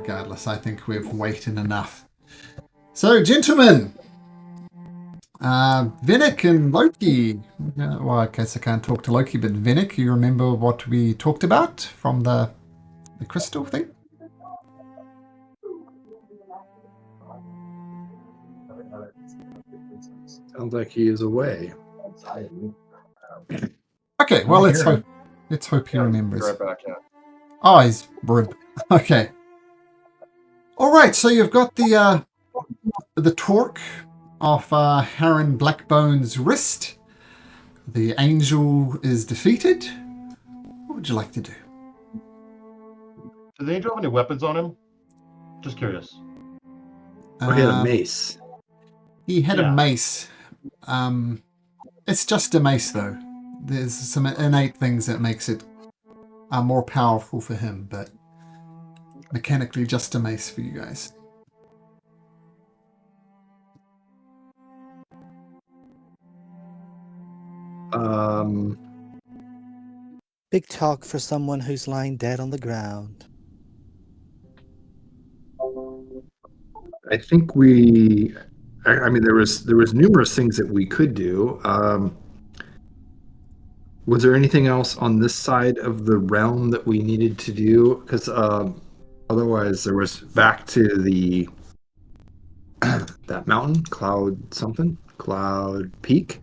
regardless, I think we've waited enough. So, gentlemen, Vinnick and Loki. Well, I guess I can't talk to Loki, but Vinnick, you remember what we talked about from the crystal thing? Sounds like he is away. Okay, well, let's hope he remembers. Right back, yeah. Oh, he's rude. Okay. All right, so you've got the torque off Harren Blackbone's wrist. The angel is defeated. What would you like to do? Does the angel have any weapons on him? Just curious. Oh, he had a mace. He had a mace. It's just a mace, though. There's some innate things that makes it more powerful for him, but mechanically just a mace for you guys. Big talk for someone who's lying dead on the ground. I think I mean, there was numerous things that we could do. Was there anything else on this side of the realm that we needed to do? Because otherwise, there was back to the that mountain, Cloud Peak.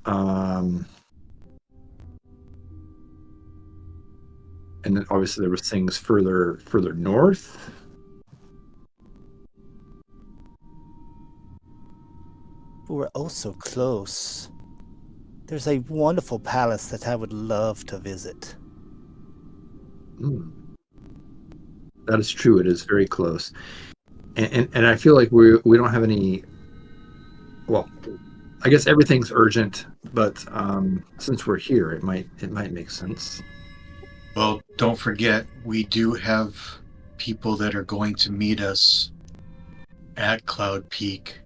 And then obviously there was things further north. We're oh so close. There's a wonderful palace that I would love to visit. That is true. It is very close, and I feel like we don't have any. Well, I guess everything's urgent, but since we're here, it might make sense. Well, don't forget, we do have people that are going to meet us at Cloud Peak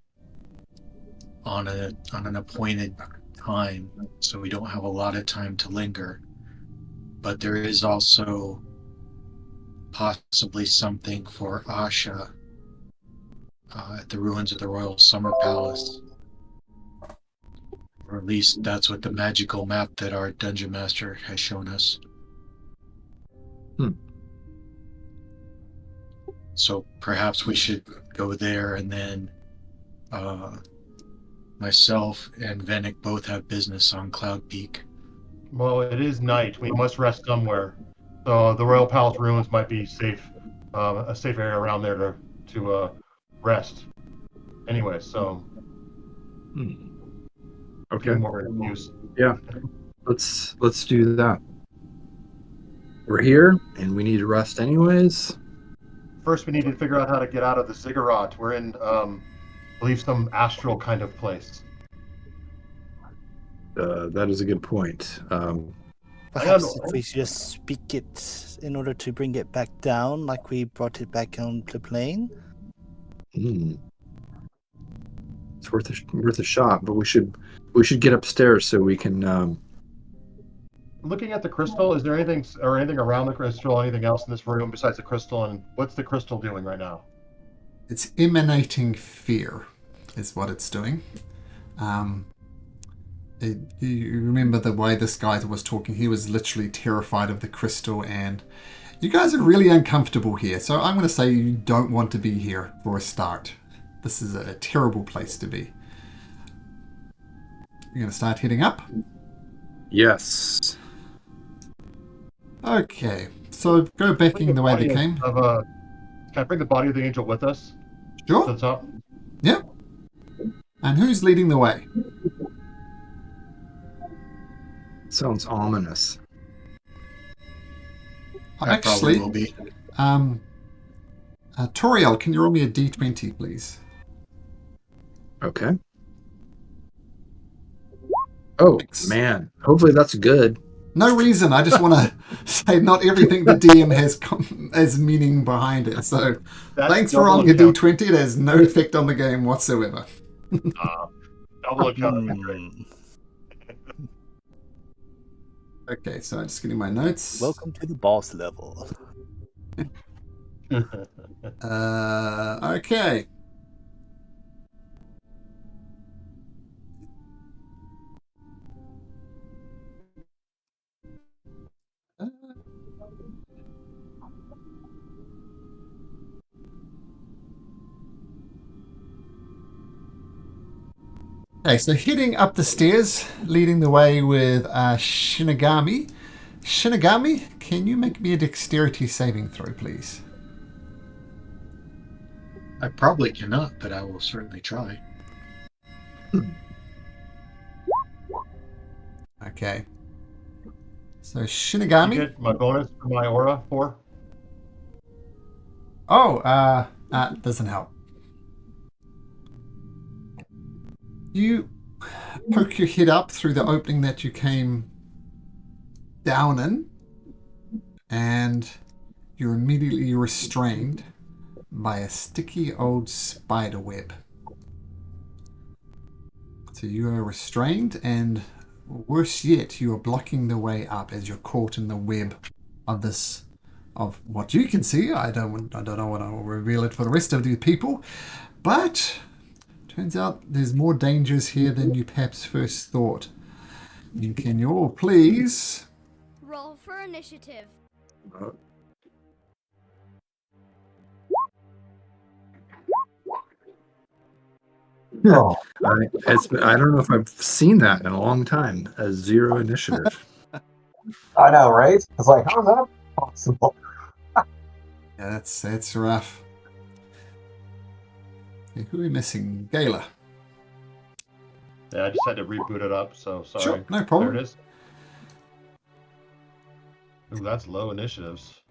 on an appointed time, so we don't have a lot of time to linger. But there is also possibly something for Asha at the ruins of the Royal Summer Palace. Or at least that's what the magical map that our Dungeon Master has shown us. So perhaps we should go there, and then myself and Vennick both have business on Cloud Peak. Well, it is night. We must rest somewhere. So the Royal Palace ruins might be safe, a safe area around there to rest. Anyway, so. Okay. More use. Yeah. Let's do that. We're here, and we need to rest anyways. First, we need to figure out how to get out of the ziggurat. We're in, I believe, some astral kind of place. That is a good point. Perhaps if we just speak it in order to bring it back down, like we brought it back on the plane. It's worth a shot, but we should get upstairs so we can. Looking at the crystal, is there anything around the crystal, anything else in this room besides the crystal? And what's the crystal doing right now? It's emanating fear, is what it's doing. You remember the way this guy was talking? He was literally terrified of the crystal, and you guys are really uncomfortable here. So I'm going to say you don't want to be here for a start. This is a terrible place to be. You're going to start heading up? Yes. Okay, so go backing the way they came. Can I bring the body of the angel with us? Sure. To the top? Yeah. And who's leading the way? Sounds ominous. Actually, will be. Toriel, can you roll me a d20, please? Okay. Oh, man. Hopefully that's good. No reason. I just want to say not everything the DM has meaning behind it. So thanks for rolling a d20. It has no effect on the game whatsoever. Double account. Okay, so I'm just getting my notes. Welcome to the boss level. Okay. Okay, so heading up the stairs, leading the way with Shinigami. Shinigami, can you make me a dexterity saving throw, please? I probably cannot, but I will certainly try. Okay. So You Shinigami. get my bonus for my aura for? Oh, doesn't help. You poke your head up through the opening that you came down in, and you're immediately restrained by a sticky old spider web. So you are restrained, and worse yet, you are blocking the way up as you're caught in the web of what you can see. I don't want to reveal it for the rest of the people, but turns out there's more dangers here than you perhaps first thought. And can you all please Roll for initiative. I don't know if I've seen that in a long time. A 0 initiative. I know, right? It's like, how is that possible? Yeah, that's rough. Okay, who are we missing? Gala. Yeah, I just had to reboot it up, so sorry. Sure, no problem. There it is. Ooh, that's low initiatives.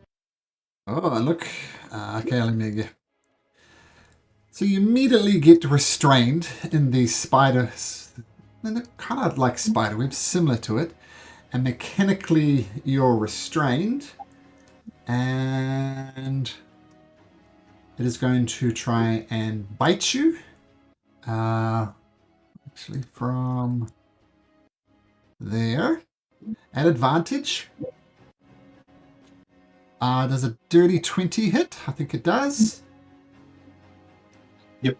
Oh, look. Okay, let me get. So you immediately get restrained in these spiders. They're kind of like spider webs, similar to it. And mechanically, you're restrained. And it is going to try and bite you. Actually, from there. At advantage. Does a dirty 20 hit? I think it does. Yep.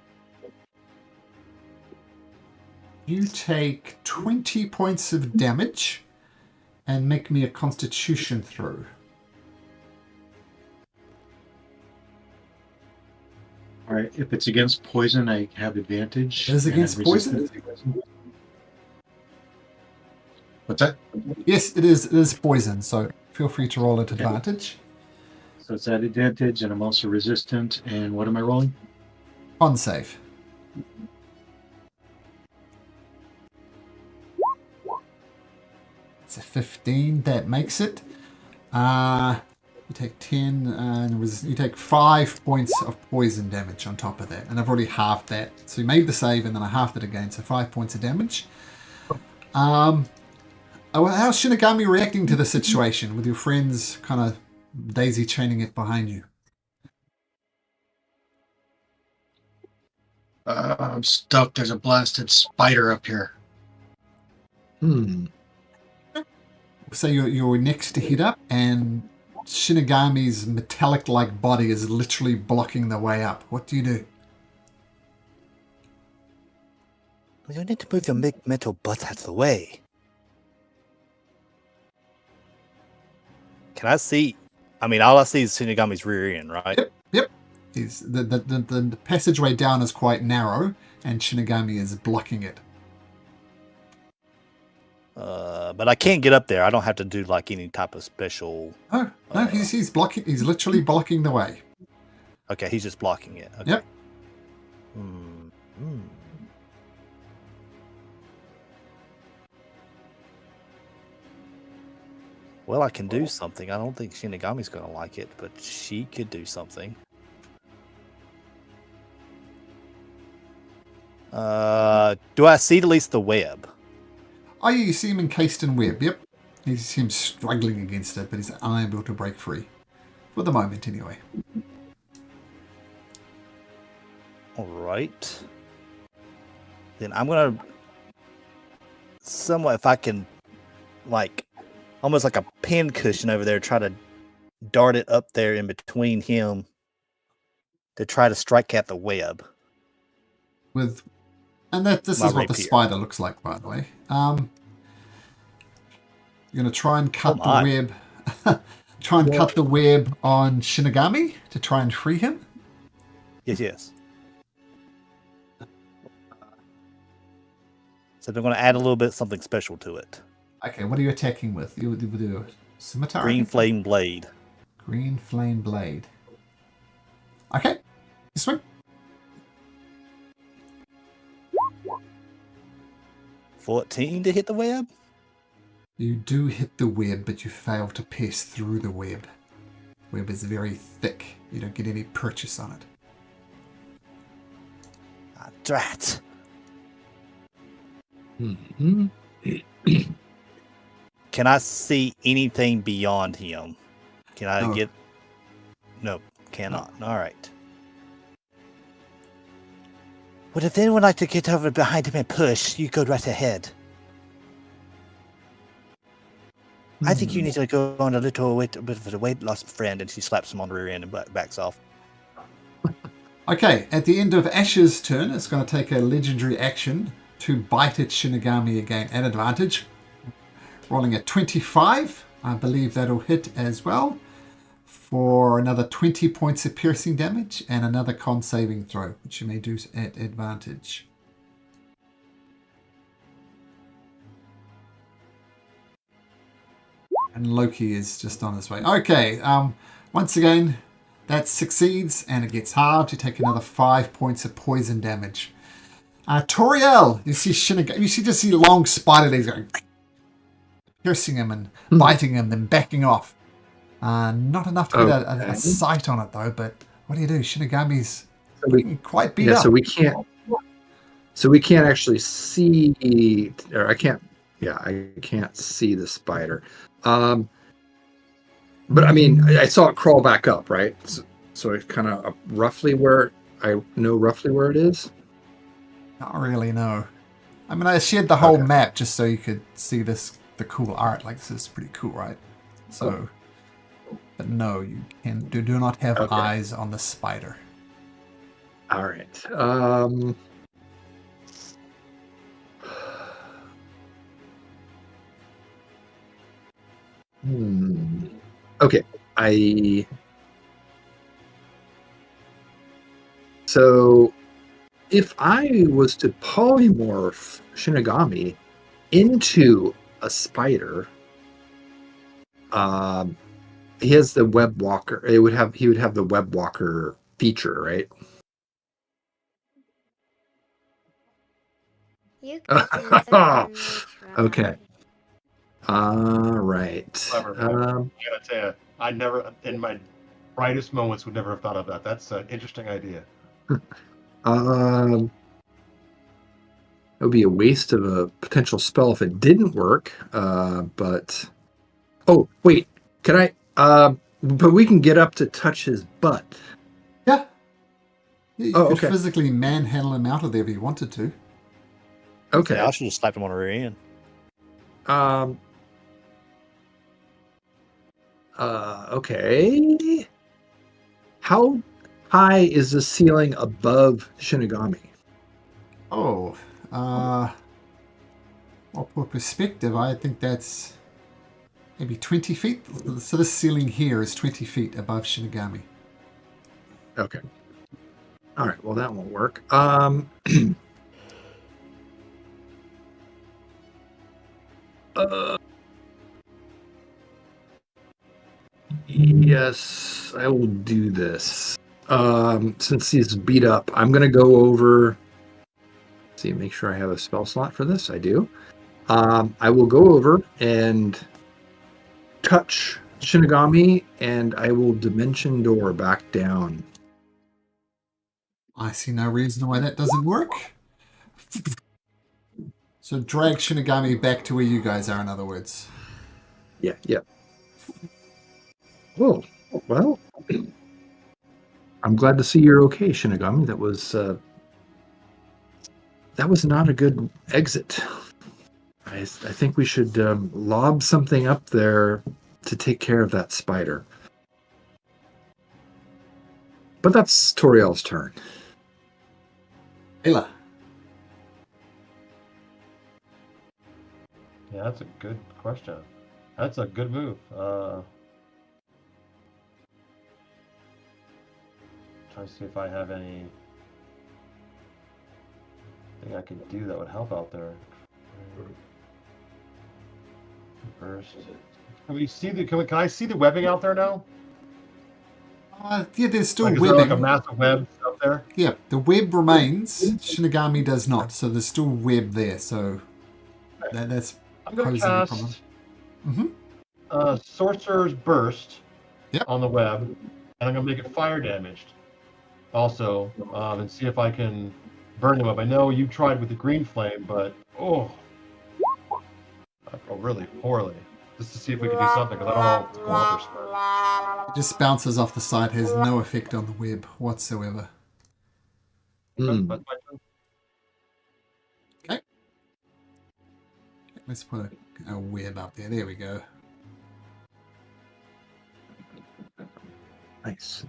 You take 20 points of damage and make me a constitution throw. All right. If it's against poison, I have advantage. It is and against I'm poison? resistant. What's that? Yes, it is poison, so feel free to roll at advantage. So it's at advantage, and I'm also resistant. And what am I rolling? Con save. It's a 15. That makes it. You take 10, and you take 5 points of poison damage on top of that. And I've already halved that. So you made the save, and then I halved it again. So 5 points of damage. How's Shinigami reacting to the situation with your friends kind of daisy chaining it behind you? I'm stuck. There's a blasted spider up here. So you're next to head up, and Shinigami's metallic-like body is literally blocking the way up. What do you do? You need to move your big metal butt out of the way. Can I see? I mean, all I see is Shinigami's rear end, right? Yep. The passageway down is quite narrow, and Shinigami is blocking it. But I can't get up there. I don't have to do like any type of special. Oh no, he's blocking. He's literally blocking the way. Okay, he's just blocking it. Okay. Yep. Well, I can do something. I don't think Shinigami's going to like it, but she could do something. Do I see at least the web? Oh, yeah, you see him encased in web. Yep. You see him struggling against it, but he's unable to break free. For the moment, anyway. All right. Then I'm going to somewhat, if I can, like, almost like a pin cushion over there, try to dart it up there in between him to try to strike at the web. With, and this My is what the rapier. spider looks like, by the way. You're going to try and cut the my. web. Try and cut the web on Shinigami to try and free him. Yes. So they're going to add a little bit something special to it. Okay, what are you attacking with? You would do a scimitar? Green flame blade. Green flame blade. Okay, you swing. 14 to hit the web. You do hit the web, but you fail to pierce through the web. Web is very thick. You don't get any purchase on it. Ah, drat. Mm-hmm. Can I see anything beyond him? Can I No. get... No, cannot. All right. Would if anyone like to get over behind him and push, you go right ahead. I think you need to go on a bit of a weight loss, friend, and she slaps him on the rear end and backs off. Okay, at the end of Ash's turn, it's going to take a legendary action to bite at Shinigami again at advantage. Rolling a 25. I believe that'll hit as well for another 20 points of piercing damage and another con saving throw, which you may do at advantage. And Loki is just on his way. Okay, once again, that succeeds and it gets halved. You take another 5 points of poison damage. Toriel, you see Shinigami, you see just see long spider legs going, piercing him and biting him, then backing off. Not enough to get a sight on it though. But what do you do? Shinigami's quite beat up. So we can't. So we can't actually see, or I can't. Yeah, I can't see the spider. But I mean, I saw it crawl back up, right? So it's kind of roughly where I know roughly where it is. Not really, no. I mean, I shared the whole map just so you could see the cool art. Like, this is pretty cool, right? So, but no, you do not have eyes on the spider. All right. Okay. So if I was to polymorph Shinigami into a spider, he has the web walker. He would have the web walker feature, right? You could certainly try. Okay. All right. Clever. I gotta tell you, I never, in my brightest moments, would never have thought of that. That's an interesting idea. It would be a waste of a potential spell if it didn't work. But oh wait, can I? But we can get up to touch his butt. Yeah. You could okay. physically manhandle him out of there if you wanted to. Okay. Yeah, I should have slapped him on the rear end. Okay. How high is the ceiling above Shinigami? Oh, well, for perspective, I think that's maybe 20 feet. So this ceiling here is 20 feet above Shinigami. Okay. All right. Well, that won't work. Yes, I will do this. Since he's beat up, I'm gonna go over. See, make sure I have a spell slot for this. I do. I will go over and touch Shinigami, and I will dimension door back down. I see no reason why that doesn't work. So drag Shinigami back to where you guys are, in other words. Yeah. Oh, well, I'm glad to see you're okay, Shinigami. That was not a good exit. I think we should lob something up there to take care of that spider. But that's Toriel's turn. Ayla. Yeah, that's a good question. That's a good move. Trying to see if I have anything I could do that would help out there. Burst. Can we see the? Can I see the webbing out there now? Yeah, there's still Like, is there like webbing. a massive web up there? Yeah, the web remains. Shinigami does not, so there's still web there. So that's I'm gonna posing a problem. cast Mm-hmm. Sorcerer's Burst Yep. on the web, and I'm gonna make it fire damaged. Also, and see if I can burn the web. I know you tried with the green flame, but I feel really poorly. Just to see if we can do something, because I don't know what to go on for. It just bounces off the side, has no effect on the web whatsoever. Mm. That's my turn. Okay. Let's put a web up there. There we go. Nice.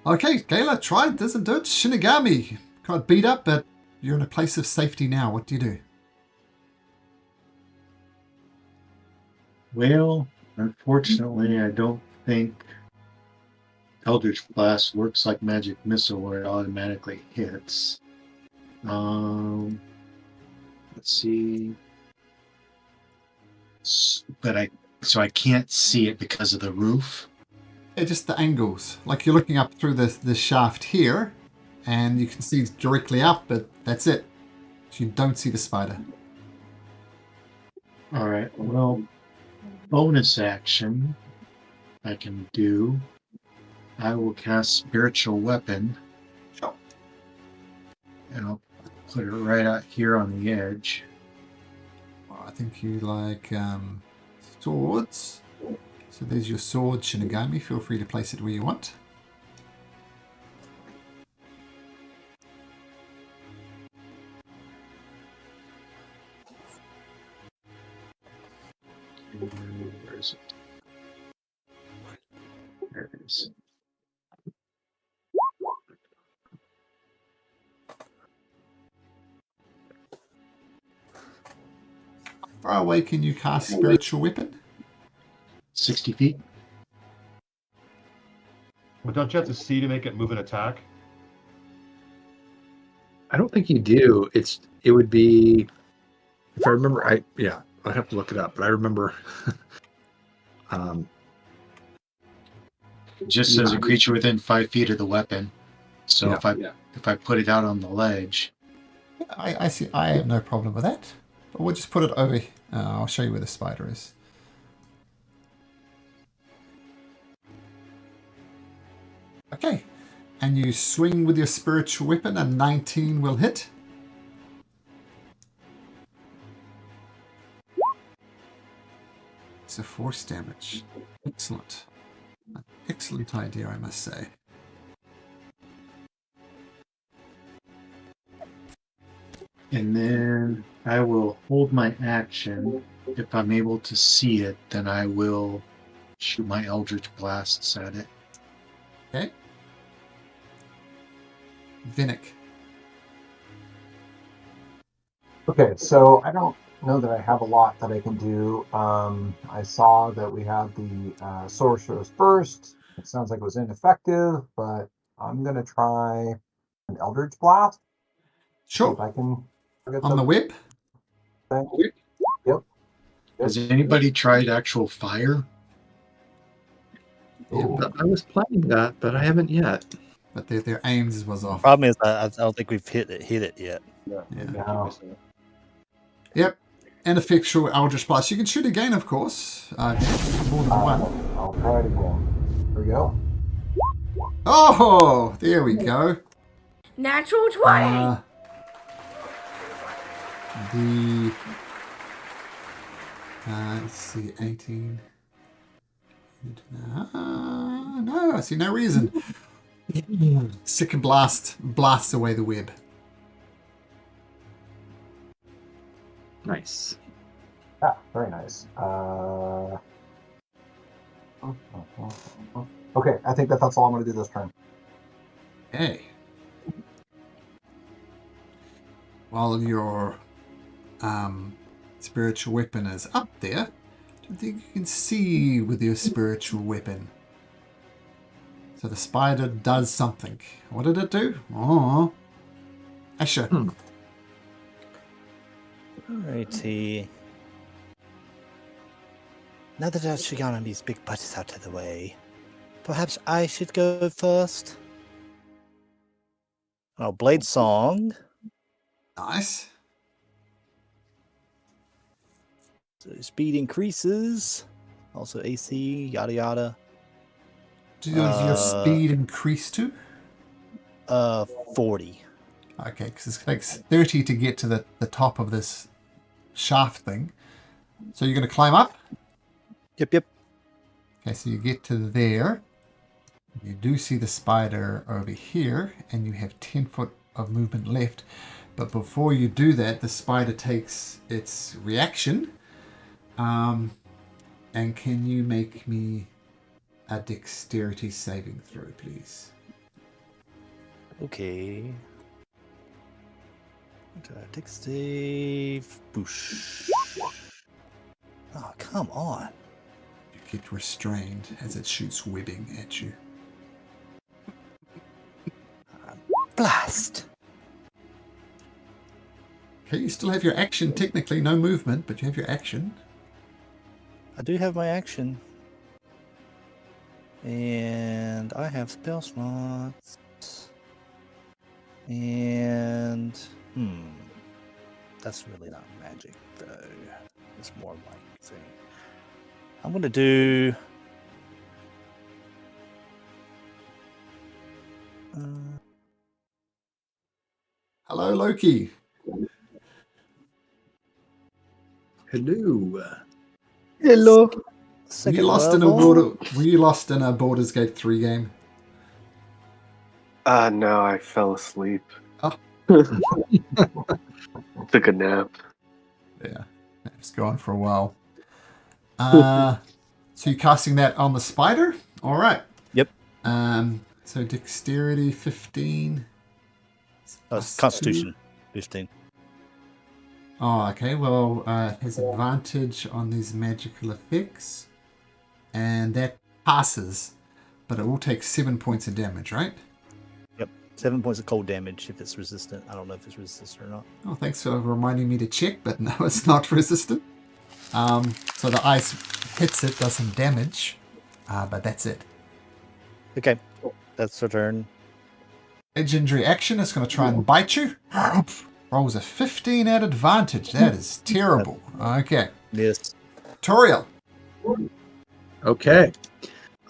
Okay, Gayla, tried, doesn't do it. Shinigami got beat up, but you're in a place of safety now. What do you do? Well, unfortunately, I don't think Eldritch Blast works like Magic Missile where it automatically hits. Let's see. So I can't see it because of the roof. Yeah, just the angles. Like you're looking up through the shaft here, and you can see directly up, but that's it. So you don't see the spider. All right. Well, bonus action I can do. I will cast Spiritual Weapon. Sure. And I'll put it right out here on the edge. Well, I think you like swords. So there's your sword, Shinigami. Feel free to place it where you want. Where is it? There it is. How far away can you cast Spiritual Weapon? 60 feet. But don't you have to see to make it move and attack? I don't think you do. It would be, if I remember. I'd have to look it up, but I remember. It just says a creature within 5 feet of the weapon. So Yeah. if I put it out on the ledge, I see. I have no problem with that. But we'll just put it over. I'll show you where the spider is. Okay. And you swing with your spiritual weapon, and 19 will hit. It's a force damage. Excellent. An excellent idea, I must say. and then I will hold my action. If I'm able to see it, then I will shoot my Eldritch Blasts at it. Okay. Vinnick. Okay, so I don't know that I have a lot that I can do. I saw that we had the Sorcerer's Burst. It sounds like it was ineffective, but I'm going to try an Eldritch Blast. See if Sure. I can get On the whip. thing. Yep. Has anybody tried actual fire? Ooh. I was planning that, but I haven't yet. But their aims was off. Problem is, I don't think we've hit it yet. Yeah. Yeah. maybe I keep No. missing it. Yep. Ineffectual Eldritch Blast. You can shoot again, of course. More than one. I'll try it again. Here we go. Oh, there we go. Natural 20. Let's see, 18. No, I see no reason. Second blast blasts away the web. Nice. Yeah, very nice. Okay, I think that's all I'm going to do this turn. Okay. While your spiritual weapon is up there, I don't think you can see with your spiritual weapon. So the spider does something. What did it do? Oh, Asher. Alrighty. Now that I've gotten these big butts out of the way, perhaps I should go first. Oh, Blade Song. Nice. So speed increases. Also AC, yada yada. Does your speed increase to? 40. Okay, because it takes 30 to get to the top of this shaft thing. So you're going to climb up? Yep. Okay, so you get to there. You do see the spider over here, and you have 10 foot of movement left. But before you do that, the spider takes its reaction. And can you make me a dexterity saving throw, please? Okay. Dex save. Boosh. Oh, come on. You get restrained as it shoots webbing at you. Blast. Okay, you still have your action. Technically, no movement, but you have your action. I do have my action. And I have spell slots. And that's really not magic though. It's more like thing. I'm gonna do Hello, Loki. Hello. Hello. Were second you lost in a Baldur's Gate 3 game? No, I fell asleep. Oh. Took a nap. Yeah, it's gone for a while. So you're casting that on the spider? All right. Yep. So dexterity 15. Constitution 15. Oh, okay. Well, it has advantage on these magical effects. And that passes. But it will take 7 points of damage, right? Yep. 7 points of cold damage if it's resistant. I don't know if it's resistant or not. Oh, thanks for reminding me to check, but no, it's not resistant. So the ice hits it, does some damage, but that's it. Okay. That's her turn. Legendary action is going to try and bite you. Rolls a 15 at advantage. That is terrible. Okay. Yes. Toriel. Okay.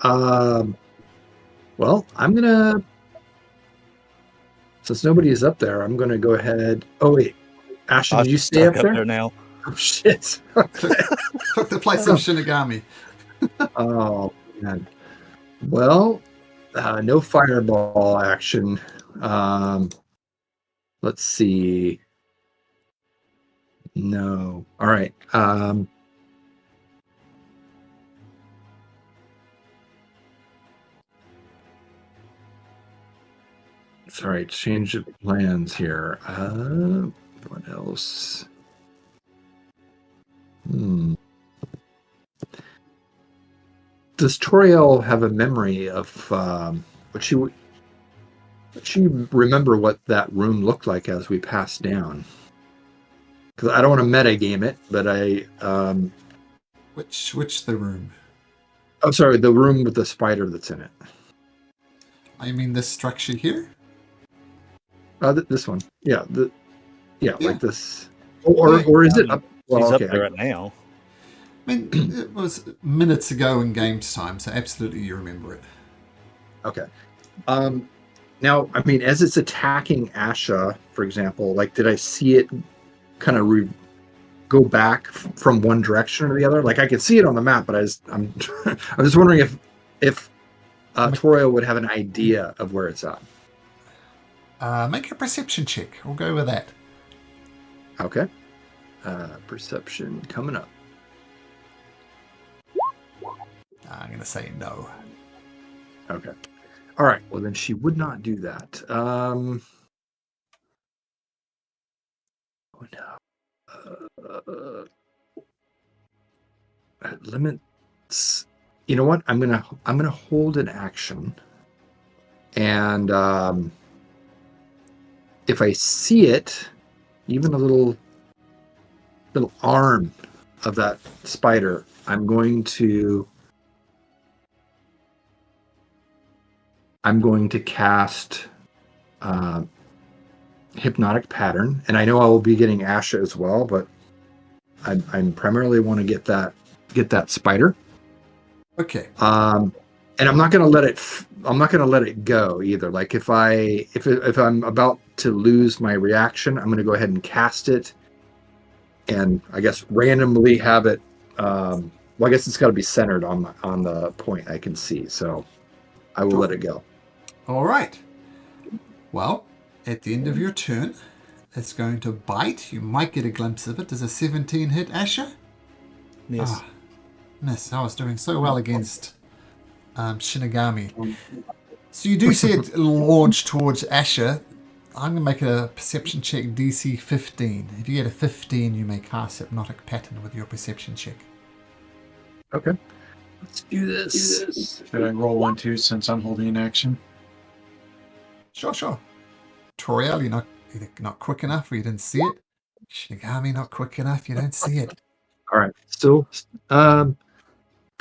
Well, I'm gonna. Since nobody is up there, I'm gonna go ahead. Oh wait, Ashton, did you stay up there? now? Oh shit! Took the place of Shinigami. Oh man. Well, no fireball action. Let's see. No. All right. Sorry, change of plans here. What else? Does Toriel have a memory of what she remember what that room looked like as we passed down? Because I don't want to metagame it, but I Which the room? Oh, sorry, the room with the spider that's in it. I mean this structure here? This one. Yeah, Yeah. like this. Or is it up? Well, She's okay, up there right now. I mean, it was minutes ago in game time, so absolutely you remember it. Okay. Now, I mean, as it's attacking Asha, for example, like, did I see it kind of go back from one direction or the other? Like, I could see it on the map, but I was wondering if Toriel would have an idea of where it's at. Make a perception check. We'll go with that. Okay. Perception coming up. I'm going to say no. Okay. All right. Well, then she would not do that. Oh no. Limits. You know what? I'm gonna hold an action, and if I see it, even a little arm of that spider, I'm going to cast hypnotic pattern, and I know I will be getting Asha as well, but I'm primarily want to get that spider. Okay. And I'm not going to let it. I'm not going to let it go either. Like if I'm about to lose my reaction, I'm going to go ahead and cast it, and I guess randomly have it. Well, I guess it's got to be centered on the point I can see. So I will let it go. All right. Well, at the end of your turn, it's going to bite. You might get a glimpse of it. Does a 17 hit Asher? Yes. Ah, miss. I was doing so well against Shinigami. So you do see it launch towards Asher. I'm going to make a perception check DC 15. If you get a 15, you may cast Hypnotic Pattern with your perception check. Okay. Let's do this. Should I roll 1 too since I'm holding an action? Sure. Toriel, you're not quick enough or you didn't see it. Shinigami, not quick enough, you don't see it. All right. Still, can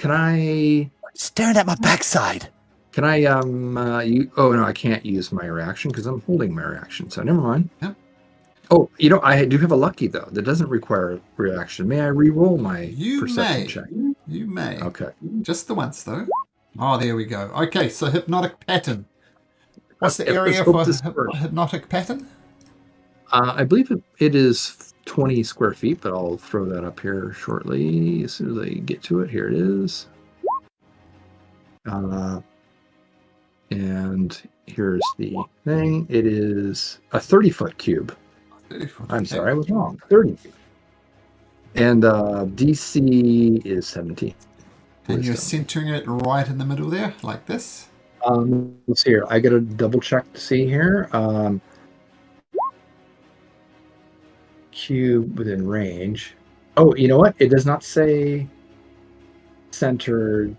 I? Staring at my backside. Can I? Oh no, I can't use my reaction because I'm holding my reaction. So never mind. Yep. Oh, I do have a lucky though that doesn't require a reaction. May I re-roll my perception check? You may. Okay. Just the once though. Oh, there we go. Okay, so Hypnotic Pattern. What's the Let's area hope for this works. Hypnotic Pattern? I believe it is 20 square feet, but I'll throw that up here shortly as soon as I get to it. Here it is. And here's the thing. It is a 30-foot cube. 30-foot. I'm Okay. sorry, I was wrong. 30 feet. And DC is 17. And you're Wisdom. centering it right in the middle there, like this. Let's see here. I got to double check to see here. Cube within range. Oh, you know what? It does not say centered.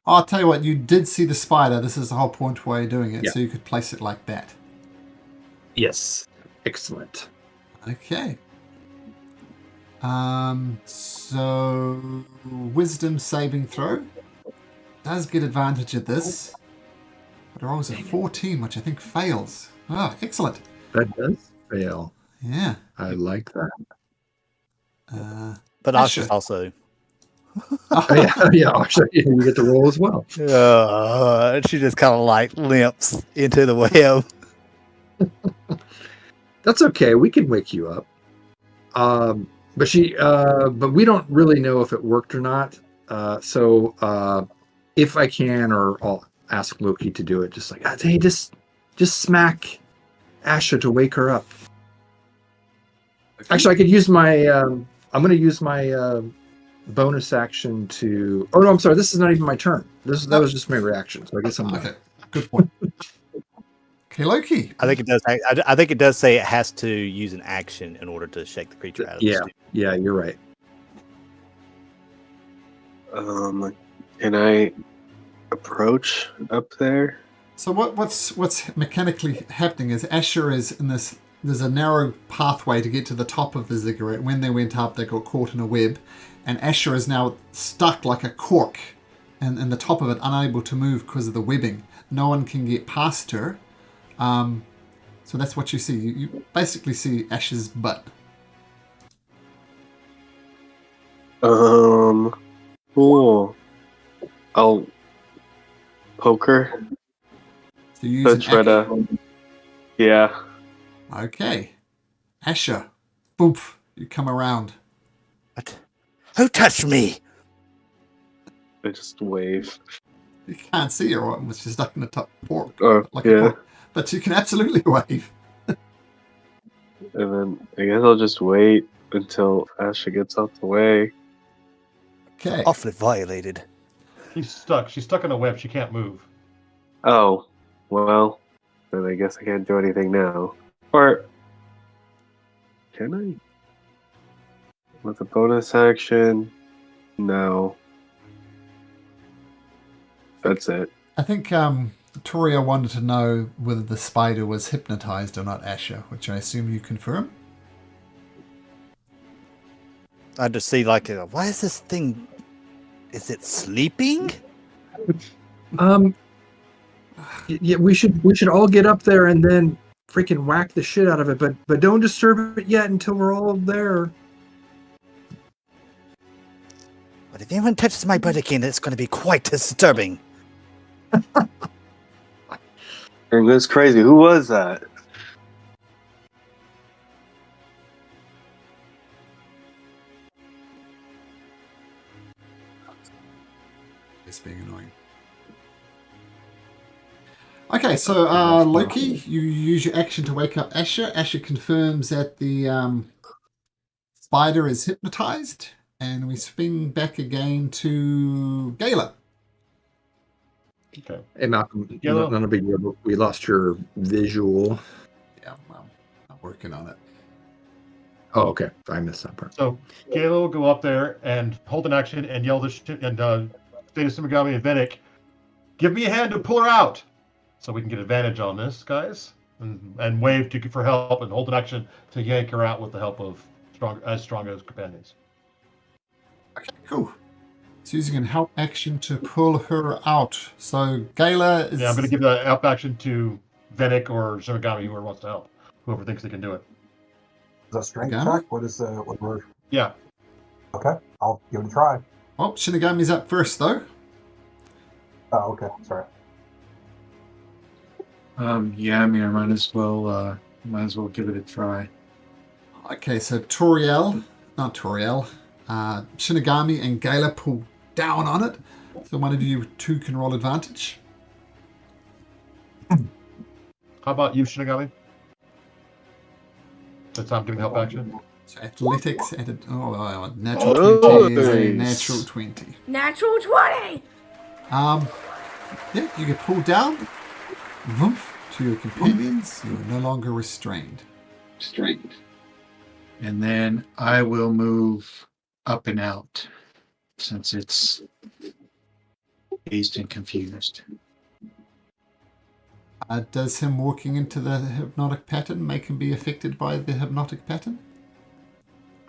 I'll tell you what, you did see the spider. This is the whole point why you're doing it, Yeah. so you could place it like that. Yes. Excellent. Okay. So wisdom saving throw does get advantage of this. But it rolls a 14, which I think fails. Oh, excellent. That does fail. Yeah. I like that. But Asher. Asher's also. Oh, yeah. Actually, you get the roll as well. She just kind of like limps into the web. That's okay. We can wake you up. But we don't really know if it worked or not. So if I can, or I'll ask Loki to do it. Just like, hey, just smack Asha to wake her up. Actually, I could use my. I'm going to use my bonus action to. Oh no, I'm sorry. This is not even my turn. That was just my reaction. So I guess I'm done. Okay, good point. Okay, Loki. I think it does. I think it does say it has to use an action in order to shake the creature out of the Yeah, stew. yeah, you're right. Can I approach up there? So what's mechanically happening is Asher is in this. There's a narrow pathway to get to the top of the ziggurat. When they went up, they got caught in a web, and Asher is now stuck like a cork, and the top of it, unable to move because of the webbing. No one can get past her. So that's what you see. You basically see Asher's butt. Cool. I'll poke her. So you use Try to. Yeah. Okay. Asher. Boom. You come around. What? Who touched me? I just wave. You can't see her, right? She's stuck in the top fork. Oh, Like a yeah. cork. But you can absolutely wave. And then I guess I'll just wait until Asha gets out the way. Okay. Awfully violated. She's stuck. She's stuck in a web. She can't move. Oh, well, then I guess I can't do anything now. Or can I? With a bonus action? No. That's it. I think Toria wanted to know whether the spider was hypnotized or not, Asher, which I assume you confirm. I just see like, why is this thing? Is it sleeping? Yeah, we should all get up there and then freaking whack the shit out of it, but don't disturb it yet until we're all there. But if anyone touches my butt again, it's going to be quite disturbing. That's crazy. Who was that? It's being annoying. Okay, so Loki, you use your action to wake up Asher. Asher confirms that the spider is hypnotized, and we swing back again to Gala. Okay. Hey, Malcolm, Yellow. none of a big deal, but we lost your visual. Yeah, well, I'm working on it. Oh, okay. I missed that part. So Gala will go up there and hold an action and yell this shit and say to Simagami and Venick, "Give me a hand to pull her out," so we can get advantage on this, guys, and wave for help and hold an action to yank her out with the help of strong as companions. Okay, cool. It's using an help action to pull her out. So Gala is... Yeah, I'm going to give the help action to Venick or Simagami, whoever wants to help, whoever thinks they can do it. Is that strength Shinigami? check? What is the what we're Yeah. okay? I'll give it a try. Oh, Shinigami's up first, though. Oh, okay. Sorry. Yeah, I mean, I might as well give it a try. Okay, so Shinigami and Gala pull down on it. So one of you two can roll advantage. How about you, Shinigami? Since I'm doing help action. So athletics at natural 20 is a natural 20. Natural 20! Yeah, you get pulled down. Woof, to your companions. You are no longer restrained. And then I will move up and out since it's dazed and confused. Does him walking into the hypnotic pattern make him be affected by the hypnotic pattern?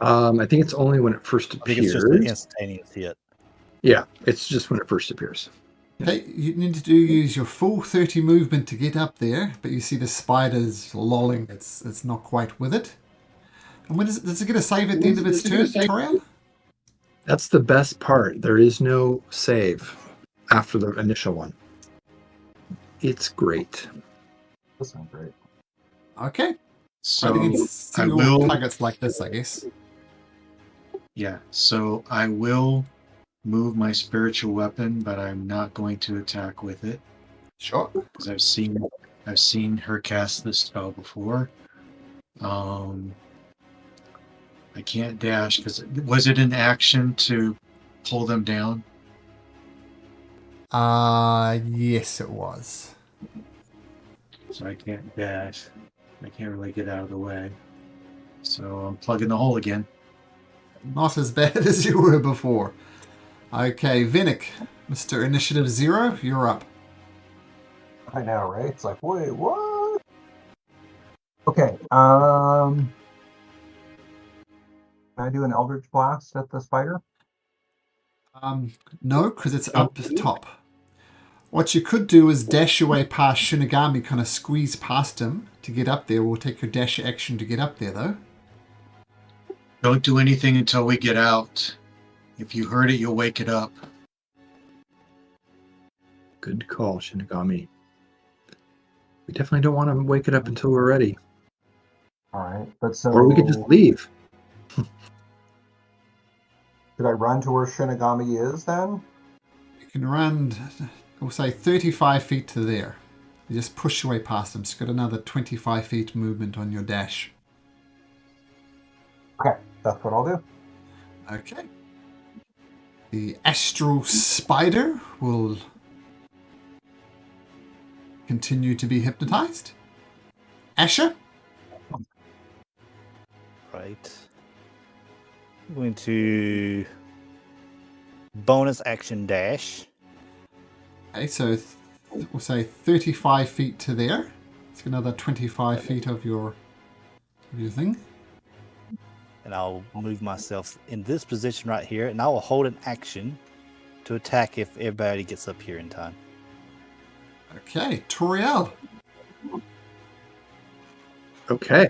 I think it's only when it first I think appears. it's just an instantaneous hit. Yeah, it's just when it first appears. Okay, you need to use your full 30 movement to get up there, but you see the spider's lolling. It's not quite with it. And when does it get a save at the end of its turn, Toriel? That's the best part. There is no save after the initial one. It's great. This sounds great. Okay. So I think it's I single will. targets like this, I guess. Yeah, so I will move my spiritual weapon, but I'm not going to attack with it Sure. because I've seen her cast this spell before. I can't dash because was it an action to pull them down? Yes, it was. So I can't dash. I can't really get out of the way. So I'm plugging the hole again. Not as bad as you were before. Okay, Venick, Mr. Initiative 0, you're up. I know, right? It's like, wait, what? Okay. Can I do an Eldritch Blast at the spider? No, because it's up top. What you could do is dash away past Shinigami, kind of squeeze past him to get up there. We'll take your dash action to get up there, though. Don't do anything until we get out. If you heard it, you'll wake it up. Good call, Shinigami. We definitely don't want to wake it up until we're ready. All right, but so Or we could just leave. Should I run to where Shinigami is then? You can run, we'll say 35 feet to there. You just push your way past him. So you've got another 25 feet movement on your dash. Okay, that's what I'll do. Okay. The astral spider will continue to be hypnotized. Asher? Right. I'm going to bonus action dash. Okay, so we'll say 35 feet to there. It's another 25 feet of your thing. And I'll move myself in this position right here, and I will hold an action to attack if everybody gets up here in time. Okay, Toriel. Okay.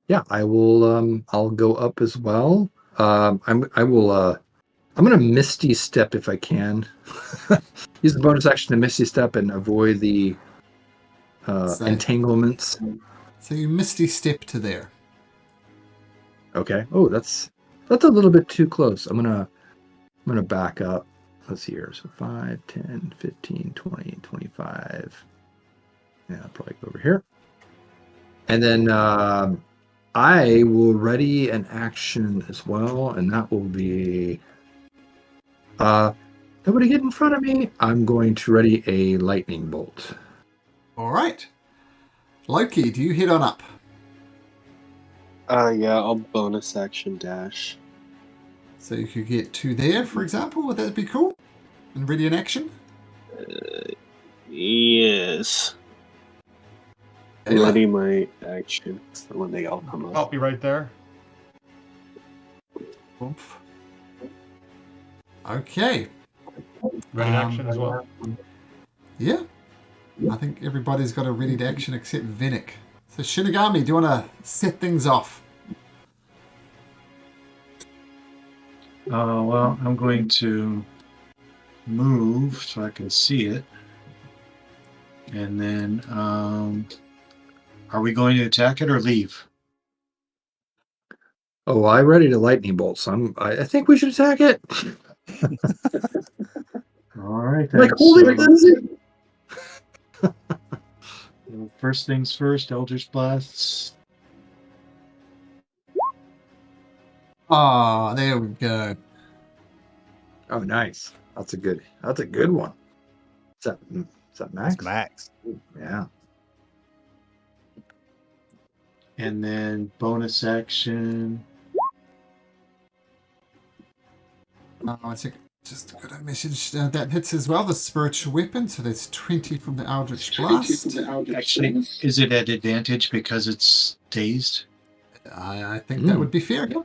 Yeah, I will. I'll go up as well. I'm gonna Misty Step if I can. Use the bonus action to Misty Step and avoid the entanglements. So you Misty Step to there. Okay. Oh, that's a little bit too close. I'm gonna back up. Let's see here. So 5, 10, 15, 20, 25. Yeah, I'll probably go over here. And then I will ready an action as well, and that will be nobody get in front of me. I'm going to ready a lightning bolt. All right. Loki, do you head on up? Yeah, I'll bonus action dash. So you could get to there, for example. Would that be cool? And ready in action? Yes. I'm ready my action for when they all come up. I'll be right there. Oomph. Okay. Ready in action as well. Yeah. I think everybody's got a ready to action except Venick. So Shinigami, do you want to set things off? Well, I'm going to move so I can see it. And then, are we going to attack it or leave? Oh, I ready to lightning bolt, so I think we should attack it. All right. Like then. hold it. First things first, Eldritch Blasts. Ah, there we go. Oh, nice. That's a good one. Is that max? That's max. Yeah. And then bonus action. I think just got a message that hits as well. The spiritual weapon, so that's 20 from the Eldritch Blast. Actually, is it at advantage because it's dazed? I think that would be fair. Yeah.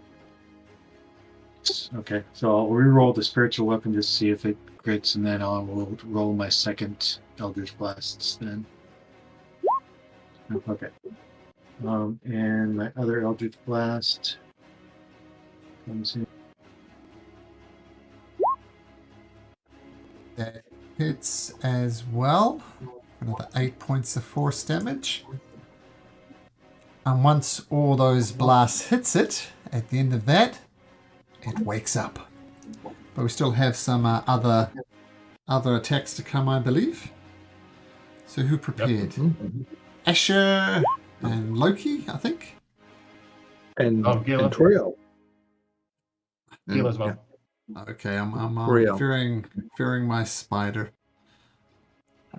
Okay, so I'll re-roll the spiritual weapon just to see if it crits, and then I'll roll my second Eldritch Blasts then. Okay. And my other Eldritch Blast comes in. That hits as well. Another 8 points of force damage. And once all those blasts hits it, at the end of that, it wakes up. But we still have some other attacks to come, I believe. So who prepared? Yep. Asher and Loki, I think. And Gila. Toriel. Gila as well. Okay, I'm Real. fearing my spider.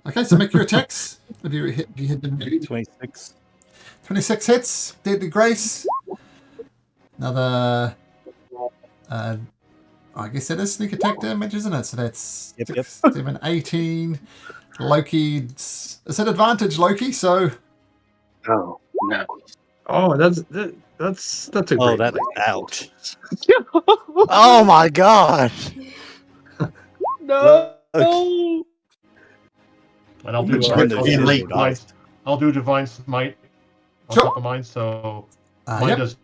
Okay, so make your attacks. Have you hit them? 26. 26 hits. Deadly Grace. Another. I guess that is sneak attack damage, isn't it? So that's Yep, 6, 7, 18. Loki. It's at advantage, Loki. So. Oh, no. Oh, that's a great Oh, that lightning ouch. Oh my gosh. No. And I'll do I'll do Divine Smite on Sure. top of mine. So mine Yep. does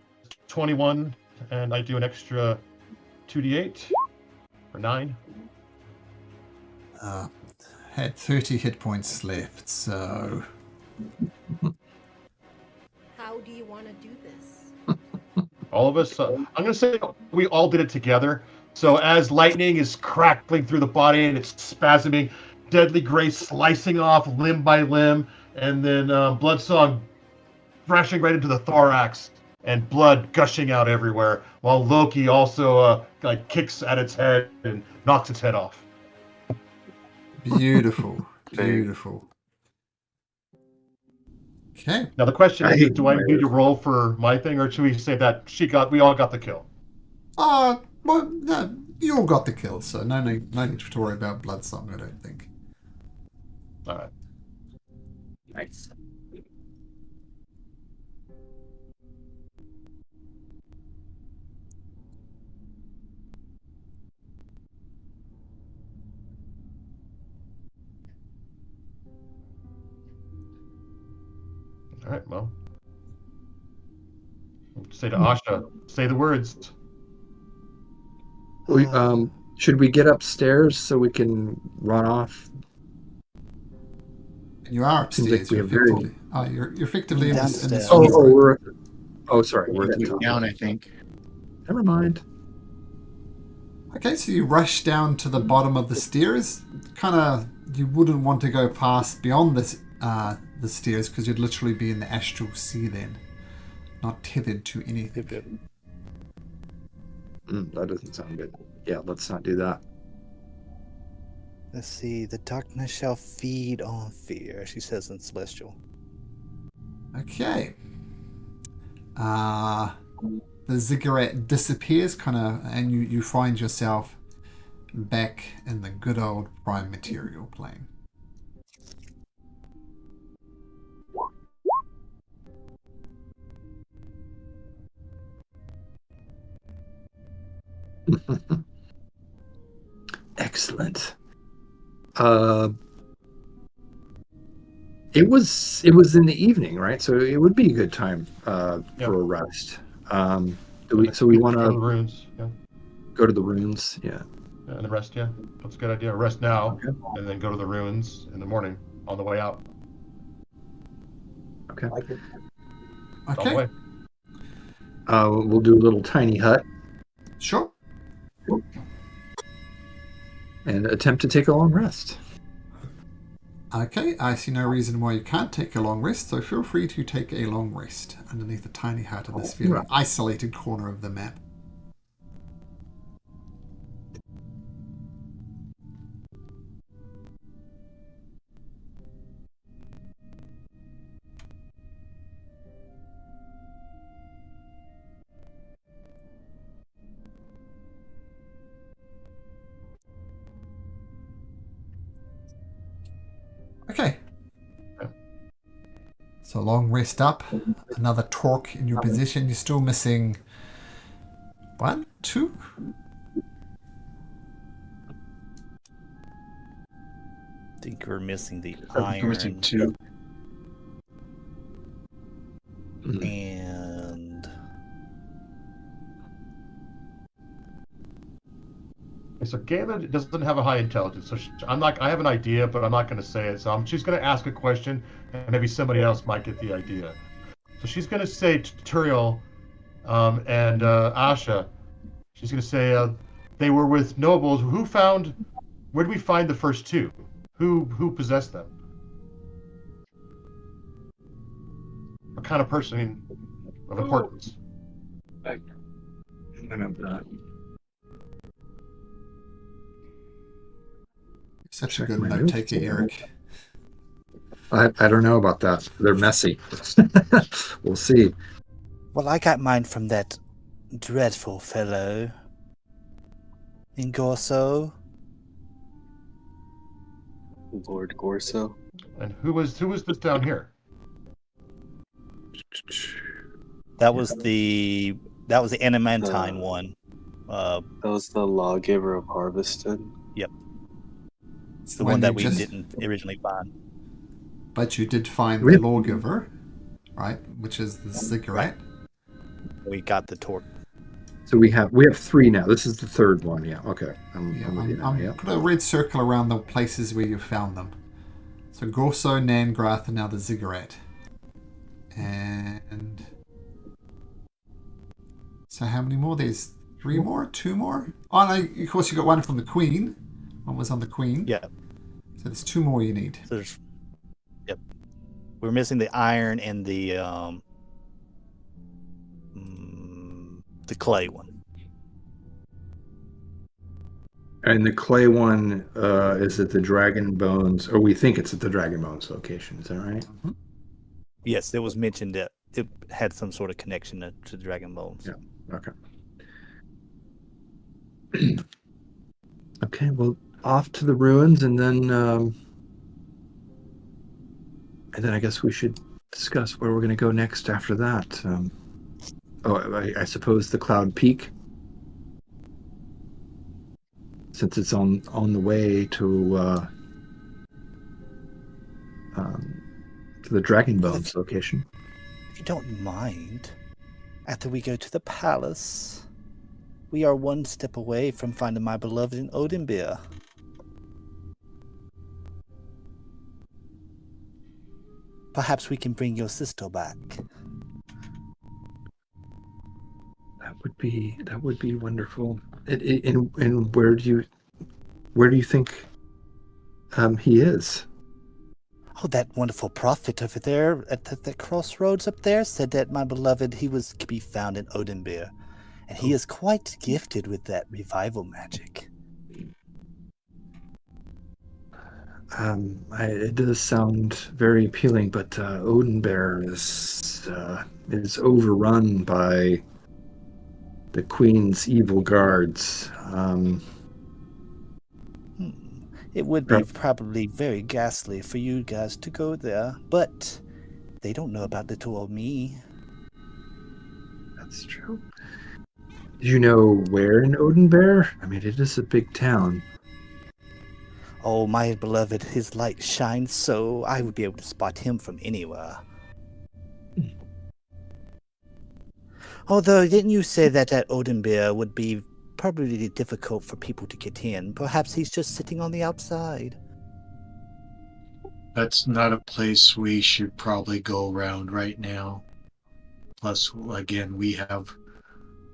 21, and I do an extra 2d8 for 9. Had 30 hit points left, so. How do you want to do this? All of us. I'm gonna say we all did it together. So as lightning is crackling through the body and it's spasming, Deadly Grace slicing off limb by limb, and then Blood Song thrashing right into the thorax and blood gushing out everywhere, while Loki also like kicks at its head and knocks its head off. Beautiful. Beautiful. Okay. Now the question is, hate do I my- need to roll for my thing, or should we say that we all got the kill? Well, no, you all got the kill, so no need to worry about Bloodsong, I don't think. All right. Nice. All right. Well, say to Asha, say the words. We should we get upstairs so we can run off? And you are Seems upstairs. like we You're have very- effectively, you're effectively in the Downstairs. suite, right? we're. Oh, sorry, we're at the top. down, I think. Never mind. Okay, so you rush down to the bottom of the stairs. Kind of, you wouldn't want to go past beyond this, the stairs because you'd literally be in the astral sea then, not tethered to anything. That doesn't sound good. Yeah, let's not do that. Let's see. The darkness shall feed on fear, she says in Celestial. Okay. The ziggurat disappears, and you find yourself back in the good old prime material plane. Excellent. It was in the evening, right? So it would be a good time for a rest. So we want Go to the to runes. Yeah. go to the ruins. Yeah. Yeah, and the rest. Yeah, that's a good idea. Rest now, Okay. and then go to the ruins in the morning on the way out. Okay. Like it. On the Okay, way. We'll do a little tiny hut sure. and attempt to take a long rest. Okay, I see no reason why you can't take a long rest, so feel free to take a long rest underneath a tiny hut in this very isolated corner of the map. Okay. So long rest up. Another torque in your position. You're still missing 1, 2. I think we're missing the I'm missing iron 2. and Okay, so Galen doesn't have a high intelligence, so I have an idea, but I'm not going to say it. So she's going to ask a question, and maybe somebody else might get the idea. So she's going to say to Turiel and Asha, she's going to say they were with nobles. Where did we find the first two? Who possessed them? What kind of person of importance? I remember that. Such a Check good my note notes. taker, Eric. I don't know about that. They're messy. We'll see. well, I got mine from that dreadful fellow in Gorso. Lord Gorso. And who was this down here? That was the Animantine one. That was the lawgiver of Harveston. It's The one that we you just- didn't originally find. But you did find We- the lawgiver, right? Which is the cigarette. We got the torque. So we have 3 now. This is the third one. Yeah. Okay. I'm with you now. I'm Yeah. put a red circle around the places where you found them. So Gorso, Nangrath, and now the ziggurat. And so how many more? There's 3 more, 2 more. Oh no! Of course you got one from the Queen. One was on the Queen. Yeah. So there's 2 more you need. So there's, yep. We're missing the iron and the The clay one. And the clay one is at the Dragon Bones, or we think it's at the Dragon Bones location. Is that right? Mm-hmm. Yes, it was mentioned that it had some sort of connection to the Dragon Bones. Yeah. Okay. Okay. Well, off to the ruins, and then I guess we should discuss where we're going to go next after that. I suppose the Cloud Peak, since it's on the way to the Dragon Bones location. If you don't mind, after we go to the palace, we are one step away from finding my beloved in Odinbeer. Perhaps we can bring your sister back. That would be wonderful. And where do you think he is? Oh, that wonderful prophet over there at the crossroads up there said that my beloved, he could be found in Odinbeer. And he is quite gifted with that revival magic. It does sound very appealing, but Odinbear is overrun by the Queen's evil guards. It would be probably very ghastly for you guys to go there, but they don't know about little old me. That's true. Do you know where in Odinbear? I mean, it is a big town. Oh, my beloved, his light shines so I would be able to spot him from anywhere. Although, didn't you say that Odinbeer would be probably difficult for people to get in? Perhaps he's just sitting on the outside. That's not a place we should probably go around right now. Plus, again, we have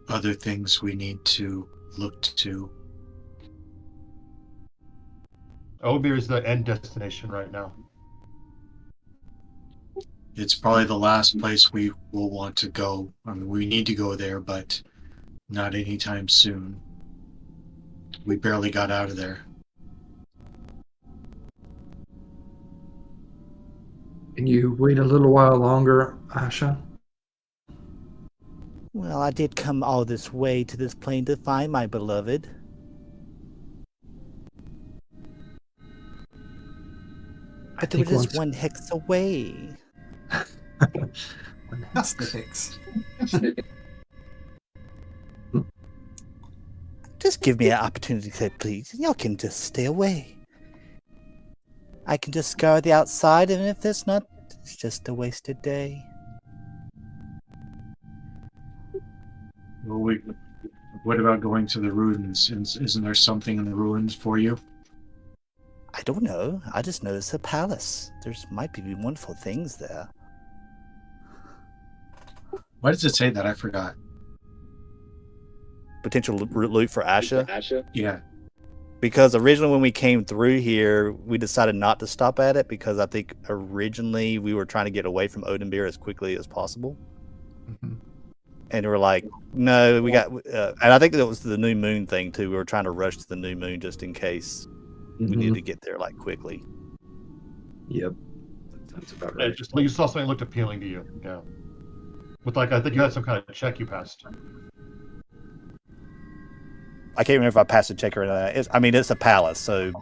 other things we need to look to. Odinbeer is the end destination right now. It's probably the last place we will want to go. I mean, we need to go there, but not anytime soon. We barely got out of there. Can you wait a little while longer, Asha? Well, I did come all this way to this plane to find my beloved. But there was just one hex away. That's the hex. Just give me an opportunity to say, please. Y'all can just stay away. I can just scour the outside, and if there's not, it's just a wasted day. Well, what about going to the ruins? Isn't there something in the ruins for you? I don't know. I just know it's a palace. There's might be wonderful things there. Why does it say that? I forgot. Potential loot for Asha? Yeah. Because originally when we came through here, we decided not to stop at it because I think originally we were trying to get away from Odinbeer as quickly as possible. Mm-hmm. And we're like, no, we got... and I think that was the new moon thing too. We were trying to rush to the new moon just in case we needed to get there like quickly. Yep. That sounds about right. Just you saw something that looked appealing to you. Yeah. With I think you had some kind of check you passed. I can't remember if I passed a check or not. It's a palace, so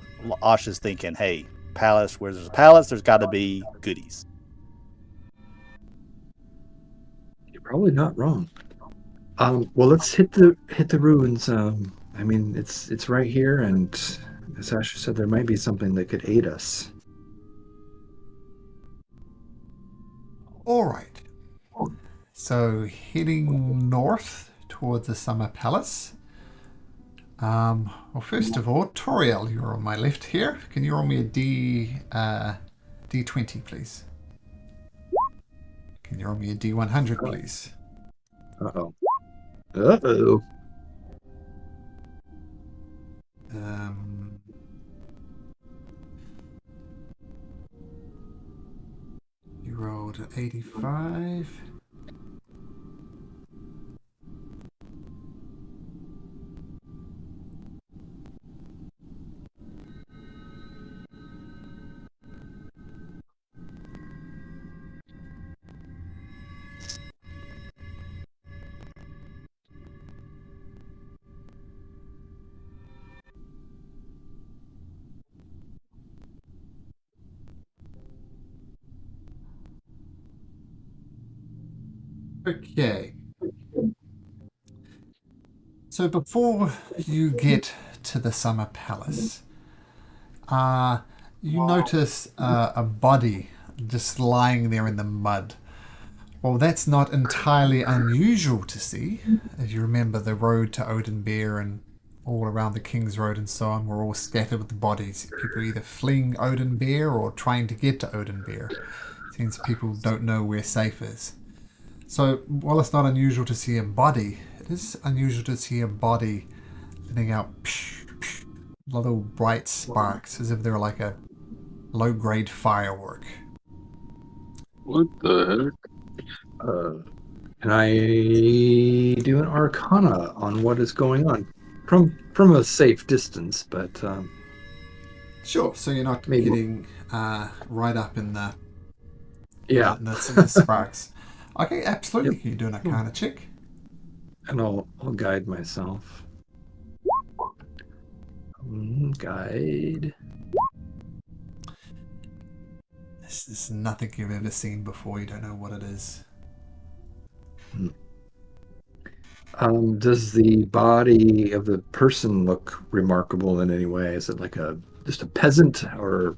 Asha's thinking, hey, palace, where there's a palace, there's got to be goodies. You're probably not wrong. Well, let's hit the ruins. It's right here, and as Asha said, there might be something that could aid us. All right. So heading north towards the Summer Palace. Well, first of all, Toriel, you're on my left here. Can you roll me a D20, please? Can you roll me a D100, please? Uh-oh. Uh-oh. You rolled 85. Okay. So before you get to the Summer Palace, you notice a body just lying there in the mud. Well, that's not entirely unusual to see. If you remember, the road to Odenbeer and all around the King's Road and so on were all scattered with the bodies. People either fleeing Odenbeer or trying to get to Odenbeer, since people don't know where safe is. So, while it's not unusual to see a body, it is unusual to see a body letting out little bright sparks as if they were like a low-grade firework. What the heck? Can I do an Arcana on what is going on from a safe distance? But Sure, so you're not Maybe. getting right up in the yeah, in the sparks. Okay, absolutely. Yep. Can you do an Arcana check? and I'll guide myself. Guide. This is nothing you've ever seen before. You don't know what it is. Does the body of the person look remarkable in any way? Is it like just a peasant, or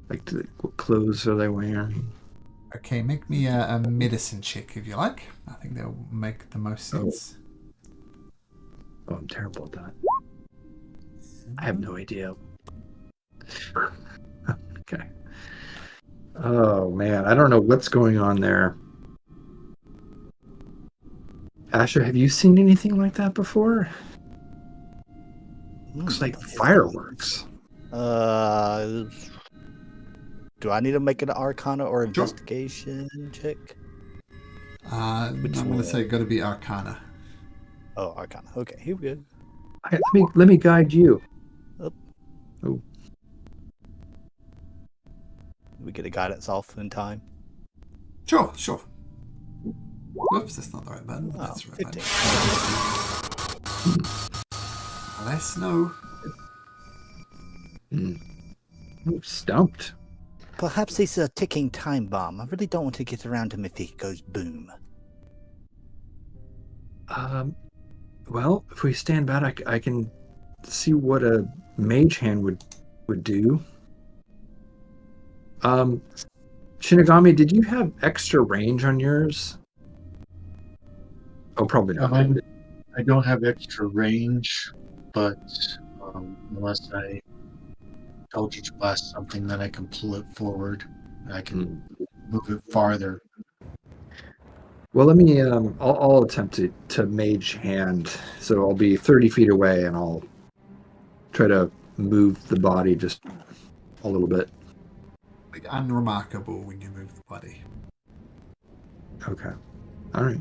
like what clothes are they wearing? Okay, make me a medicine check if you like. I think that'll make the most sense. Oh, I'm terrible at that. I have no idea. Okay. Oh man, I don't know what's going on there. Asher, have you seen anything like that before? Looks like fireworks. Do I need to make an Arcana or investigation check? I'm going to say got to be Arcana. Oh, Arcana. Okay, here we go. Let me guide you. Oh. We get a guidance off in time. Sure. Whoops, that's not the right button. Oh, That's the right 15. button. Less snow. Stumped. Perhaps he's a ticking time bomb. I really don't want to get around him if he goes boom. Well, if we stand back, I can see what a mage hand would do. Shinigami, did you have extra range on yours? Oh, probably not. I don't have extra range, but unless I Eldritch Blast something, then I can pull it forward. I can move it farther. Well, let me. I'll attempt to mage hand. So I'll be 30 feet away, and I'll try to move the body just a little bit. Like unremarkable when you move the body. Okay. All right.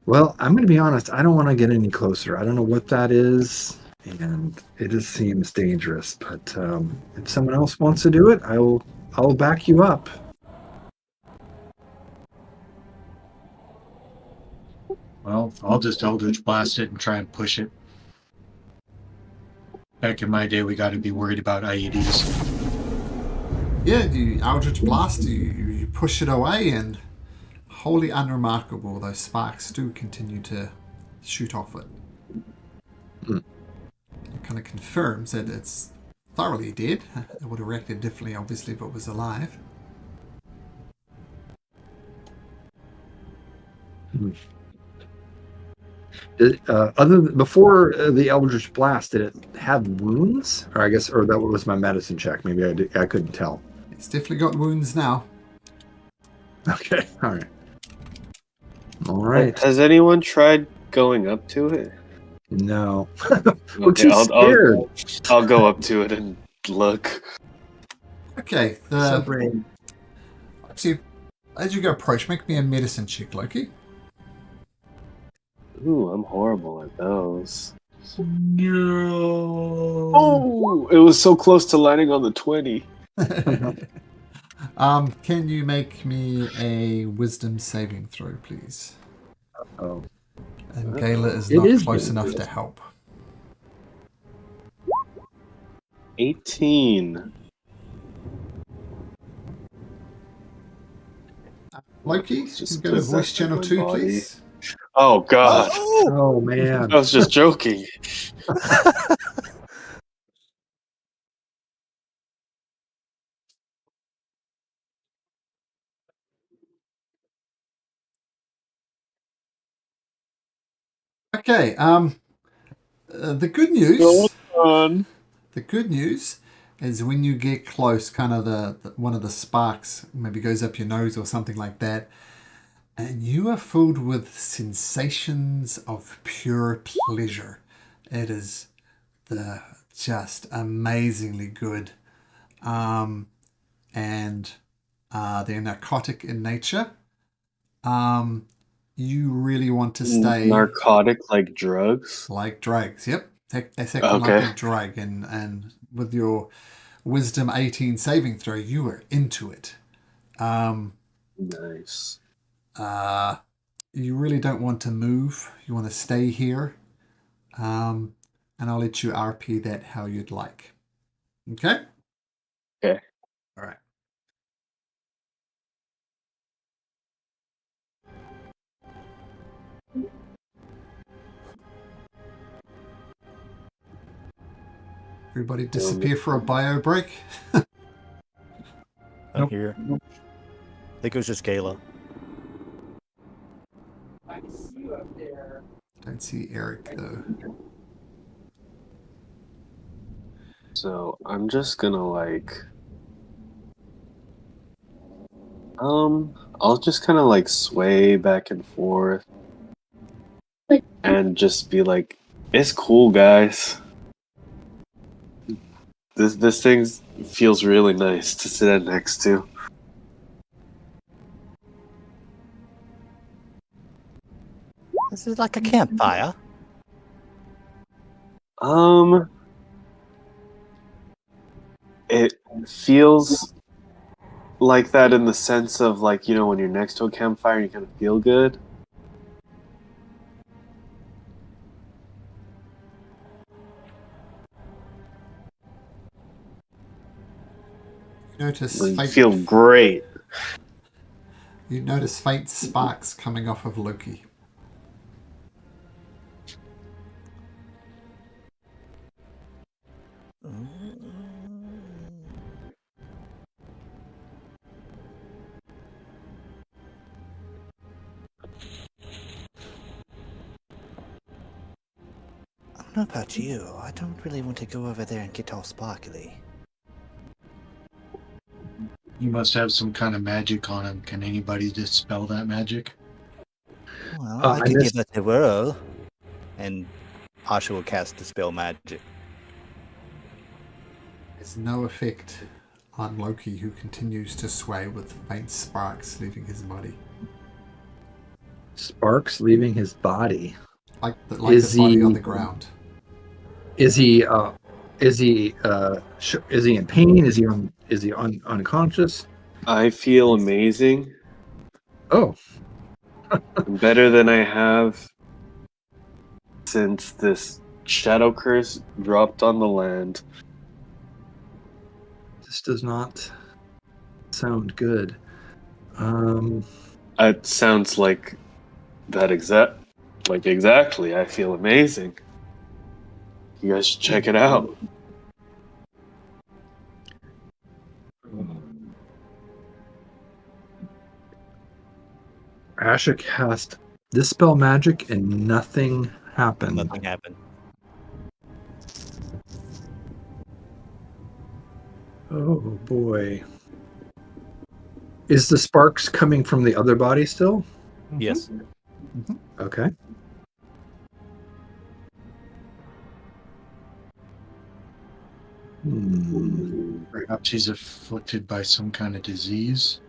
Well, I'm going to be honest. I don't want to get any closer. I don't know what that is, and it just seems dangerous. But if someone else wants to do it, I'll back you up. Well, I'll just Eldritch Blast it and try and push it. Back in my day, we got to be worried about IEDs. Yeah, you Eldritch Blast, you push it away, and wholly unremarkable, those sparks do continue to shoot off it. It kind of confirms that it's thoroughly dead. It would have reacted differently, obviously, if it was alive. Before the Eldritch Blast, did it have wounds? Or that was my medicine check. Maybe I couldn't tell. It's definitely got wounds now. Okay, all right. Has anyone tried going up to it? No. We're Okay, too scared. I'll go up to it and look. Okay, actually, as you go approach, make me a medicine check, Loki. Ooh, I'm horrible at those. No. Oh, it was so close to landing on the 20. Can you make me a wisdom saving throw, please? Oh. And Gayla is It not is close good. enough to help. 18. Loki, It's you just can go to voice possessing channel my 2, body. please. Oh God! Oh! Oh man. I was just joking. Okay, the good news... Go on. The good news is when you get close, kind of the one of the sparks maybe goes up your nose or something like that, and you are filled with sensations of pure pleasure. It is just amazingly good, and they're narcotic in nature. You really want to stay Narcotic like drugs. like drugs. Yep, it's acting like Okay. a drug, and with your Wisdom 18 saving throw, you are into it. Nice. You really don't want to move. You want to stay here. And I'll let you RP that how you'd like. Okay? Okay. All right. Everybody disappear for a bio break. I'm Nope. here. I think it was just Kayla. Don't see Eric though. So I'm just gonna I'll just kind of like sway back and forth and just be like, "It's cool, guys. This thing feels really nice to sit next to." This is like a campfire. It feels like that in the sense of like, you know, when you're next to a campfire, you kind of feel good. You notice You faint, feel great. you notice faint sparks coming off of Loki. I don't know about you. I don't really want to go over there and get all sparkly. You must have some kind of magic on him. Can anybody dispel that magic? Well, I I could missed- give that a whirl, and Asha will cast Dispel Magic. There's no effect on Loki, who continues to sway with faint sparks leaving his body. Sparks leaving his body. Like the Is body he- on the ground. Is he in pain? Is he unconscious? I feel amazing. Oh, Better than I have since this shadow curse dropped on the land. this does not sound good. It sounds like that exactly. I feel amazing. You guys should check it out. Asha cast Dispel Magic and nothing happened. Nothing happened. Oh boy. Is the sparks coming from the other body still? Yes. Okay. Perhaps he's afflicted by some kind of disease.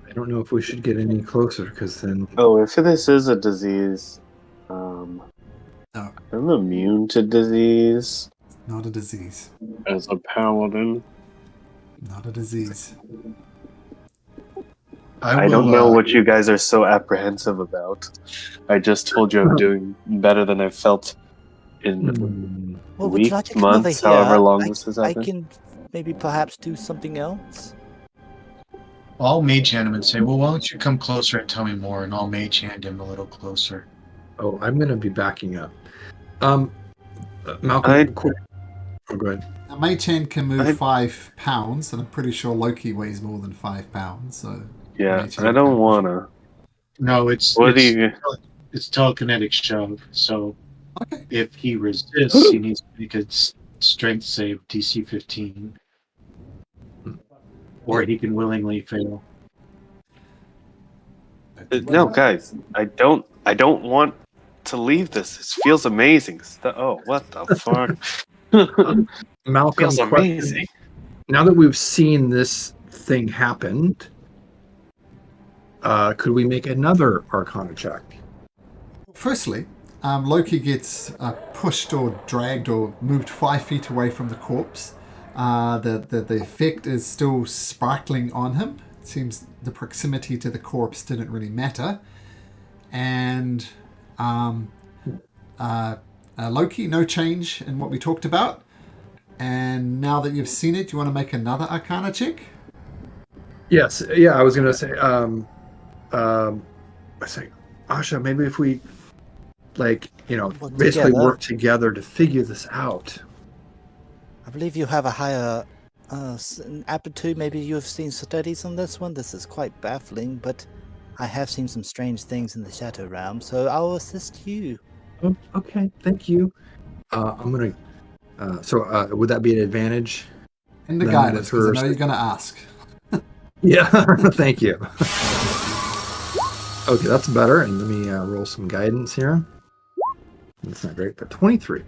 I don't know if we should get any closer because then Oh, if this is a disease, No, I'm immune to disease not a disease. as a paladin. Not a disease. I don't know what you guys are so apprehensive about. I just told you I'm doing better than I felt in Well, would you like weeks, to come over months, here? however long this has I happened. can maybe perhaps do something else. I'll mage hand him and say, well, why don't you come closer and tell me more, and I'll mage hand him a little closer. Oh, I'm going to be backing up. Malcolm, I- quick. Oh, go ahead. Now, Mage Hand can move I- 5 pounds, and I'm pretty sure Loki weighs more than 5 pounds. So Yeah, Mage Hand I don't can't- want to. No, it's What do you? telekinetic shove. So Okay. if he resists, he needs to make a strength save, DC 15, or he can willingly fail. No, guys, I don't want to leave this. This feels amazing. Oh, what the fuck? Malcolm, Feels amazing. now that we've seen this thing happen, could we make another Arcana check? Firstly, Loki gets pushed or dragged or moved 5 feet away from the corpse. The effect is still sparkling on him. It seems the proximity to the corpse didn't really matter. And Loki, no change in what we talked about. And now that you've seen it, you want to make another Arcana check? Yes. Yeah, I was going to say, I say, Asha, maybe if we, basically work together to figure this out. I believe you have a higher aptitude. Maybe you have seen studies on this one. This is quite baffling, but I have seen some strange things in the Shadow Realm, so I'll assist you. Oh, okay, thank you. I'm going to, would that be an advantage? In the Then guidance, with because I her- know you're going to ask. Yeah, thank you. Okay, that's better. And let me roll some guidance here. That's not great, but 23.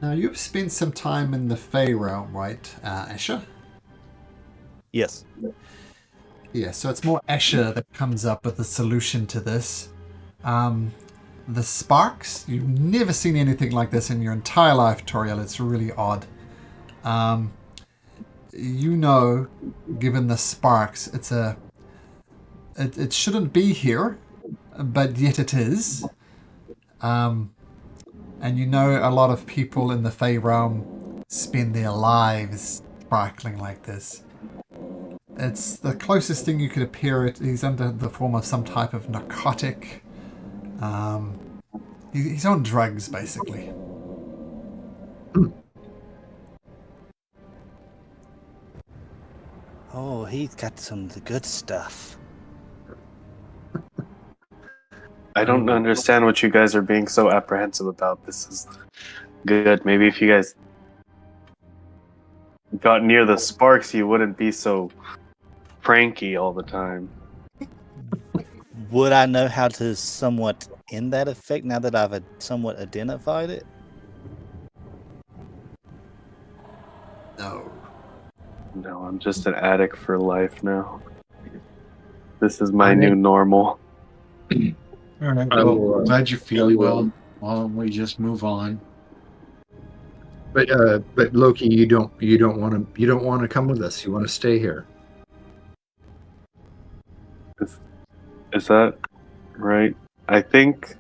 Now, you've spent some time in the Fey realm, right, Asher? Yes. Yeah, so it's more Asher that comes up with the solution to this. The sparks, you've never seen anything like this in your entire life, Toriel. It's really odd. You know, given the sparks, it shouldn't be here, but yet it is. And you know a lot of people in the Fey realm spend their lives sparkling like this. It's the closest thing you could appear it. He's under the form of some type of narcotic. He's on drugs, basically. Oh, he's got some of the good stuff. I don't understand what you guys are being so apprehensive about. This is good. Maybe if you guys got near the sparks, you wouldn't be so pranky all the time. Would I know how to somewhat end that effect now that I've somewhat identified it? No. No, I'm just an addict for life now. This is my new normal. All right. I Well, will, glad you're feeling well. Why don't we just move on? But Loki, you don't want to come with us. You want to stay here. Is that right? I think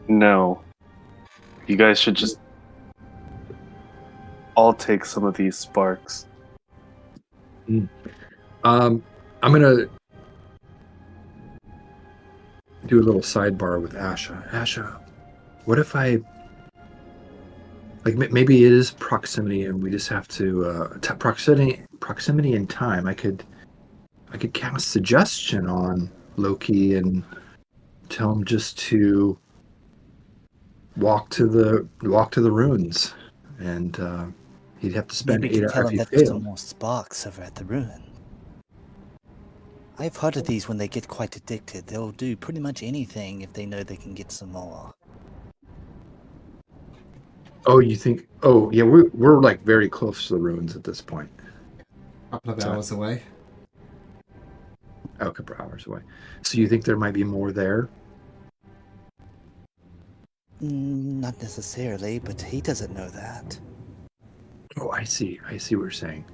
no. You guys should just all take some of these sparks. I'm gonna do a little sidebar with Asha. Asha, what if I maybe it is proximity, and we just have to proximity and time. I could cast suggestion on Loki and tell him just to walk to the ruins, and he'd have to spend Maybe 8 you hours can tell if him he that there's some failed. more sparks over at the ruin. I've heard of these when they get quite addicted. They'll do pretty much anything if they know they can get some more. Oh, you think? Oh, yeah, we're like very close to the ruins at this point. A couple of hours away. Oh, a couple hours away. So you think there might be more there? Not necessarily, but he doesn't know that. Oh, I see what you're saying.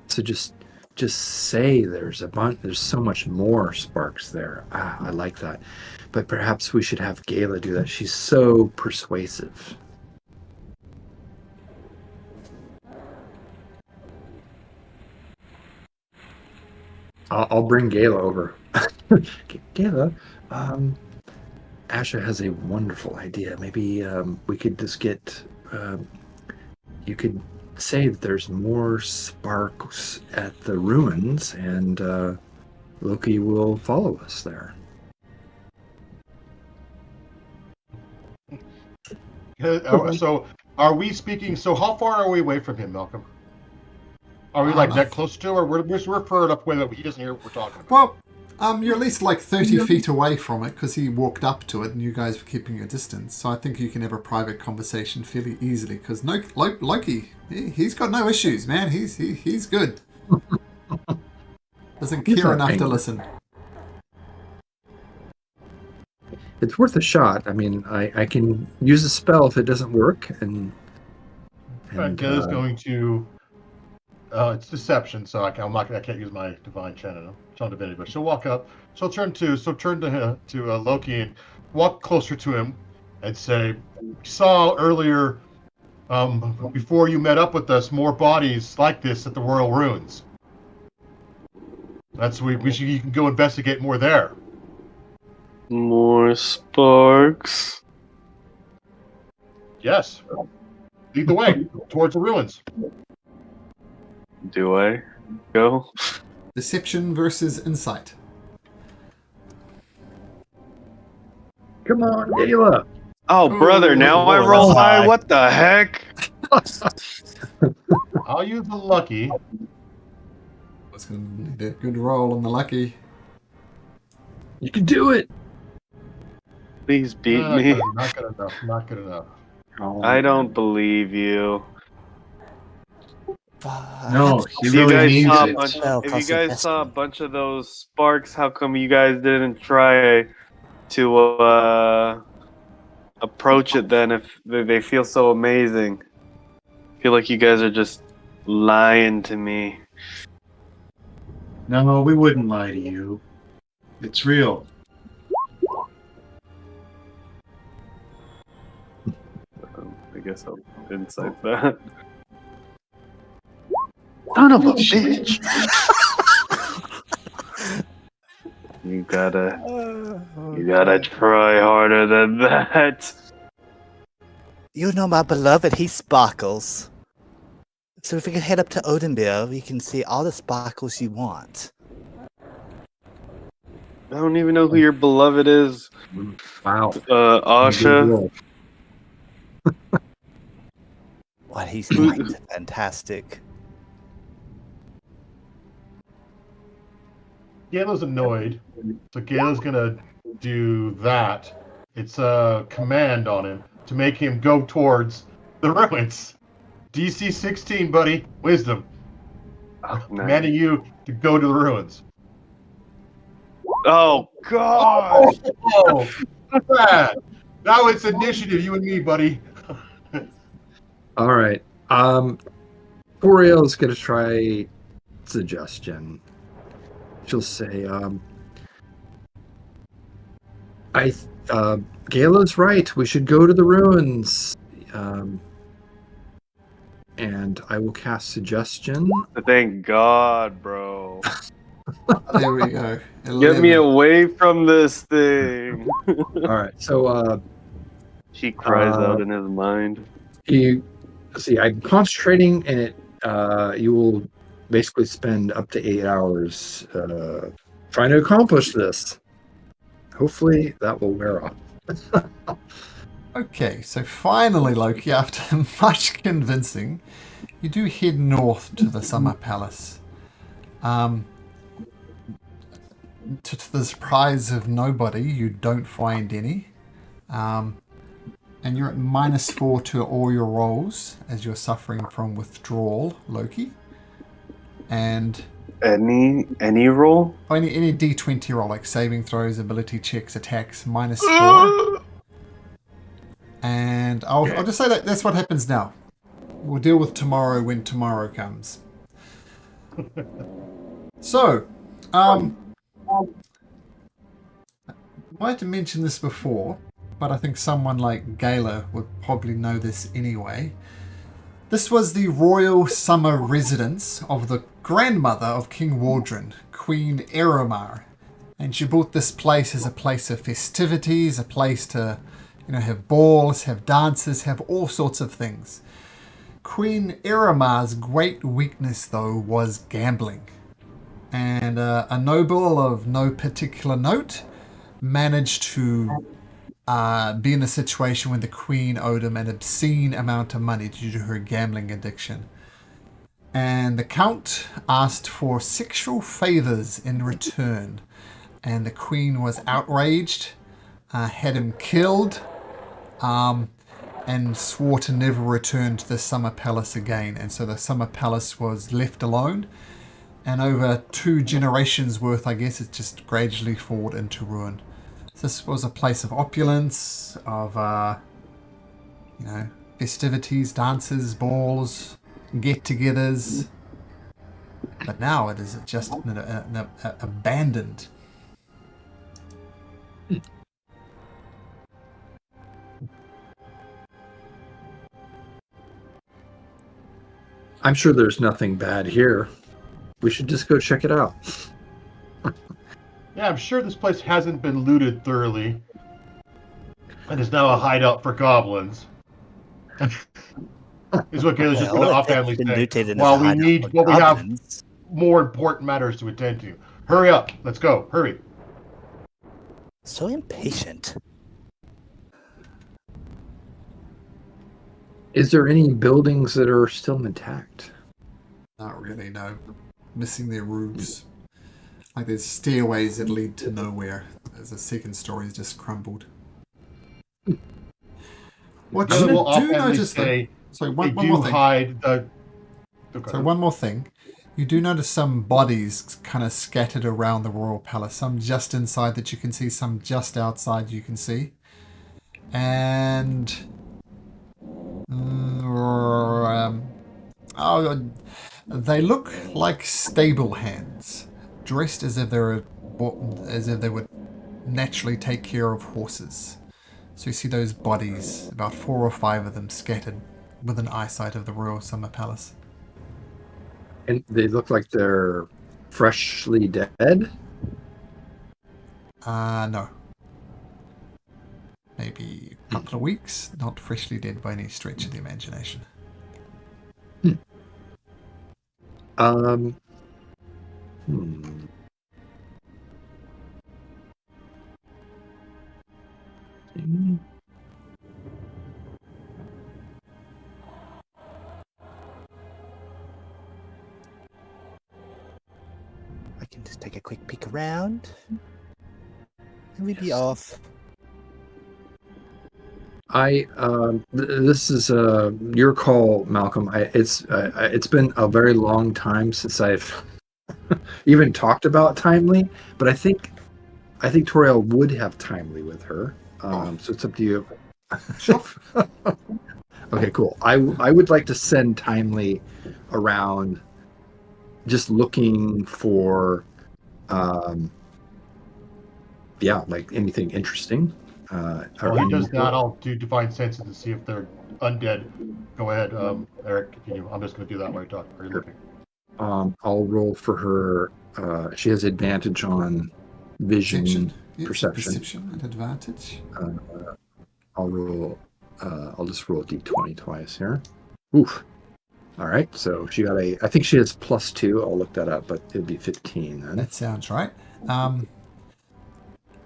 So just say there's a bunch. There's so much more sparks there. I like that. But perhaps we should have Gayla do that. She's so persuasive. I'll bring Gayla over. Gayla, Asha has a wonderful idea. Maybe we could just get. You could say that there's more sparks at the ruins, and Loki will follow us there. So, are we speaking? So, how far are we away from him, Malcolm? Are we like that close to, or we're far enough away that he doesn't hear what we're talking about? Well, you're at least like 30 feet away from it because he walked up to it and you guys were keeping a distance. So I think you can have a private conversation fairly easily because Loki, he's got no issues, man. He's good. Doesn't He's care not enough to angry. listen. It's worth a shot. I mean, I can use a spell if it doesn't work, and Gayla's going to. It's deception, so I can't use my divine channel divinity. But she'll walk up. She'll turn to Loki and walk closer to him, and say, "We saw earlier, before you met up with us, more bodies like this at the Royal Ruins. You can go investigate more there." More sparks. Yes. Lead the way towards the ruins. Do I go? Deception versus insight. Come on, Gayla. Oh, brother, now I roll that's high. high. What the heck? I'll use the lucky. It's going to need a good roll on the lucky. You can do it. Please beat me. Not good enough. Not good enough. Oh, I don't believe you. No, he If you really guys needs saw a it. bunch, Well, if you cost guys investment. saw a bunch of those sparks, how come you guys didn't try to approach it then? If they feel so amazing, I feel like you guys are just lying to me. No, we wouldn't lie to you. It's real. I guess I'll insight that. Son of a bitch! You gotta try harder than that. You know my beloved, he sparkles. So if we can head up to Odenbeer, we can see all the sparkles you want. I don't even know who your beloved is. wow. Asha. What, he's quite fantastic. Gayla's annoyed, so Gayla's gonna do that. It's a command on him to make him go towards the ruins. DC 16, buddy. Wisdom. Commanding you to go to the ruins. Oh God! Oh, bad. Now it's initiative, you and me, buddy. All right. Oriole's gonna try suggestion. She'll say, Gayla's right. We should go to the ruins. And I will cast suggestion. Thank God, bro. There we go. Get me 11. away from this thing. All right. So He cries out in his mind. you see, I'm concentrating, and it you will basically spend up to 8 hours trying to accomplish this. Hopefully, that will wear off. Okay, so finally, Loki, after much convincing, you do head north to the Summer Palace. To the surprise of nobody, you don't find any. And you're at -4 to all your rolls as you're suffering from withdrawal, Loki. And Any roll? any D20 roll, like saving throws, ability checks, attacks, -4. And I'll just say that that's what happens now. We'll deal with tomorrow when tomorrow comes. So, I might have mentioned this before, but I think someone like Gayla would probably know this anyway. This was the royal summer residence of the grandmother of King Waldron, Queen Eromar. And she bought this place as a place of festivities, a place to, have balls, have dances, have all sorts of things. Queen Eramar's great weakness, though, was gambling. And a noble of no particular note managed to be in a situation when the Queen owed him an obscene amount of money due to her gambling addiction. And the Count asked for sexual favors in return. And the Queen was outraged, had him killed, and swore to never return to the Summer Palace again. And so the Summer Palace was left alone. And over 2 generations worth, I guess, it just gradually fallen into ruin. So this was a place of opulence, of, festivities, dances, balls, get-togethers. But now it is just abandoned. I'm sure there's nothing bad here. We should just go check it out. Yeah, I'm sure this place hasn't been looted thoroughly, and is now a hideout for goblins. Is what Gail's just going to offhandedly say. While we have more important matters to attend to. Hurry up! Let's go! Hurry! So impatient. Is there any buildings that are still intact? Not really, no. Missing their roofs. Like there's stairways that lead to nowhere. As the second story is just crumbled. What you do notice, though, one more thing. One more thing. You do notice some bodies kind of scattered around the royal palace. Some just inside that you can see, some just outside you can see. And they look like stable hands, dressed as if they would naturally take care of horses. So you see those bodies, about 4 or 5 of them scattered within eyesight of the royal summer palace. And they look like they're freshly dead? No. Maybe a couple of weeks, not freshly dead by any stretch of the imagination. I can just take a quick peek around, and we'd be off. This is your call, Malcolm. It's been a very long time since I've even talked about Timely, but I think Toriel would have Timely with her. So it's up to you. Sure. Okay, cool. I would like to send Timely around, just looking for, like anything interesting. While he does that, I'll do Divine Senses to see if they're undead. Go ahead, Eric, continue. I'm just going to do that while you're talking. Are you looking? I'll roll for her. She has advantage on vision, perception. Perception and advantage. I'll roll. I'll just roll d20 twice here. Oof. All right. So she got I think she has +2. I'll look that up, but it'd be 15 then. That sounds right.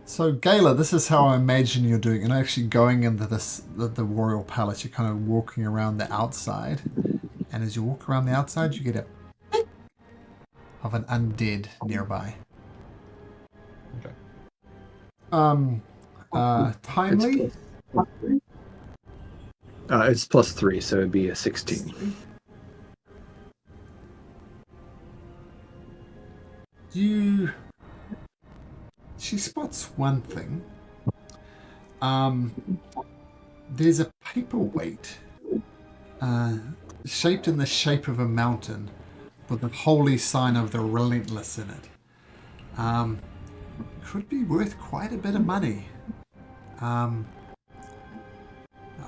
So, Gayla, this is how I imagine you're doing. You're not actually going into the royal palace. You're kind of walking around the outside. And as you walk around the outside, you get a beep of an undead nearby. Okay. Timely? It's +3, so it'd be a 16. She spots one thing. There's a paperweight shaped in the shape of a mountain with the holy sign of the Relentless in it. Could be worth quite a bit of money.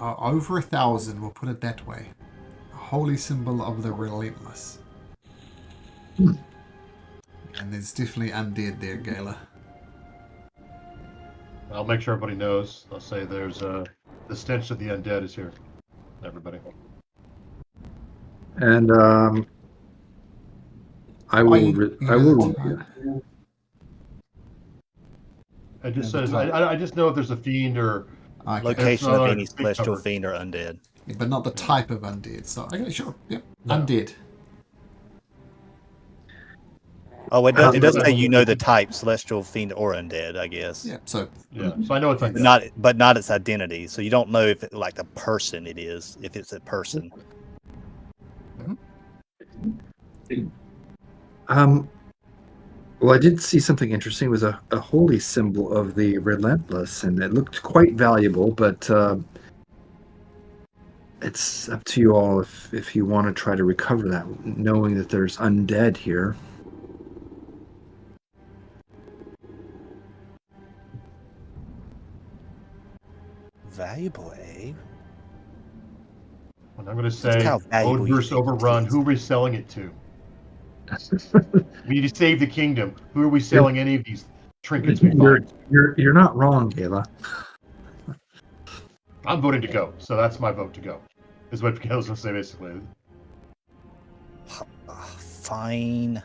Over 1,000, we'll put it that way. A holy symbol of the Relentless. And there's definitely undead there, Gala. I'll make sure everybody knows. I'll say there's the stench of the undead is here. Everybody. And I will. It just Yeah, the says type. I just know if there's a fiend or Okay. Location of another any big celestial cover. fiend or undead. Yeah, but not the type of undead. So, okay, sure. Yep. No. Undead. Oh, it does Yeah. say you know the type, celestial fiend or undead, I guess. Yeah, so. Yeah, so I know it's Hence. undead. But not its identity. So you don't know if it, like the person it is, if it's a person. Well, I did see something interesting. It was a holy symbol of the Relentless, and it looked quite valuable, but it's up to you all if you want to try to recover that, knowing that there's undead here. Valuable, eh? And I'm going to Just say, how valuable you Odinverse think it overrun. is. Who are we selling it to? We need to save the kingdom. Who are we selling any of these trinkets we find? You're not wrong, Gala. I'm voting to go, so that's my vote to go. Is what Gail's going to say basically. Fine.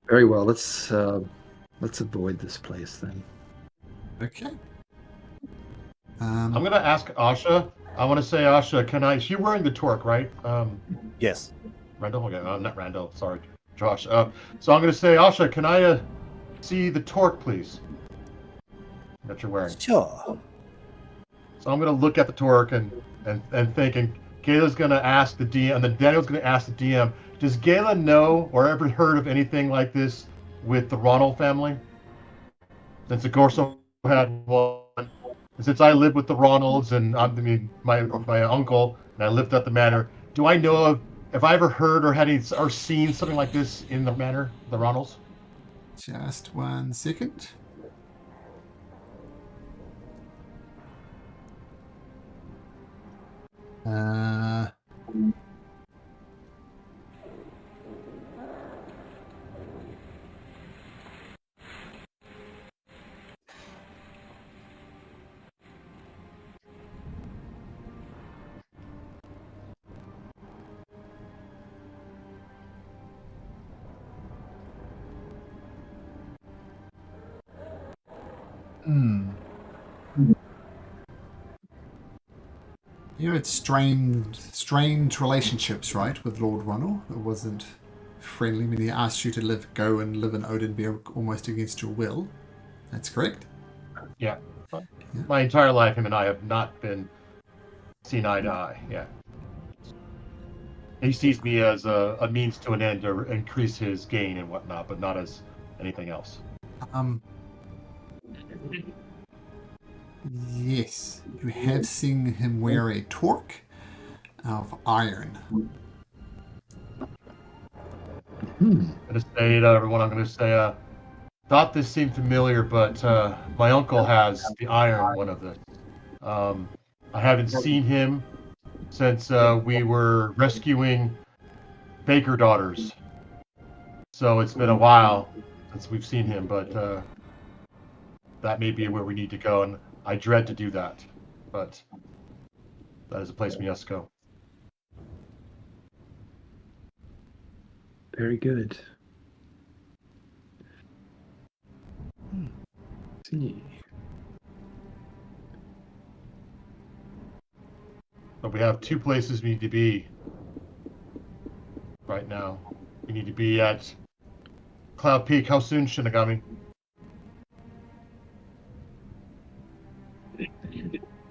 Very well. Let's avoid this place then. Okay. I'm going to ask Asha. I want to say, Asha, can I? She's wearing the torque, right? Yes. Randall? Okay, not Randall. Sorry, Josh. So I'm going to say, Asha, can I see the torque, please? That you're wearing. Sure. So I'm going to look at the torque and think, and Gala's going to ask the DM, and then Daniel's going to ask the DM, does Gala know or ever heard of anything like this with the Ronald family? Since the Gorso had one, and since I live with the Ronalds and my uncle, and I lived at the manor, do I know of, have I ever heard or had any, or seen something like this in the manor, the Ronalds? Just 1 second. You had strained relationships, right, with Lord Ronald? It wasn't friendly when he asked you to go and live in Odenbeer almost against your will. That's correct? Yeah. My entire life, him and I have not been seen eye to eye. Yeah. He sees me as a means to an end to increase his gain and whatnot, but not as anything else. Yes. You have seen him wear a torque of iron. I'm going to say to everyone, I'm going to say, thought this seemed familiar, but my uncle has the iron one of this. I haven't seen him since we were rescuing Baker daughters. So it's been a while since we've seen him, but that may be where we need to go, and I dread to do that. But that is a place we must go. Very good. Let's see. But we have two places we need to be right now. We need to be at Cloud Peak. How soon, Shinigami?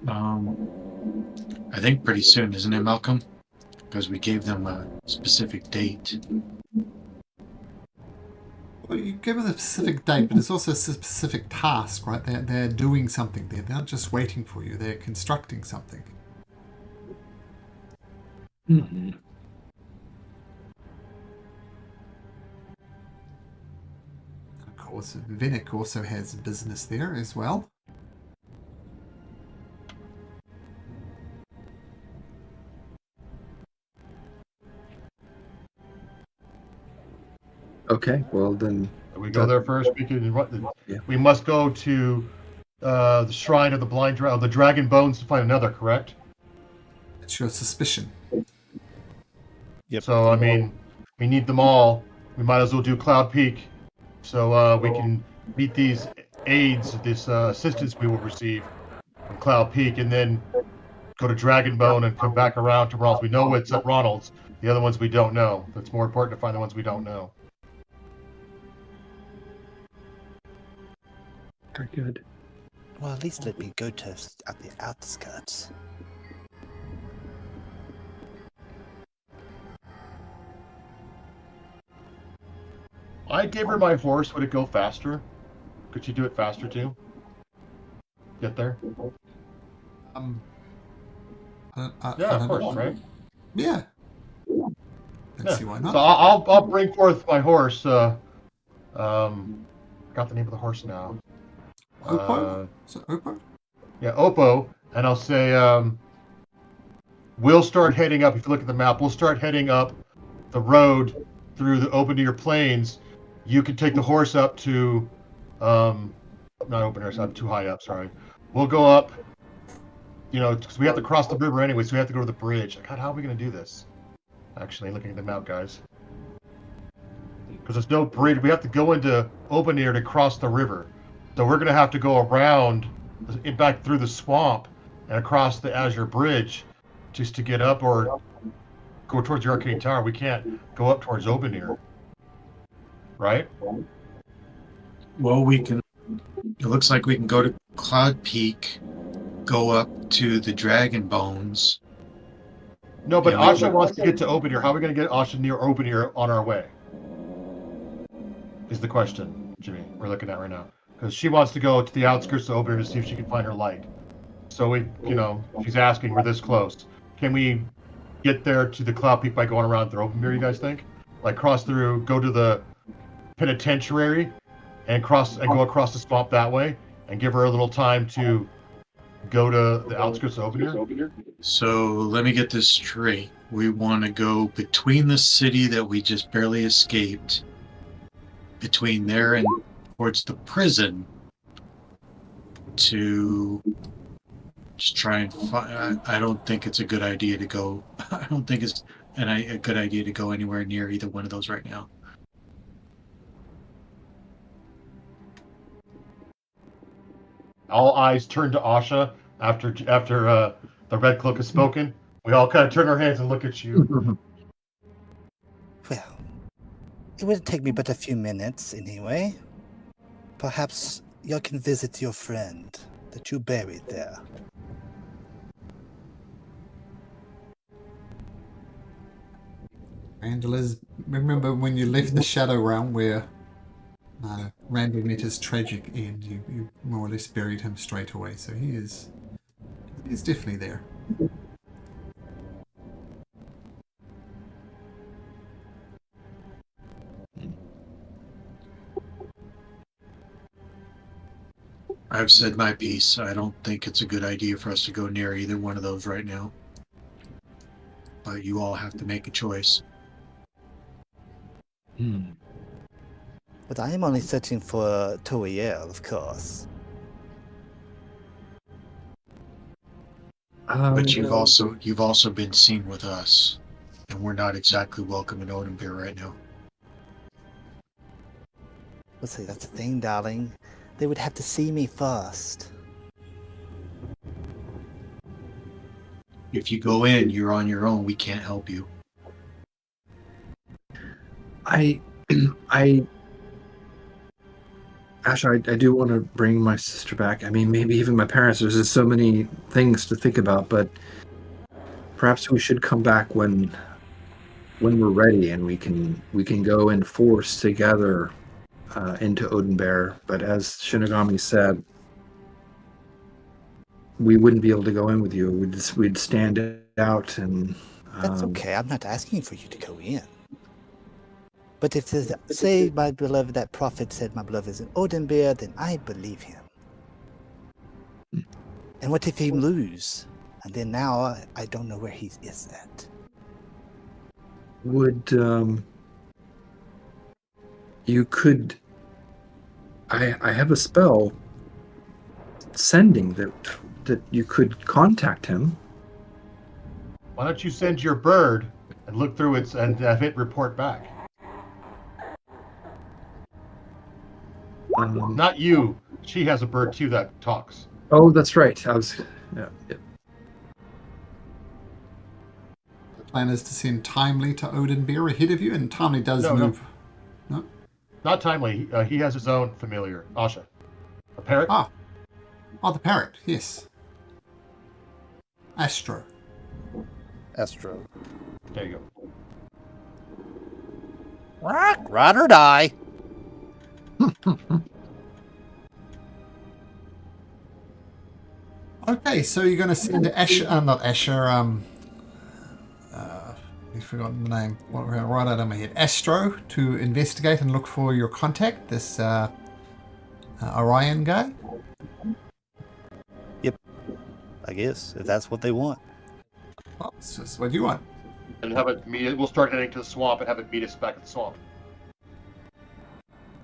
I think pretty soon, isn't it, Malcolm? Because we gave them a specific date. Well, you give them a specific date, but it's also a specific task, right? They're doing something there. They're not just waiting for you. They're constructing something. Mm-hmm. Of course, Vinnick also has business there as well. Okay, well then, We go there first. Yeah. We must go to the shrine of the the dragon bones to find another. Correct. It's your suspicion. Yep. So I mean, we need them all. We might as well do Cloud Peak, so we can meet these aids, this assistance we will receive from Cloud Peak, and then go to Dragonbone and come back around to Ronald's. We know it's at Ronald's. The other ones we don't know. It's more important to find the ones we don't know. very good. Well, at least let me go to at the outskirts. I gave her my horse. Would it go faster? Could she do it faster too? Get there? Um, Yeah, I of don't course, know. right? Yeah. Let's Yeah. see why not. So I'll bring forth my horse. Got the name of the horse now. Oppo? Is it Oppo? Yeah, Oppo, and I'll say we'll start heading up. If you look at the map, we'll start heading up the road through the open air plains. You can take the horse up to, not open air, up too high up. Sorry. We'll go up. You know, because we have to cross the river anyway, so we have to go to the bridge. God, how are we going to do this? Actually, looking at the map, guys. Because there's no bridge. We have to go into open air to cross the river. So we're going to have to go around, back through the swamp, and across the Azure Bridge, just to get up or go towards the Arcane Tower. We can't go up towards open air, right? Well, we can. It looks like we can go to Cloud Peak, go up to the Dragon Bones. No, but Yeah, we Asha can- wants to get to open air. How are we going to get Asha near open air on our way? Is the question, Jimmy, we're looking at right now. Because she wants to go to the outskirts of open air to see if she can find her light. So she's asking, we're this close. Can we get there to the Cloud Peak by going around through open air, you guys think? Like cross through, go to the penitentiary and go across the swamp that way and give her a little time to go to the outskirts of open air? So let me get this straight. We want to go between the city that we just barely escaped, between there and towards the prison, to just try and find. I don't think it's a good idea to go. I don't think it's a good idea to go anywhere near either one of those right now. All eyes turn to Asha after the Red Cloak has spoken. We all kind of turn our heads and look at you. Well, it wouldn't take me but a few minutes anyway. Perhaps you can visit your friend that you buried there. Randall, remember when you left the Shadow Realm where Randall met his tragic end, you more or less buried him straight away, so he's definitely there. I've said my piece. I don't think it's a good idea for us to go near either one of those right now. But you all have to make a choice. But I am only searching for Toiel, of course. But you've also been seen with us, and we're not exactly welcome in Odenbeer right now. Let's see, that's the thing, darling. They would have to see me first. If you go in, you're on your own. We can't help you. Ash, I do want to bring my sister back. I mean, maybe even my parents. There's just so many things to think about, but perhaps we should come back when we're ready and we can go in force together into Odenbear. But as Shinigami said, we wouldn't be able to go in with you. We'd stand out and. That's okay. I'm not asking for you to go in. But if say my beloved, that prophet said my beloved is an Odenbear, then I believe him. And what if he lose? And then now I don't know where he is at. Would you could. I have a spell sending that you could contact him. Why don't you send your bird and look through it and have it report back? Not you. She has a bird too that talks. Oh, that's right. I was. Yeah. The plan is to send Timely to Odin Bear ahead of you, and Timely does No. move. No? Not Timely. He has his own familiar, Asha. A parrot? Ah. Oh, the parrot, yes. Astro. Astro. There you go. Ride or die. Okay, so you're going to send Asher, not Asher, we've forgotten the name. What we're going to write out in my head. Astro to investigate and look for your contact, this Orion guy. I guess, if that's what they want. Well, this is what you want. And have it meet. We'll start heading to the swamp and have it meet us back at the swamp.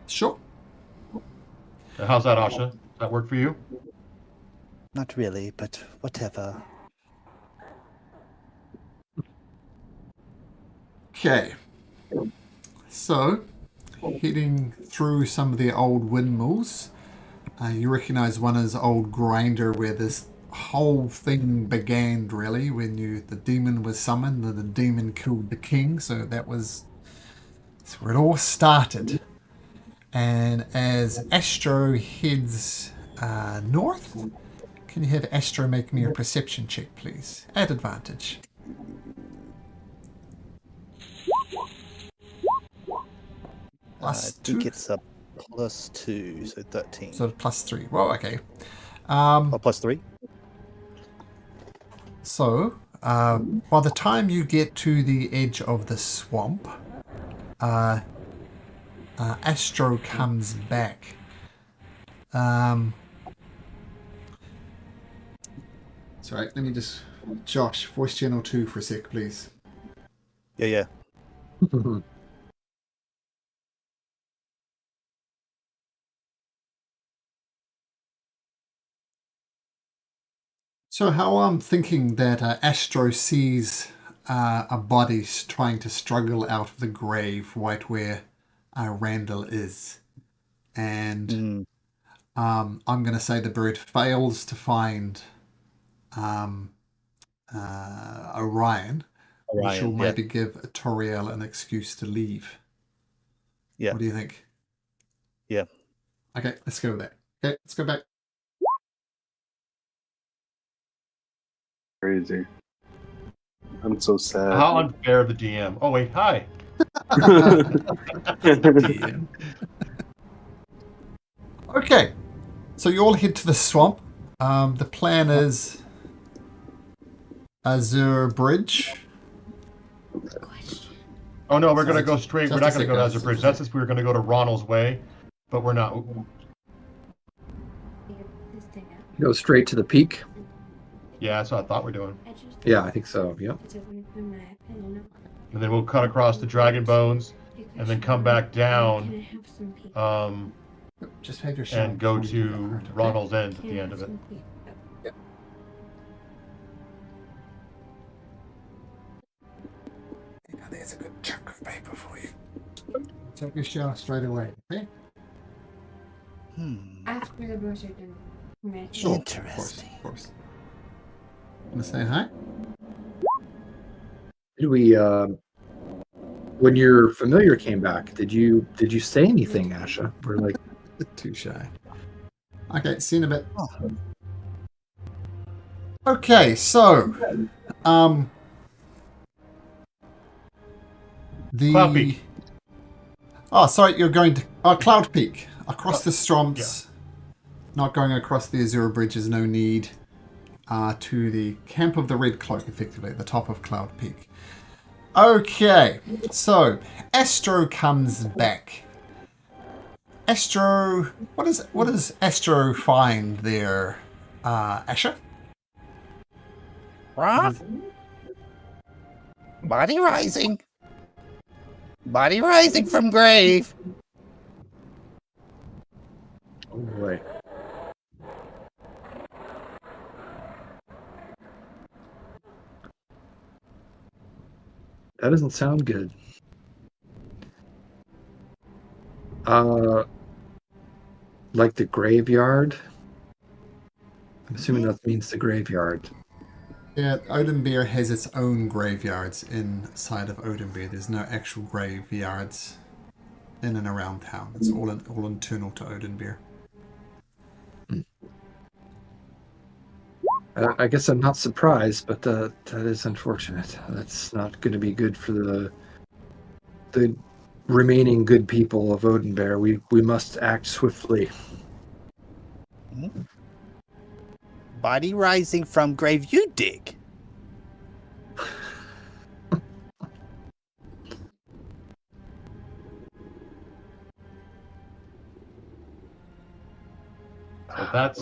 Sure. How's that, Asha? Does that work for you? Not really, but whatever. Okay. So, heading through some of the old windmills, you recognize one as Old Grinder, where this whole thing began, really, when the demon was summoned, and the demon killed the king, so that's where it all started. And as Astro heads north, can you have Astro make me a perception check, please? At advantage. I think it's a +2, so 13. So +3. Well, okay. +3? So, by the time you get to the edge of the swamp, Astro comes back. Sorry, let me just... Josh, voice channel 2 for a sec, please. Yeah. So how I'm thinking that Astro sees a body trying to struggle out of the grave right where Randall is. And I'm going to say the bird fails to find Orion, which will maybe give Toriel an excuse to leave. Yeah. What do you think? Yeah. Okay, let's go with that. Okay, let's go back. Crazy. I'm so sad. How unfair of the DM. Oh, wait, hi. DM. Okay, so you all head to the swamp. The plan is Azure Bridge. Oh, no, we're going to go straight. Just We're not a going to go to second. Azure Bridge. That's just we were going to go to Ronald's Way, but we're not. Go straight to the peak. Yeah, that's what I thought we're doing. Yeah, I think so. Yep. And then we'll cut across the Dragon Bones and then come back down Just have your and go to Ronald's End at the end of it. Now there's a good chunk of paper for you. Take your shower straight away, okay? After the bros are done. Right. Sure. Interesting. Of course. Want to say hi? Did we? When your familiar came back, did you say anything, Asha? We're like too shy. Okay, see you in a bit. Oh. Okay, so Cloud Peak. Oh, sorry, you're going to Cloud Peak across the Stromps. Not going across the Azure Bridge is no need. To the Camp of the Red Cloak, effectively, at the top of Cloud Peak. Okay, so Astro comes back. Astro, what does Astro find there, Asher? Rock? Body rising. Body rising from grave. Oh boy. That doesn't sound good. Like the graveyard? I'm assuming that means the graveyard. Yeah, Odenbeer has its own graveyards inside of Odenbeer. There's no actual graveyards in and around town. It's all internal to Odenbeer. I guess I'm not surprised, but that is unfortunate. That's not going to be good for the remaining good people of Odenbear. We must act swiftly. Body rising from grave you dig. So that's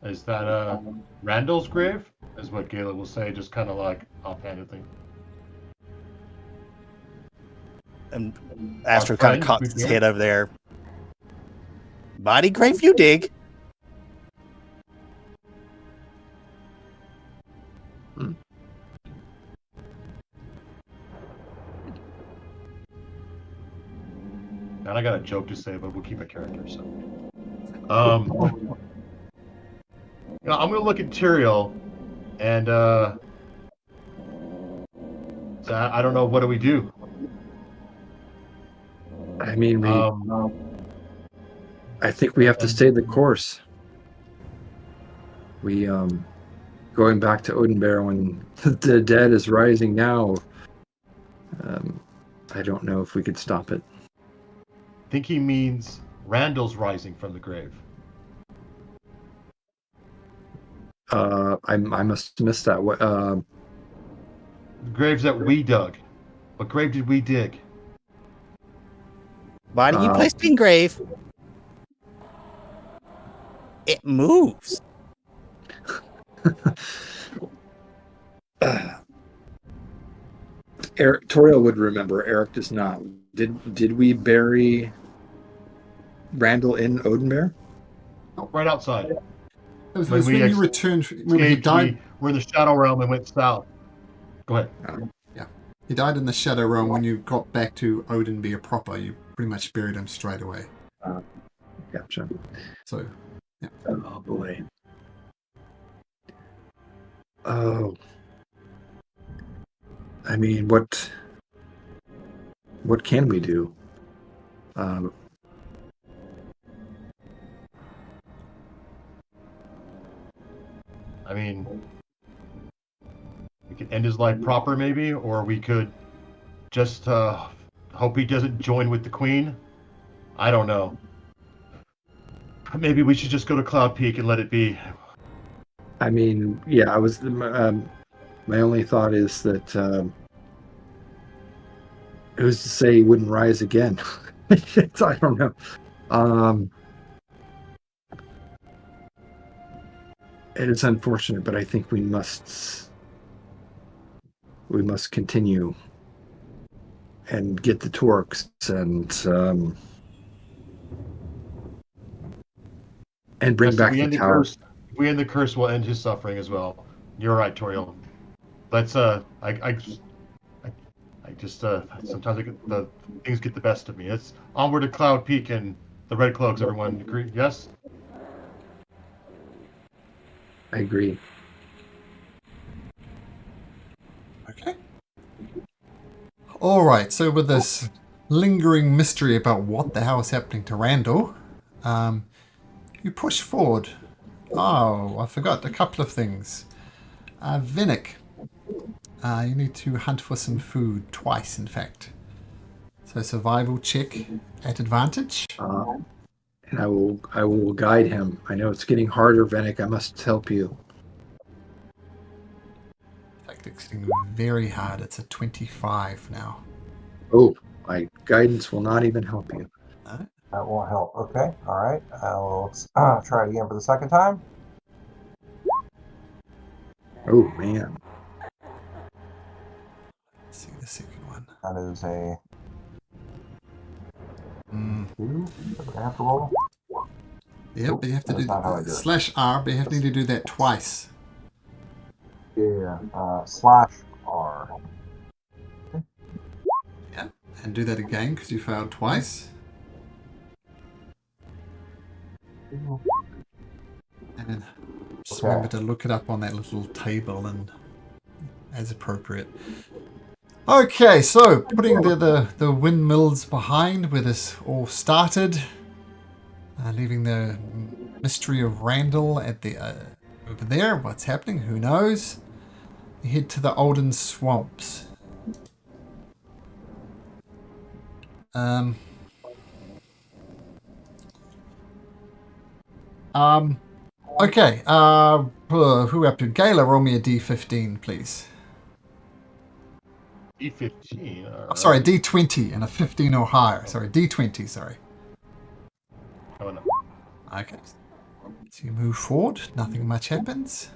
is that Randall's grave? Is what Gayla will say, just kind of like offhandedly. And Astro Our kind of friend, cocks we his do. head over there. Body grave you dig. And I got a joke to say, but we'll keep it character. So, I'm gonna look at Tyrael, and so I don't know. What do we do? I mean, Um, I think we have to stay the course. We going back to Odenbear when the dead is rising now. I don't know if we could stop it. I think he means Randall's rising from the grave. I must have missed that. What? The graves that we dug. What grave did we dig? Body you placed in grave. It moves. Eric Toriel would remember. Eric does not. Did we bury Randall in Odenbear? Right outside. It was When when we you returned. Remember, he Escaped, died. we're in the Shadow Realm and went south. Go ahead. He died in the Shadow Realm. When you got back to Odenbeer proper, you pretty much buried him straight away. Gotcha. So, yeah. Oh boy. Oh. I mean, what can we do? I mean, we could end his life proper, maybe, or we could just hope he doesn't join with the Queen. I don't know. Maybe we should just go to Cloud Peak and let it be. I mean, yeah. I was. My only thought is that who's to say he wouldn't rise again? I don't know. It is unfortunate, but I think we must continue and get the Torques and bring Yes, back if we the end the tower. curse, if we end the curse, we'll end his suffering as well. You're right, Toriel. Let's I just sometimes the things get the best of me. It's onward to Cloud Peak and the Red Cloaks. Everyone agree? Yes. I agree. Okay. All right. So with this lingering mystery about what the hell is happening to Randall, you push forward. Oh, I forgot a couple of things. Vinnick, you need to hunt for some food twice, in fact. So survival check at advantage. And I will guide him. I know it's getting harder, Vennick. I must help you. Tactics getting very hard. It's a 25 now. Oh, my guidance will not even help you. No? That won't help. Okay. All right. I'll try it again for the second time. Oh man. Let's see the second one. That is a Mm. Do I have to roll? Yep, but you have to That's do not how I do it. /R, but you need to do that twice. Yeah. /R. Yeah, and do that again because you failed twice. And then just remember to look it up on that little table and as appropriate. Okay, so putting the windmills behind where this all started, leaving the mystery of Randall at the over there. What's happening? Who knows? You head to the Ulden Swamps. Okay. Who up to? Gala, roll me a D15, please. D15. Oh, sorry, D20 and a 15 or higher. Sorry, D20. Sorry. Coming up. Okay. So you move forward. Nothing much happens.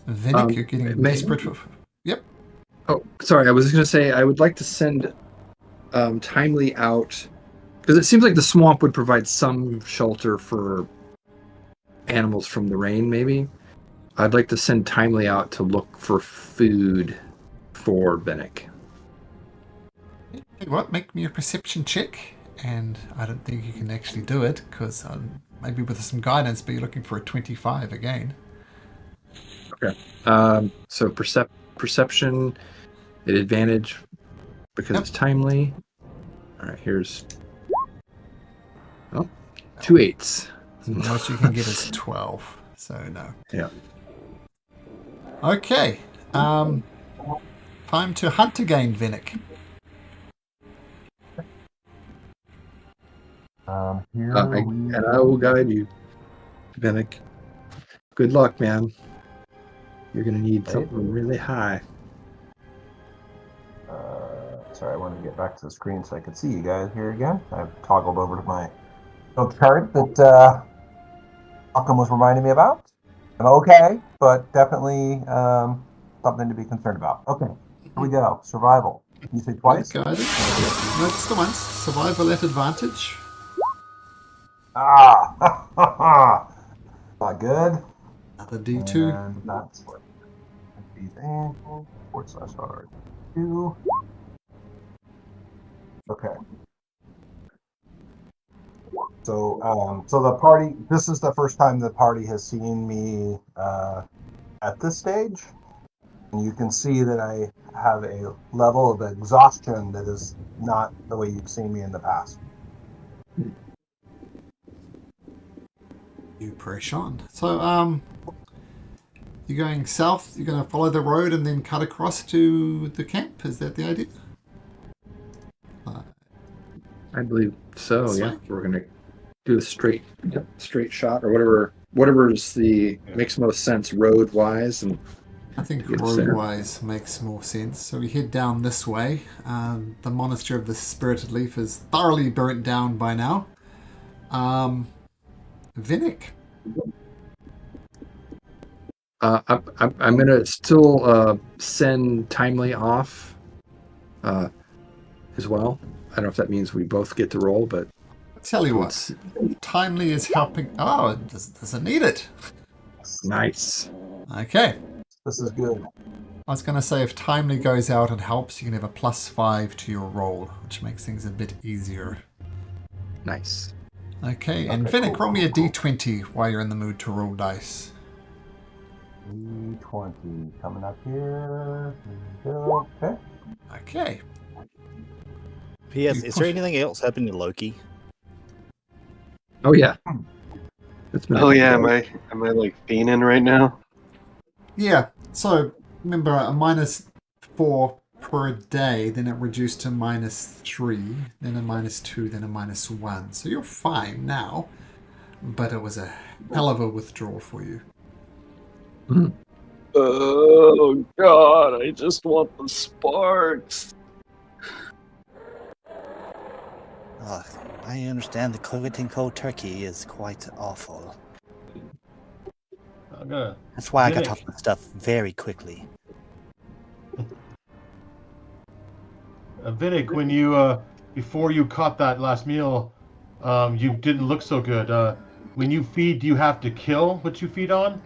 Vinnick, you're getting desperate for. Yep. Oh, sorry. I was just going to say I would like to send Timely out because it seems like the swamp would provide some shelter for animals from the rain. Maybe I'd like to send Timely out to look for food for Vinnick. Tell you what, make me a perception check, and I don't think you can actually do it because maybe with some guidance, but you're looking for a 25 again. Okay. So perception at advantage because it's timely. All right. Here's 2 8s. So the most you can get is 12. So no. Yeah. Okay. Time to hunt again, Vinnick. And I will guide you, Vinnick. Good luck, man. You're gonna need something really high. Sorry, I wanted to get back to the screen so I could see you guys here again. I've toggled over to my little chart that Malcolm was reminding me about. I'm okay, but definitely something to be concerned about. Okay, here we go. Survival. You say twice? No, just the once. Survival at advantage. Ah, not good. Another D2. And that's what /R2. Okay. So the party. This is the first time the party has seen me at this stage, and you can see that I have a level of exhaustion that is not the way you've seen me in the past. You push on. So you're going south. You're going to follow the road and then cut across to the camp. Is that the idea? I believe so. Yeah, we're gonna do a straight shot or whatever is makes most sense road wise. And I think road wise makes more sense. So we head down this way. The monastery of the Spirited Leaf is thoroughly burnt down by now. Vinnick. I'm gonna still send Timely off as well. I don't know if that means we both get to roll, but I'll tell you what, Timely is helping. Oh, it doesn't need it. Nice. Okay. This is good. I was going to say if Timely goes out and helps, you can have a +5 to your roll, which makes things a bit easier. Nice. Okay, and Vinnick, roll me a D20 while you're in the mood to roll dice. D20 coming up here. Okay. Okay. P.S. Is there anything else happening to Loki? Oh yeah. Oh yeah, am I like fiending right now? Yeah, so remember a -4 per day, then it reduced to -3, then a -2, then a -1. So you're fine now, but it was a hell of a withdrawal for you. Oh god, I just want the sparks. I understand the quitting cold turkey is quite awful. That's why I got off the stuff very quickly. Vinnick, when you before you caught that last meal, You didn't look so good. When you feed, do you have to kill what you feed on?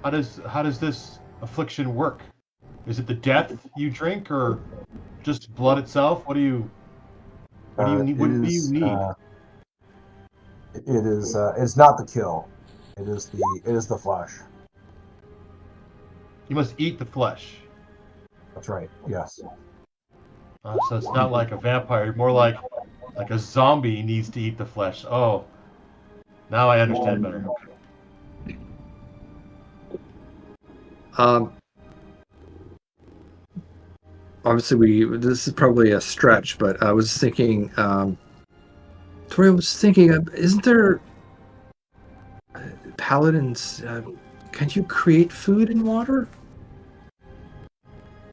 How does this affliction work? Is it the death you drink, or just blood itself? What do you need? What do you need? It is. It's not the kill. It is the flesh. You must eat the flesh. That's right. Yes. So it's not like a vampire, more like a zombie needs to eat the flesh. Oh, now I understand better. Obviously, this is probably a stretch, but I was thinking. Tori was thinking, isn't there paladins? Can you create food in water?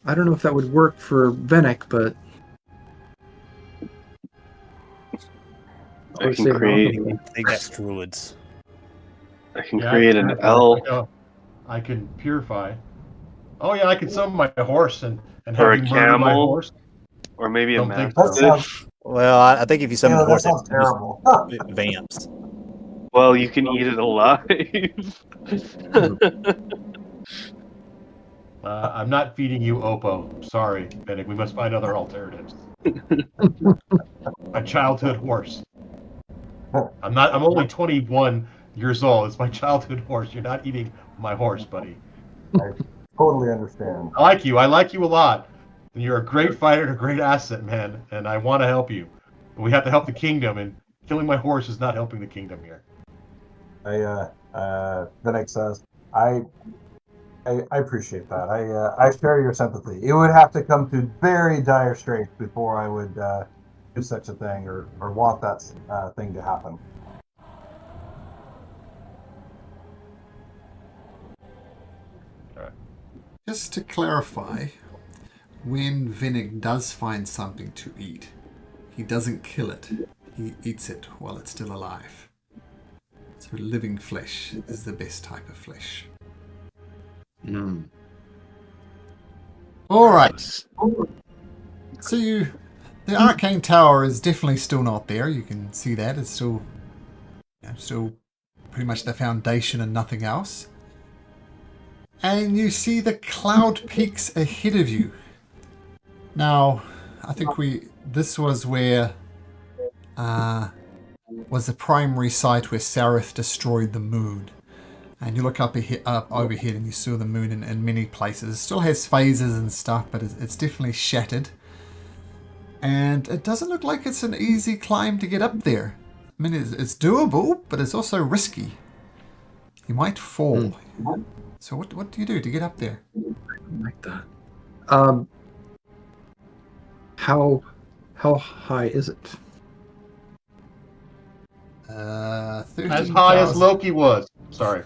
I don't know if that would work for Venick, but I can create. I think that's druids. I can create an L I can purify. Oh yeah, I can summon my horse and or have a you murder my camel, horse. or maybe a Don't think That sounds. mastiff. Well, I think if you summon Yeah, that horse, sounds it's terrible. vamps. Well, you can eat it alive. I'm not feeding you Oppo. Sorry, Benedict. We must find other alternatives. My childhood horse. I'm only 21 years old. It's my childhood horse. You're not eating my horse, buddy. I totally understand. I like you. I like you a lot. And you're a great fighter and a great asset, man. And I want to help you. But we have to help the kingdom, and killing my horse is not helping the kingdom here. Vinick says, I appreciate that. I share your sympathy. It would have to come to very dire straits before I would do such a thing or want that thing to happen. Just to clarify, when Vinnick does find something to eat, he doesn't kill it. He eats it while it's still alive. So living flesh is the best type of flesh. All right. So the arcane tower is definitely still not there. You can see that it's still pretty much the foundation and nothing else. And you see the cloud peaks ahead of you. Now, I think this was where was the primary site where Sareth destroyed the moon. And you look up overhead and you see the moon in many places. It still has phases and stuff, but it's definitely shattered. And it doesn't look like it's an easy climb to get up there. I mean, it's doable, but it's also risky. You might fall. So what do you do to get up there? Like that. How high is it? 13, As high as Loki was. Sorry.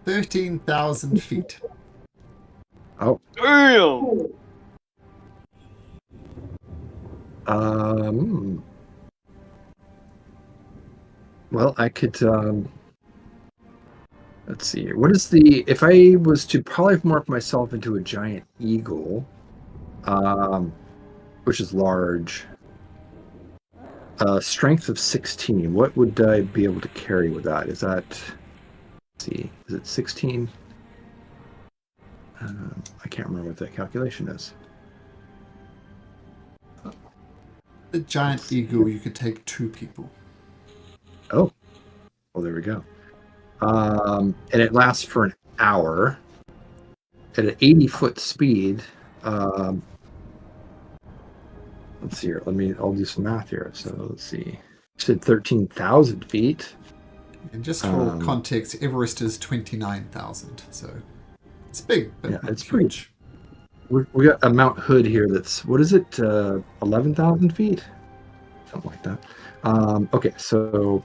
13,000 feet. Oh. Damn. Well, I could. Let's see. What is the? If I was to polymorph myself into a giant eagle, which is large, strength of 16. What would I be able to carry with that? Is that? Let's see. Is it 16? I can't remember what that calculation is. The giant eagle, you could take 2 people. Oh, well, there we go. And it lasts for an hour at an 80-foot speed. Let's see here. I'll do some math here. So let's see. You said 13,000 feet. And just for context, Everest is 29,000. So it's big, but yeah, it's huge. We got a Mount Hood here that's, what is it, 11,000 feet? Something like that. Okay, so...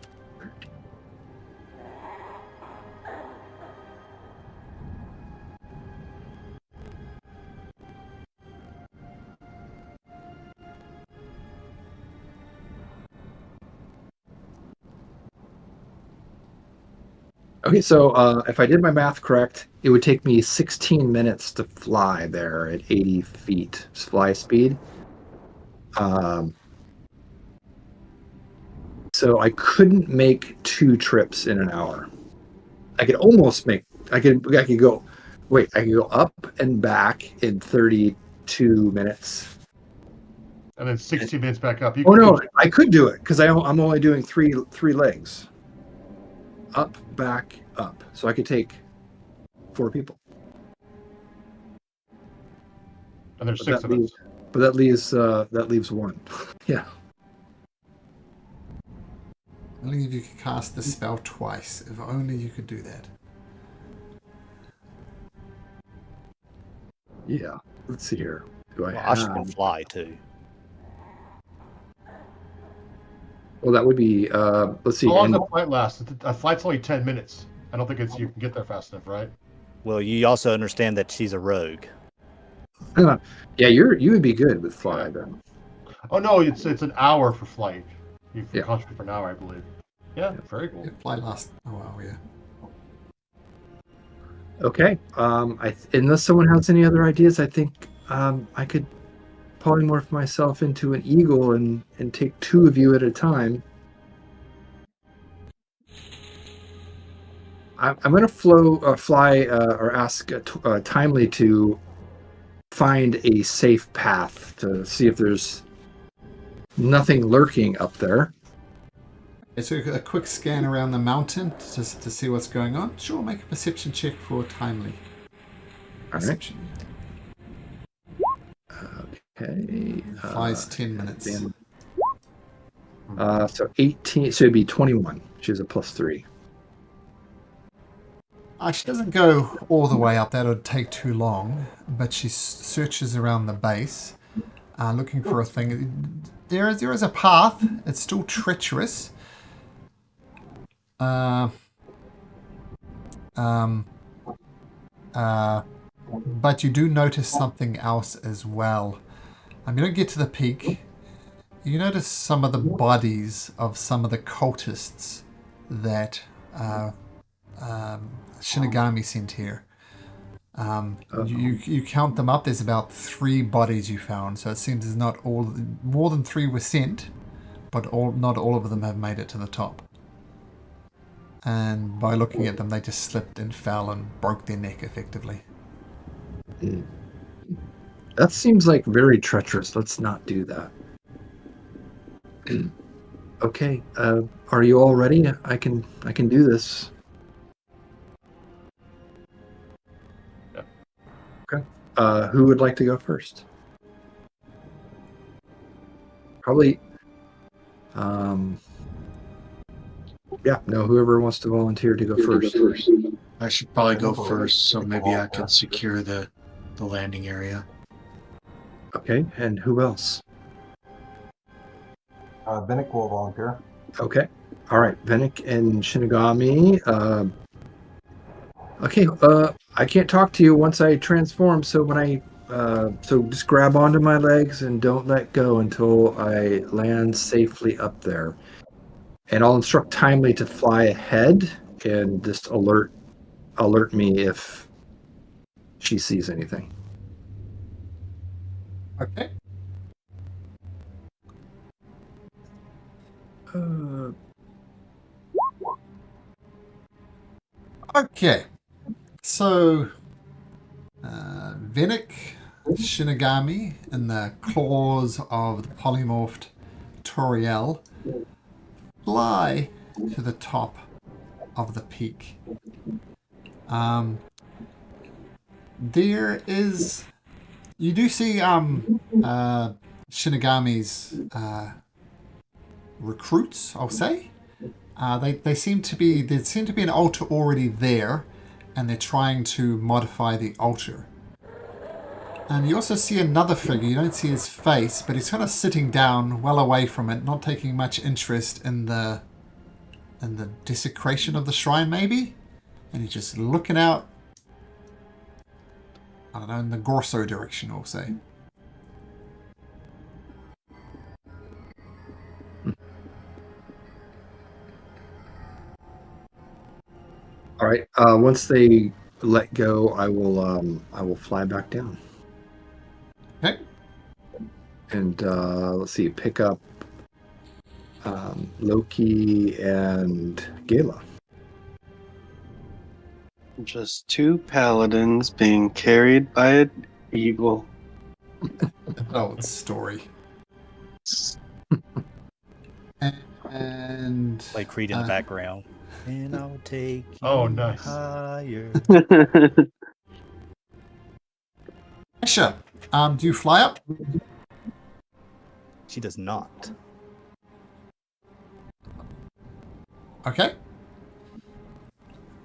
Okay, so if I did my math correct, it would take me 16 minutes to fly there at 80 feet fly speed. So I couldn't make 2 trips in an hour. I could almost make. I could go. Wait, I could go up and back in 32 minutes. And then 16 minutes back up. You Oh could no, do- I could do it because I'm only doing three legs. Up, back, up. So I could take 4 people. and there's But 6 of us. But that leaves 1. Yeah. Only if you could cast the spell twice. If only you could do that. Yeah. Let's see here. Do I Well, have? Asha can fly too. Well, that would be. Let's see. How long and- does a flight last? A flight's only 10 minutes. I don't think you can get there fast enough, right? Well, you also understand that she's a rogue. yeah, you would be good with fly then. Oh no, it's an hour for flight. You Yeah. concentrate for an hour, I believe. Yeah, very cool. It fly last. Oh wow, yeah. Okay. Unless someone has any other ideas, I think I could polymorph myself into an eagle and take 2 of you at a time. I'm going to fly, or ask Timely to find a safe path to see if there's nothing lurking up there. So a quick scan around the mountain just to see what's going on. Sure, make a perception check for Timely. All right. Perception. Okay. Flies 10 minutes. So 18. So it'd be 21. She has a +3. She doesn't go all the way up. That would take too long. But she searches around the base, looking for a thing. There is a path. It's still treacherous. But you do notice something else as well. You don't get to the peak. You notice some of the bodies of some of the cultists that Shinigami sent here. You count them up. There's about 3 bodies you found. So it seems there's not more than 3 were sent, but not all of them have made it to the top. And by looking at them, they just slipped and fell and broke their neck effectively. That seems like very treacherous. Let's not do that. Okay. Are you all ready? I can do this. Yeah. Okay. Who would like to go first? Probably. Yeah. No. Whoever wants to volunteer to go first. I should probably go first, so maybe I can secure the landing area. Okay. And who else? Vinnick will volunteer. Okay. All right. Venick and Shinigami. Okay. I can't talk to you once I transform. So when so just grab onto my legs and don't let go until I land safely up there. And I'll instruct Timely to fly ahead and just alert me if she sees anything. Okay. Okay. So, Vinnick, Shinigami, in the claws of the polymorphed Toriel, fly to the top of the peak. There is... You do see Shinigami's recruits, I'll say. There seem to be an altar already there, and they're trying to modify the altar. And you also see another figure. You don't see his face, but he's kind of sitting down, well away from it, not taking much interest in the desecration of the shrine, maybe. And he's just looking out, I don't know, in the Gorso direction, I'll say. All right. Once they let go, I will fly back down. Okay. And let's see, pick up Loki and Gala. Just two paladins being carried by an eagle. An old story. And Play Creed in the background. And I'll take you Oh, nice. higher. Asha, do you fly up? She does not. Okay.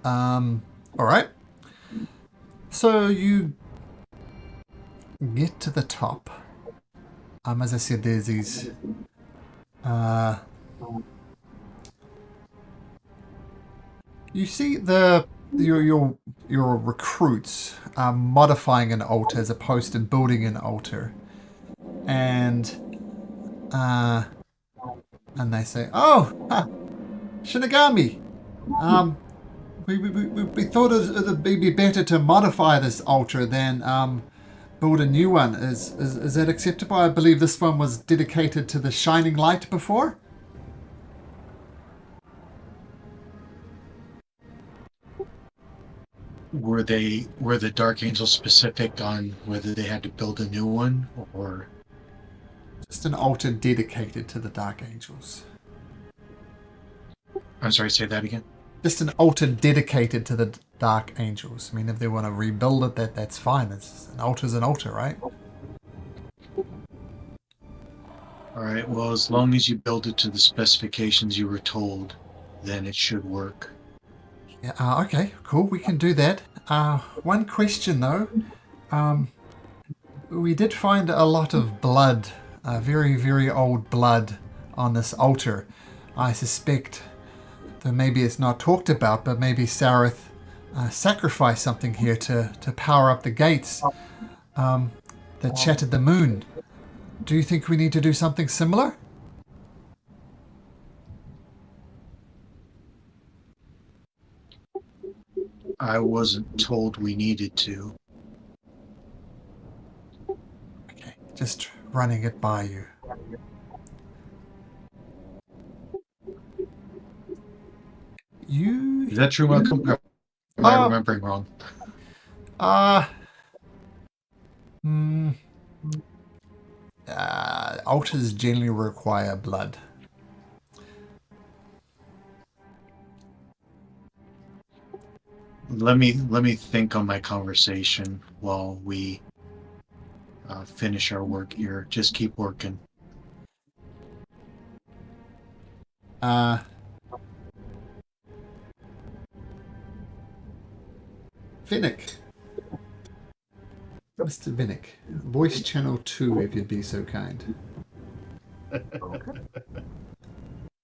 All right. So you get to the top. As I said, there's these you see your recruits modifying an altar as opposed to building an altar, and they say, "Oh, Shinigami, we thought it'd be better to modify this altar than build a new one. Is that acceptable? I believe this one was dedicated to the shining light before." Were the Dark Angels specific on whether they had to build a new one, or Just an altar dedicated to the Dark Angels. I'm sorry, say that again? Just an altar dedicated to the Dark Angels. I mean, if they want to rebuild it, that's fine. It's an altar, right? All right, well, as long as you build it to the specifications you were told, then it should work. Yeah. Okay. Cool. We can do that. One question though. We did find a lot of blood, very, very old blood, on this altar. I suspect that maybe it's not talked about, but maybe Sareth sacrificed something here to power up the gates that shattered the moon. Do you think we need to do something similar? I wasn't told we needed to. Okay, just running it by you. Is that true, Malcolm? Or am I remembering wrong? Altars generally require blood. Let me think on my conversation while we finish our work here. Just keep working. Vinnick. Mr. Vinnick. Voice channel 2, if you'd be so kind. Okay.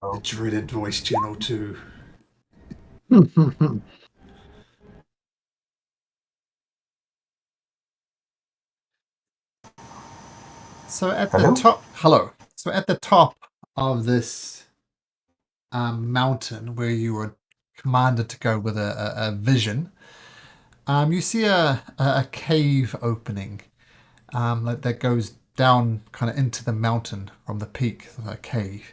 The dreaded voice channel 2. So at the top, hello. So at the top of this mountain where you were commanded to go with a vision, you see a cave opening that goes down kind of into the mountain from the peak of a cave,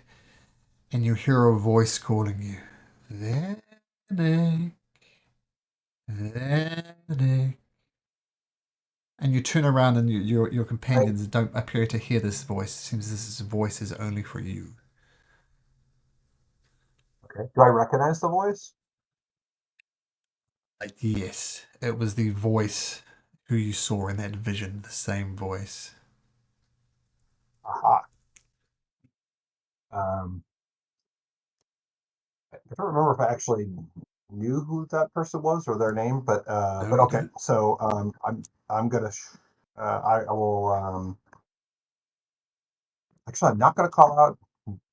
and you hear a voice calling you, Vinnick, Vinnick. And you turn around and your companions don't appear to hear this voice. It seems this voice is only for you. Okay. Do I recognize the voice? Yes, it was the voice who you saw in that vision, the same voice. Aha. I don't remember if I actually knew who that person was or their name, but No, you okay. don't. So I'm gonna I will actually I'm not gonna call out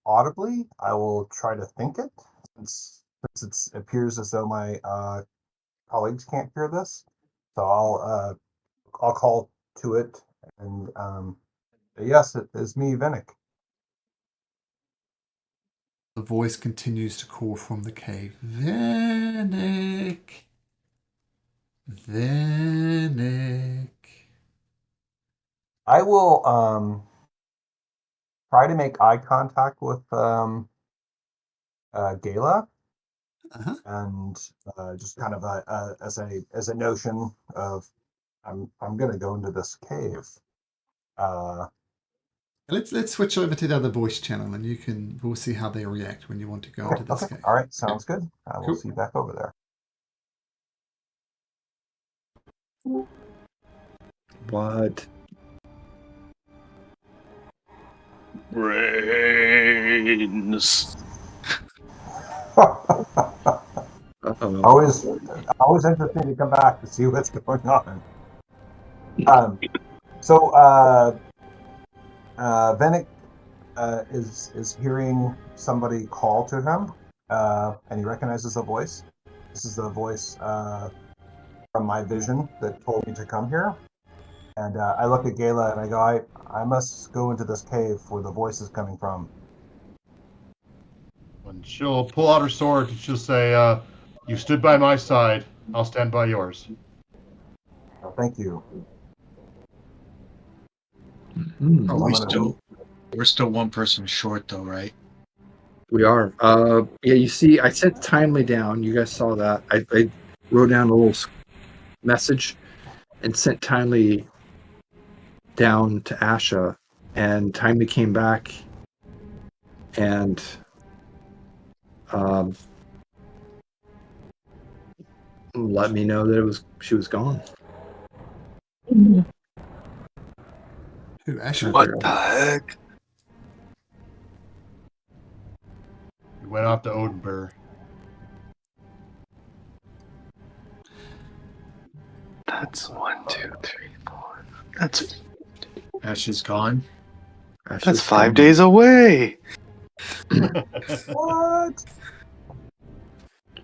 audibly. I will try to think it since it appears as though my colleagues can't hear this. So I'll call to it and yes, it is me, Vinnick. The voice continues to call from the cave. Vinnick. Vinnick. I will try to make eye contact with Gala, Uh-huh. and just kind of as a notion of I'm going to go into this cave. Let's switch over to the other voice channel, and we'll see how they react when you want to go into this Okay. cave. All right. Sounds good. I will Cool. see you back over there. What? Brains. Uh-oh. always interesting to come back to see what's going on. So Venick is hearing somebody call to him, and he recognizes the voice. This is the voice from my vision that told me to come here. And I look at Gala and I go, I must go into this cave where the voice is coming from. And she'll pull out her sword and she'll say, "You stood by my side. I'll stand by yours." Thank you. Mhm. Are I'm we gonna- still? We're still one person short, though, right? We are. Yeah, you see, I sent Timely down. You guys saw that. I wrote down a little message and sent Timely down to Asha, and Timely came back and let me know that she was gone. Who, Asher? What the heck? We went off to Odenburg. That's 1, 2, 3, 4. That's Ash is gone. that's 5 days away. What?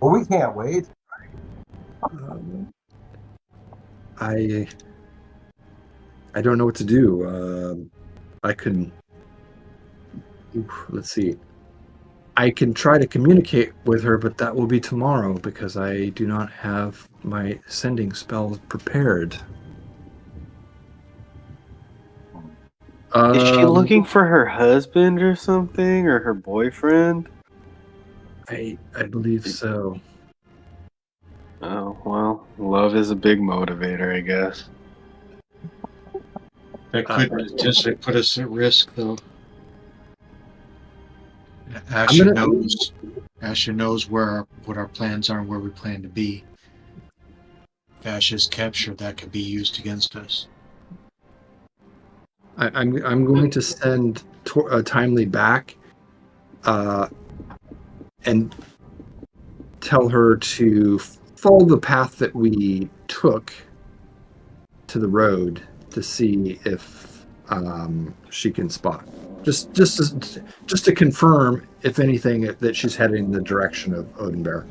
Well, we can't wait. I don't know what to do. I can. Let's see. I can try to communicate with her, but that will be tomorrow because I do not have my sending spells prepared. Is she looking for her husband or something, or her boyfriend? I believe so. Oh, well, love is a big motivator, I guess. That could potentially put us at risk, though. Asher knows. Asher knows what our plans are and where we plan to be. If Ash is captured, that could be used against us. I'm going to send Timely back, and tell her to follow the path that we took to the road to see if she can spot. Just to confirm, if anything, that she's heading in the direction of Odenbear.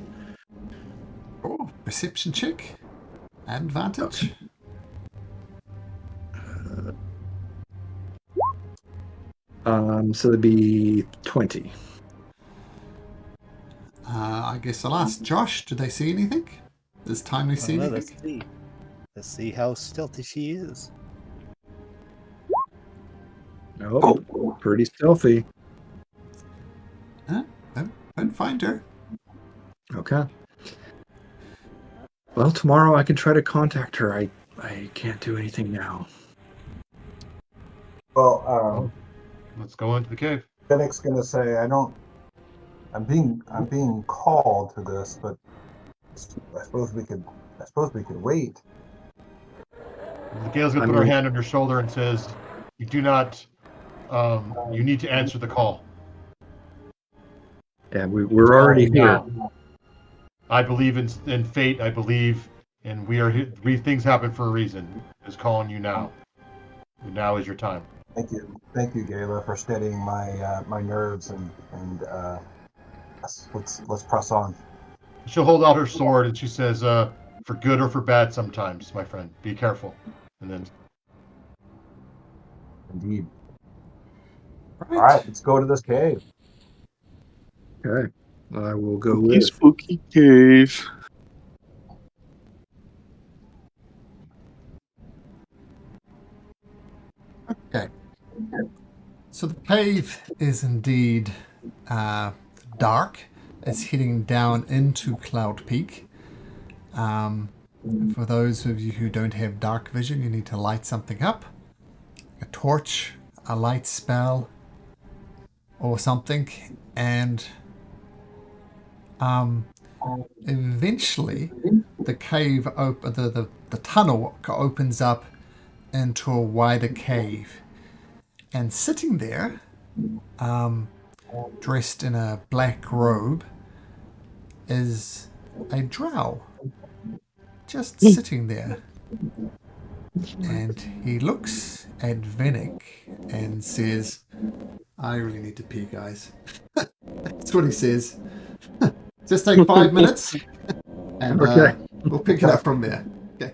Oh, perception check. Advantage. So it'd be 20. I guess I'll ask Josh. Do they see anything? Does Timely see Well, anything? let's see how stealthy she is. Nope. Pretty stealthy. Huh? Don't find her. Okay. Well, tomorrow I can try to contact her. I can't do anything now. Well, Let's go into the cave. Fennec's gonna say, I'm being called to this, but I suppose we could wait. The Gale's gonna put her hand on her shoulder and says, "You do not. You need to answer the call." Yeah, we're already here. Now. I believe in fate. I believe in we are here. Things happen for a reason. Is calling you now. Now is your time. Thank you, Gala, for steadying my nerves and let's press on. She'll hold out her sword and she says, "For good or for bad, sometimes, my friend. Be careful." And then, Indeed. Right. All right, let's go to this cave. Okay. I will go Spooky, with. spooky cave. Okay. So the cave is indeed dark. It's heading down into Cloud Peak. For those of you who don't have dark vision, you need to light something up. A torch, a light spell, or something. And eventually the cave, the tunnel opens up into a wider cave. And sitting there, dressed in a black robe, is a drow. Just sitting there. And he looks at Venick and says, I really need to pee, guys. That's what he says. Just take 5 minutes and Okay. we'll pick it up from there. Okay.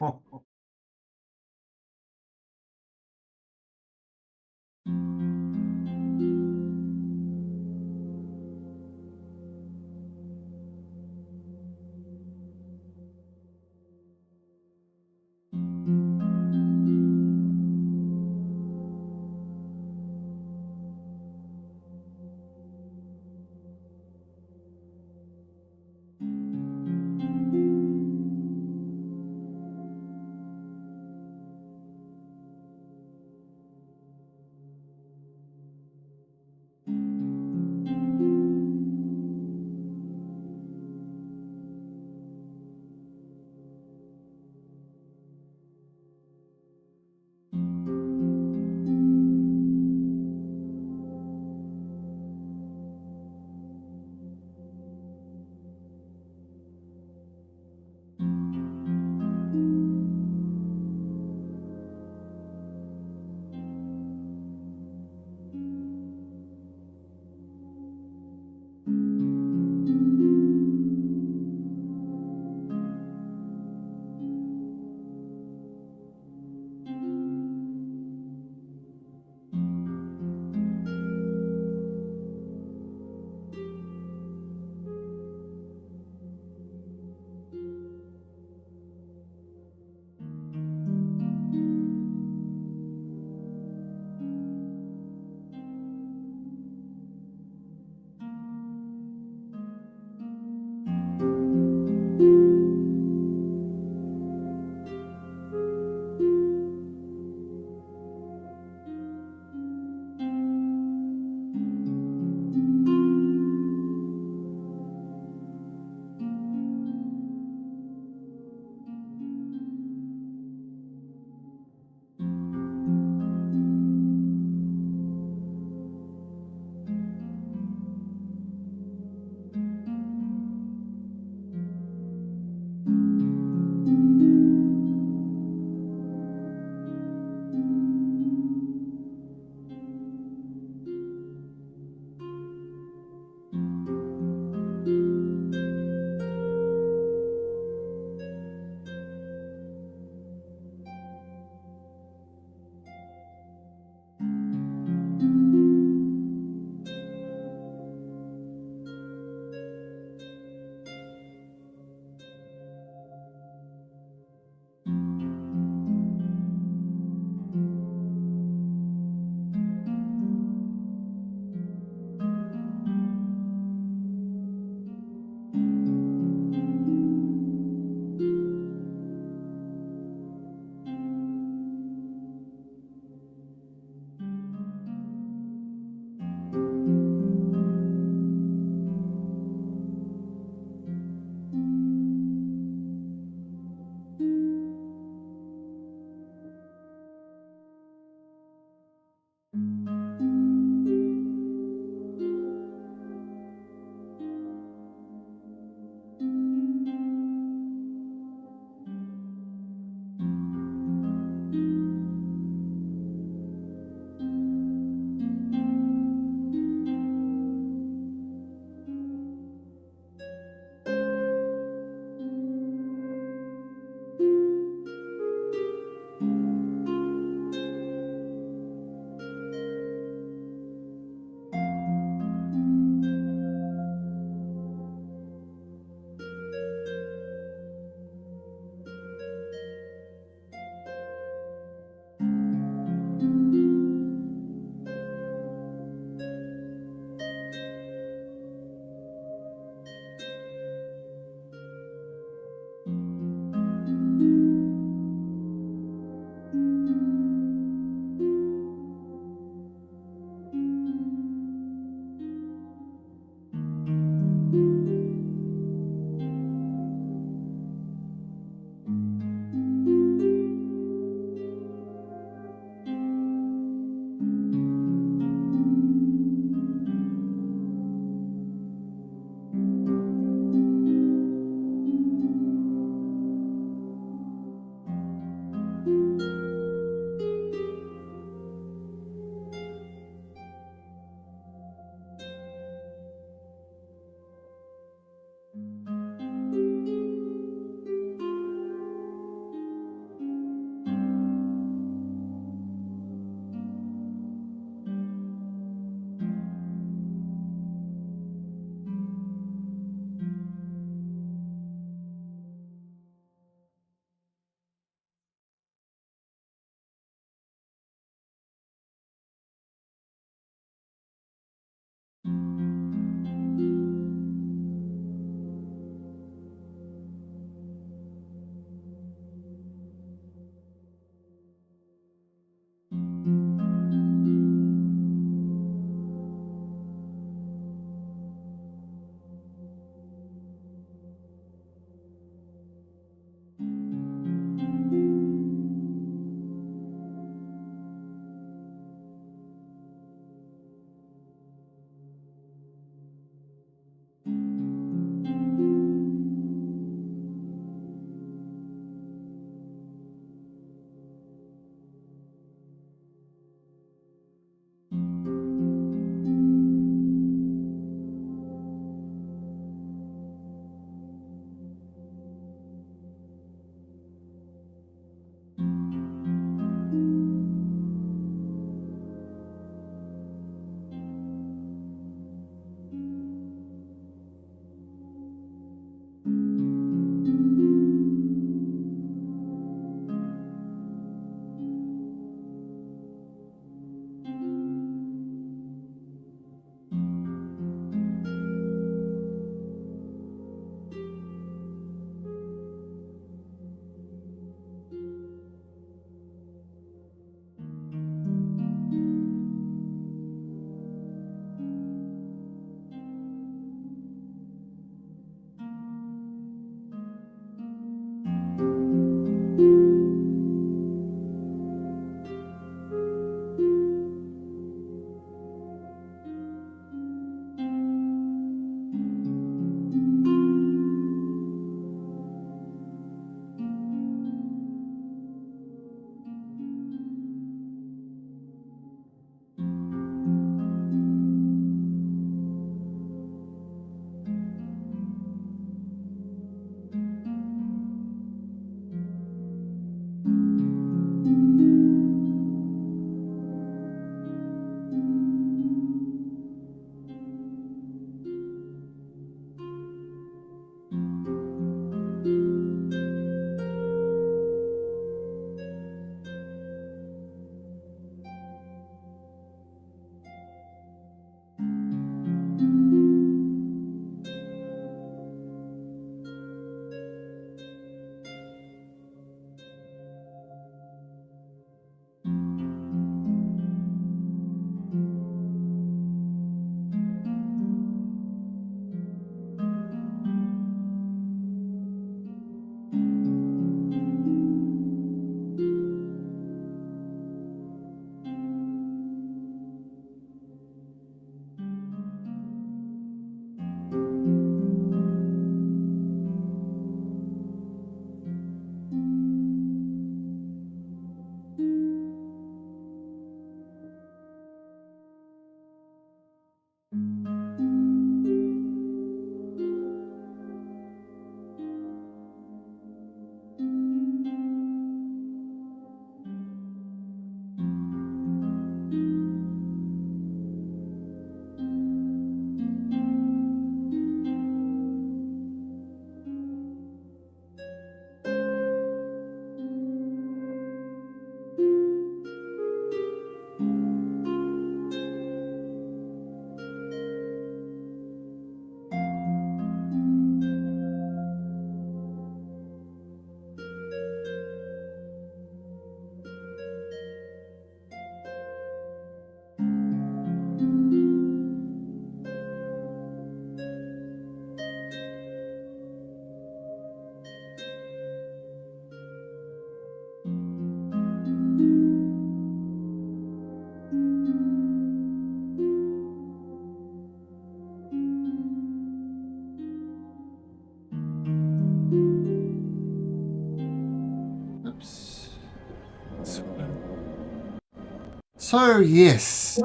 So, yes,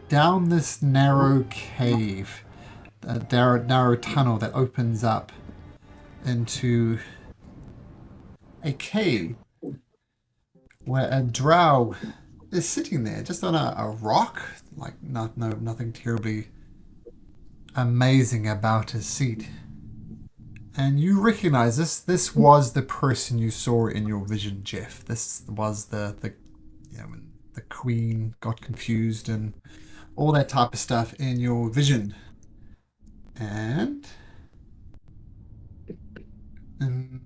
down this narrow cave, a narrow tunnel that opens up into a cave where a drow is sitting there just on a rock, like nothing terribly amazing about his seat. And you recognize this was the person you saw in your vision, Jeff. This was the when the queen got confused and all that type of stuff in your vision. And um,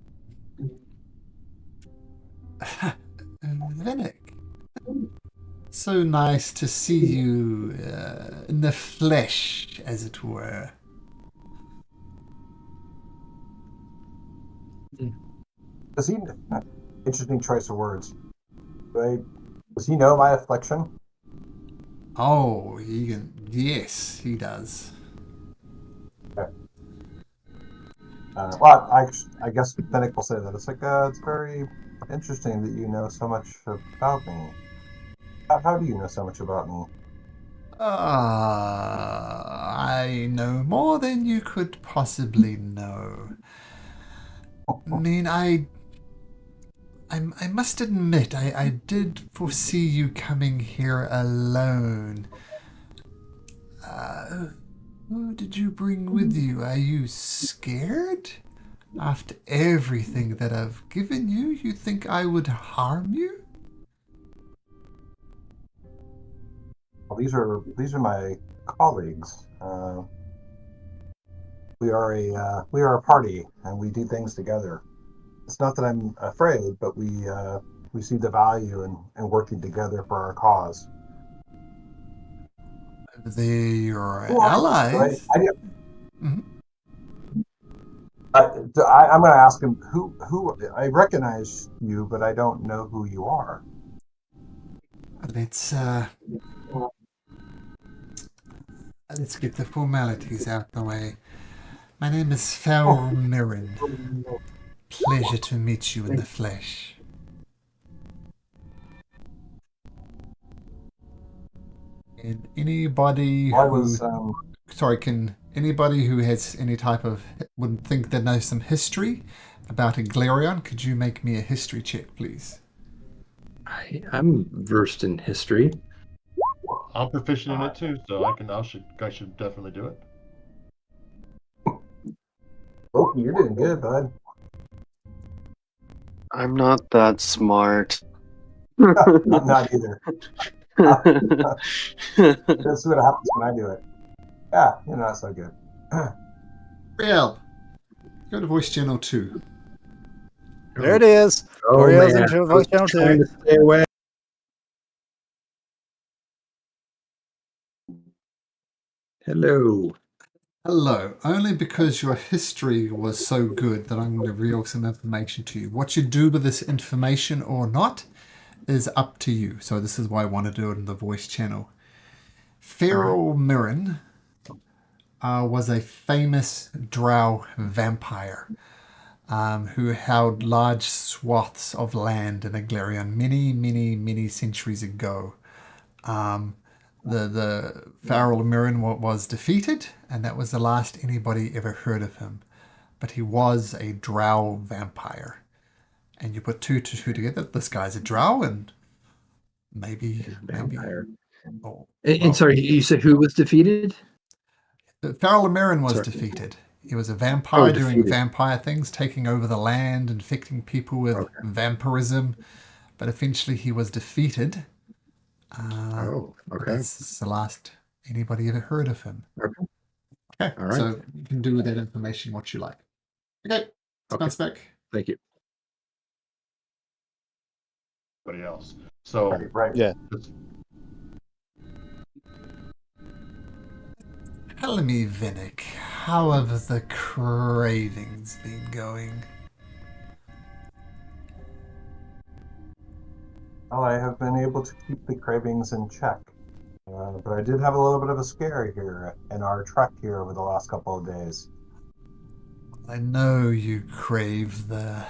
Vinnick, so nice to see you in the flesh, as it were. Does he? Interesting choice of words. Right? Does he know my affliction? Oh, he can. Yes, he does. Okay. Well, I guess Finnick will say that it's very interesting that you know so much about me. How do you know so much about me? I know more than you could possibly know. I mean, I must admit, I did foresee you coming here alone. Who did you bring with you? Are you scared? After everything that I've given you, you think I would harm you? Well, these are my colleagues. We are a party, and we do things together. It's not that I'm afraid, but we see the value in working together for our cause. They're your Well, allies. Mhm. I'm going to ask him who I recognize you, but I don't know who you are. Let's get the formalities out the way. My name is Farrell Mirren. Pleasure to meet you in the flesh. And anybody Well, I who was can anybody who has any type of would think they know some history about Iglarion, could you make me a history check, please? I'm versed in history. I'm proficient in it too, so I should definitely do it. Loki, you're doing good, bud. I'm not that smart. Not either. Let's see what happens when I do it. Yeah, you're not so good. Real. Go to voice channel 2. There it is. Oh, Toriel's man. into I was voice channel trying 2. to stay away. Hello. Hello. Only because your history was so good that I'm going to reveal some information to you. What you do with this information or not is up to you. So this is why I want to do it in the voice channel. Farrell Mirren was a famous drow vampire who held large swaths of land in Iglarion many centuries ago. The Farrell Mirren was defeated, and that was the last anybody ever heard of him. But he was a drow vampire. And you put two to two together, this guy's a drow, and maybe... Vampire. Oh, And sorry, you said who was defeated? Farrell Mirren was Sorry. defeated. He was a vampire doing defeated. vampire things, taking over the land, infecting people with vampirism. But eventually he was defeated. That's the last anybody ever heard of him. Okay, All right. so you can do with that information what you like. Okay, bounce back. Thank you. Everybody else. So Right. Yeah. Tell me, Vinnick, how have the cravings been going? Well, I have been able to keep the cravings in check. But I did have a little bit of a scare here in our trek here over the last couple of days. I know you crave the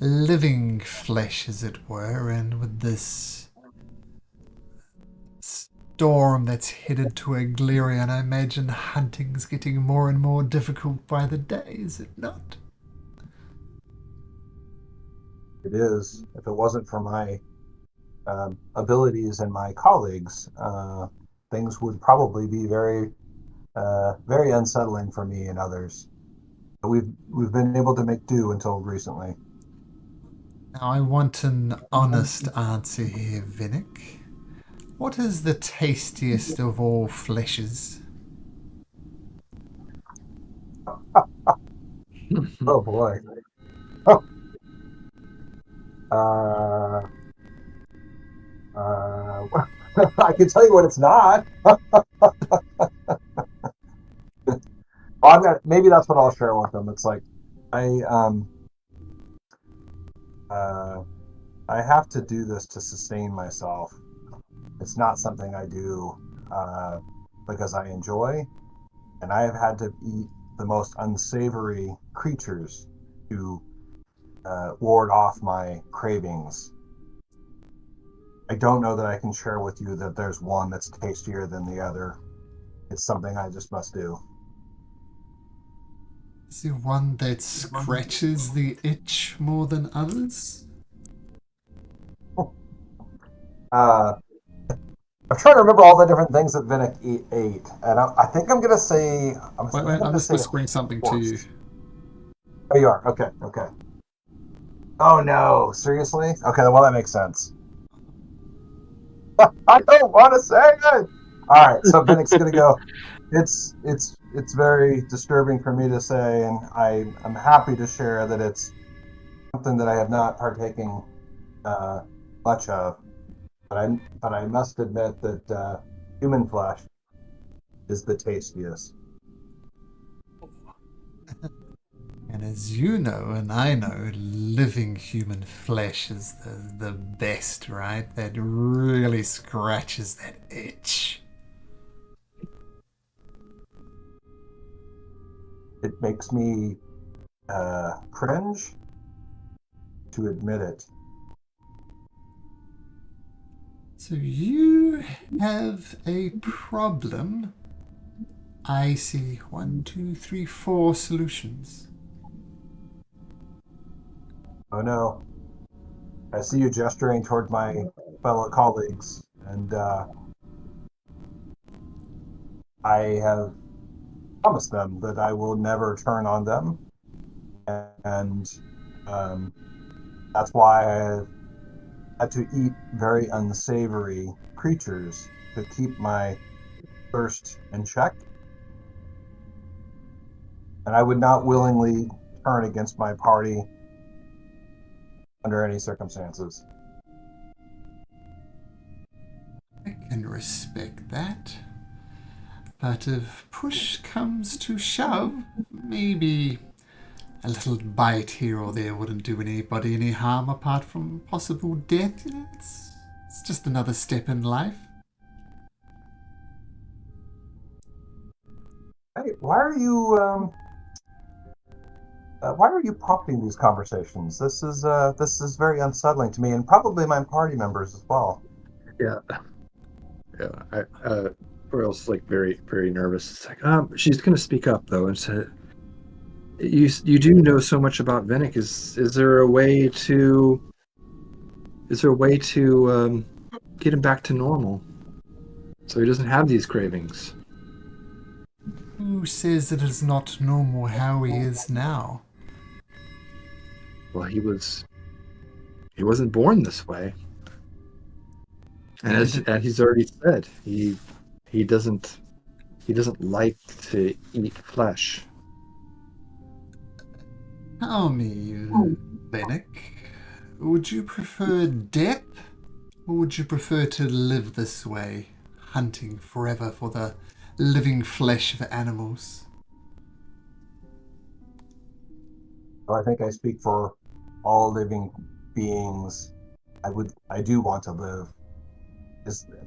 living flesh, as it were, and with this storm that's headed to Aglerion. I imagine hunting's getting more and more difficult by the day, is it not? It is. If it wasn't for my abilities and my colleagues, things would probably be very, very unsettling for me and others. But we've been able to make do until recently. Now, I want an honest answer here, Vinnick. What is the tastiest of all fleshes? Oh boy. I can tell you what it's not. I'm gonna, maybe that's what I'll share with them. It's like I I have to do this to sustain myself. It's not something I do because I enjoy, and I have had to eat the most unsavory creatures to ward off my cravings. I don't know that I can share with you that there's one that's tastier than the other. It's something I just must do. Is there one that scratches the itch more than others? I'm trying to remember all the different things that Vinnick ate, and I think I'm gonna say. Wait, I'm just whispering something to you. Oh, you are? Okay, okay. Oh no, seriously? Okay, well that makes sense. I don't want to say it. All right, so Vinnick's gonna go. It's very disturbing for me to say, and I'm happy to share that it's something that I have not partaken much of. But I must admit that human flesh is the tastiest. And as you know, and I know, living human flesh is the best, right? That really scratches that itch. It makes me cringe to admit it. So you have a problem. I see 1, 2, 3, 4 solutions. Oh no. I see you gesturing toward my fellow colleagues, and I have promised them that I will never turn on them, and that's why I had to eat very unsavory creatures to keep my thirst in check. And I would not willingly turn against my party under any circumstances. I can respect that. But if push comes to shove, maybe a little bite here or there wouldn't do anybody any harm apart from possible death. You know, it's just another step in life. Hey, why are you prompting these conversations? This is very unsettling to me, and probably my party members as well. Yeah. Royal's like very, very nervous. It's like, she's gonna speak up though and say, you do know so much about Vinnick. Is there a way to get him back to normal so he doesn't have these cravings? Who says it is not normal how he is now? Well, he wasn't born this way, and as he's already said, he doesn't like to eat flesh. Tell me, Vinnick, would you prefer death, or would you prefer to live this way, hunting forever for the living flesh of animals? Well, I think I speak for all living beings. I do want to live.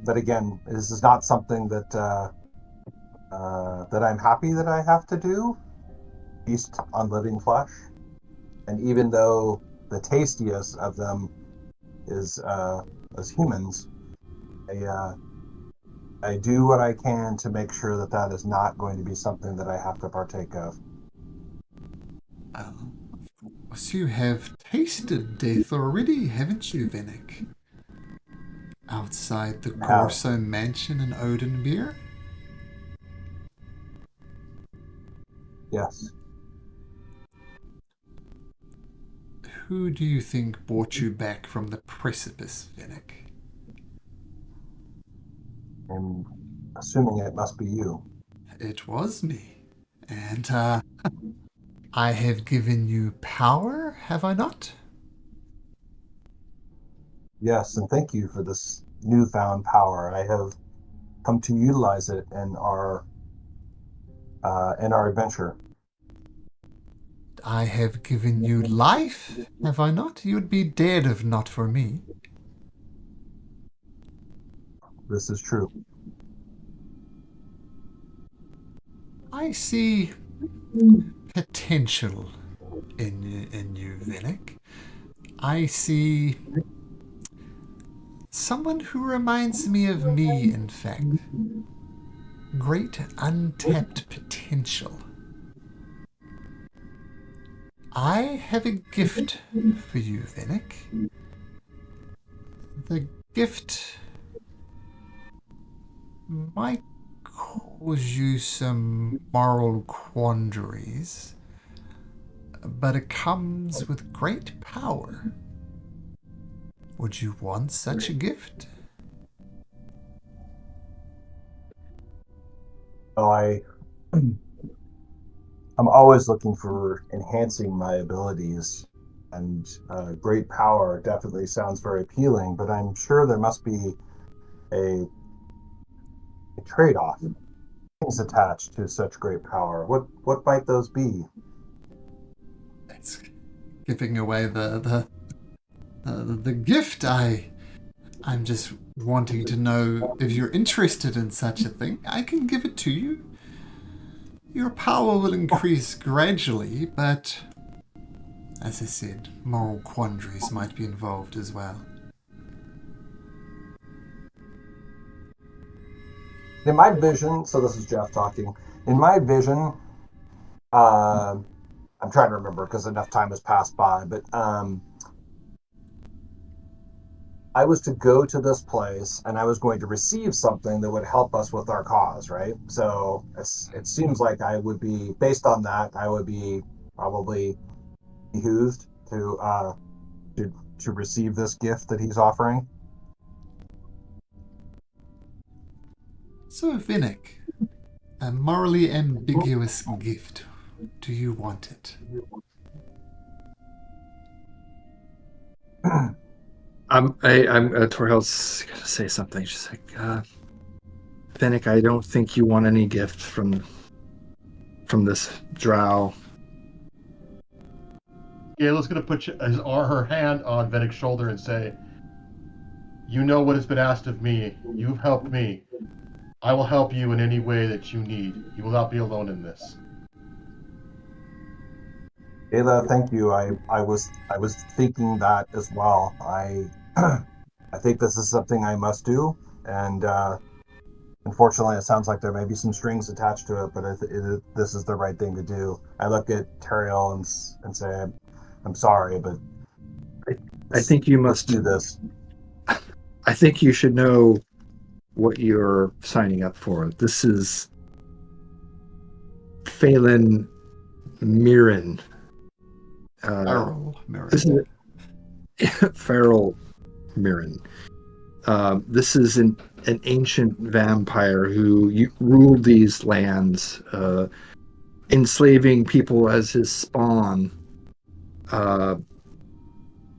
But again, this is not something that that I'm happy that I have to do. Feast on living flesh, and even though the tastiest of them is as humans, I do what I can to make sure that that is not going to be something that I have to partake of. Of course, you have tasted death already, haven't you, Vinnick? Outside the I have. Corso mansion in Odenbeer? Yes. Who do you think brought you back from the precipice, Vinnick? I'm assuming it must be you. It was me. And, I have given you power, have I not? Yes, and thank you for this newfound power. I have come to utilize it in our adventure. I have given you life, have I not? You'd be dead if not for me. This is true. I see potential in you, Vinnick. I see someone who reminds me of me, in fact. Great untapped potential. I have a gift for you, Vinnick. The gift might cause you some moral quandaries, but it comes with great power. Would you want such a gift? Oh, I'm always looking for enhancing my abilities, and great power definitely sounds very appealing, but I'm sure there must be a trade-off, things attached to such great power. What might those be? That's giving away the gift. I'm just wanting to know if you're interested in such a thing. I can give it to you. Your power will increase gradually, but as I said, moral quandaries might be involved as well. In my vision, so this is Jeff talking. In my vision, I'm trying to remember because enough time has passed by, but I was to go to this place and I was going to receive something that would help us with our cause, right? So it seems like I would be, based on that, I would be probably behooved to receive this gift that he's offering. So, Vinnick, a morally ambiguous gift. Do you want it? Torhel's gonna say something. She's like, Fennec, I don't think you want any gift from this drow. Gayla's going to put her hand on Vennick's shoulder and say, "You know what has been asked of me. You've helped me. I will help you in any way that you need. You will not be alone in this." Ayla, thank you. I was thinking that as well. I I think this is something I must do, and unfortunately, it sounds like there may be some strings attached to it, but this is the right thing to do. I look at Teriel and say, "I'm sorry, but I think you let's must do this." I think you should know what you're signing up for. This is Phelan Mirren. Feral Mirren. This is Feral Mirren. This is an ancient vampire who ruled these lands, enslaving people as his spawn.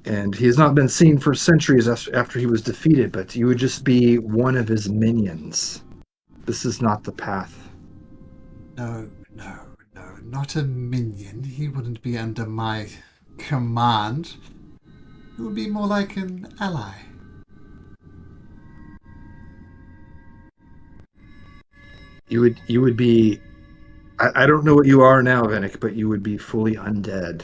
And he has not been seen for centuries after he was defeated, but you would just be one of his minions. This is not the path. No, not a minion. He wouldn't be under my command. He would be more like an ally. You would be. I don't know what you are now, Vennick, but you would be fully undead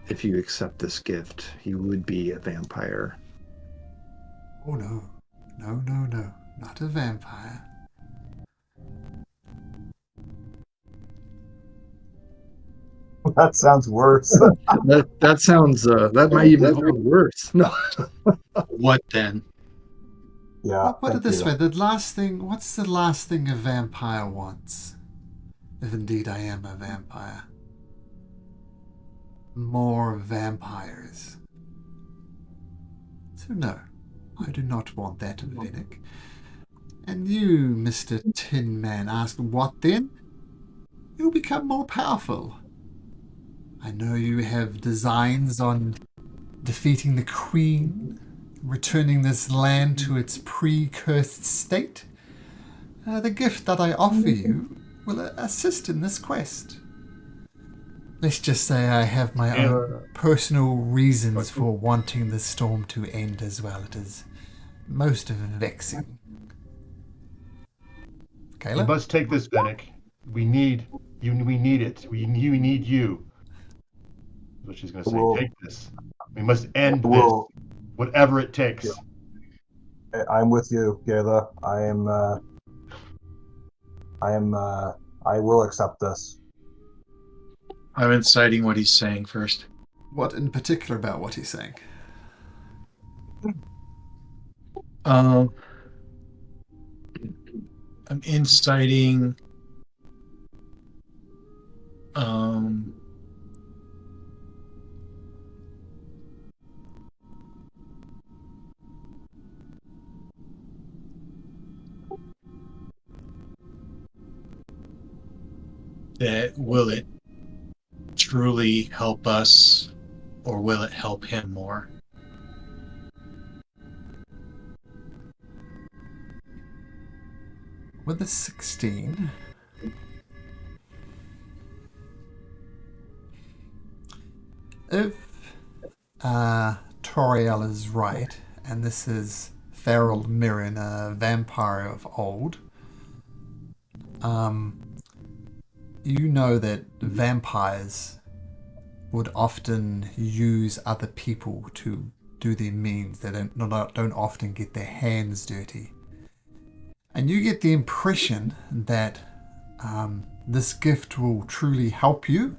if you accept this gift. You would be a vampire. Oh no, not a vampire. That sounds worse. That sounds that might even sound worse. No. What then? Yeah. Well, put it thank this you. way: what's the last thing a vampire wants? If indeed I am a vampire. More vampires. So no, I do not want that, Vinnick. And you, Mr. Tin Man, ask what then? You'll become more powerful. I know you have designs on defeating the Queen, returning this land to its pre-cursed state. The gift that I offer you will assist in this quest. Let's just say I have my own personal reasons for wanting the storm to end as well. It is most vexing. We Kayla? must take this, Bennick. We need you. We need it. We need you. That's what she's going to say. Well- Take this. We must end this, Well, whatever it takes. Yeah. I'm with you, Gayla. I will accept this. I'm inciting what he's saying first. What in particular about what he's saying? I'm inciting that will it truly help us, or will it help him more? With a 16, if Toriel is right, and this is Feral Mirren, a vampire of old, you know that vampires would often use other people to do their means. They don't often get their hands dirty. And you get the impression that this gift will truly help you.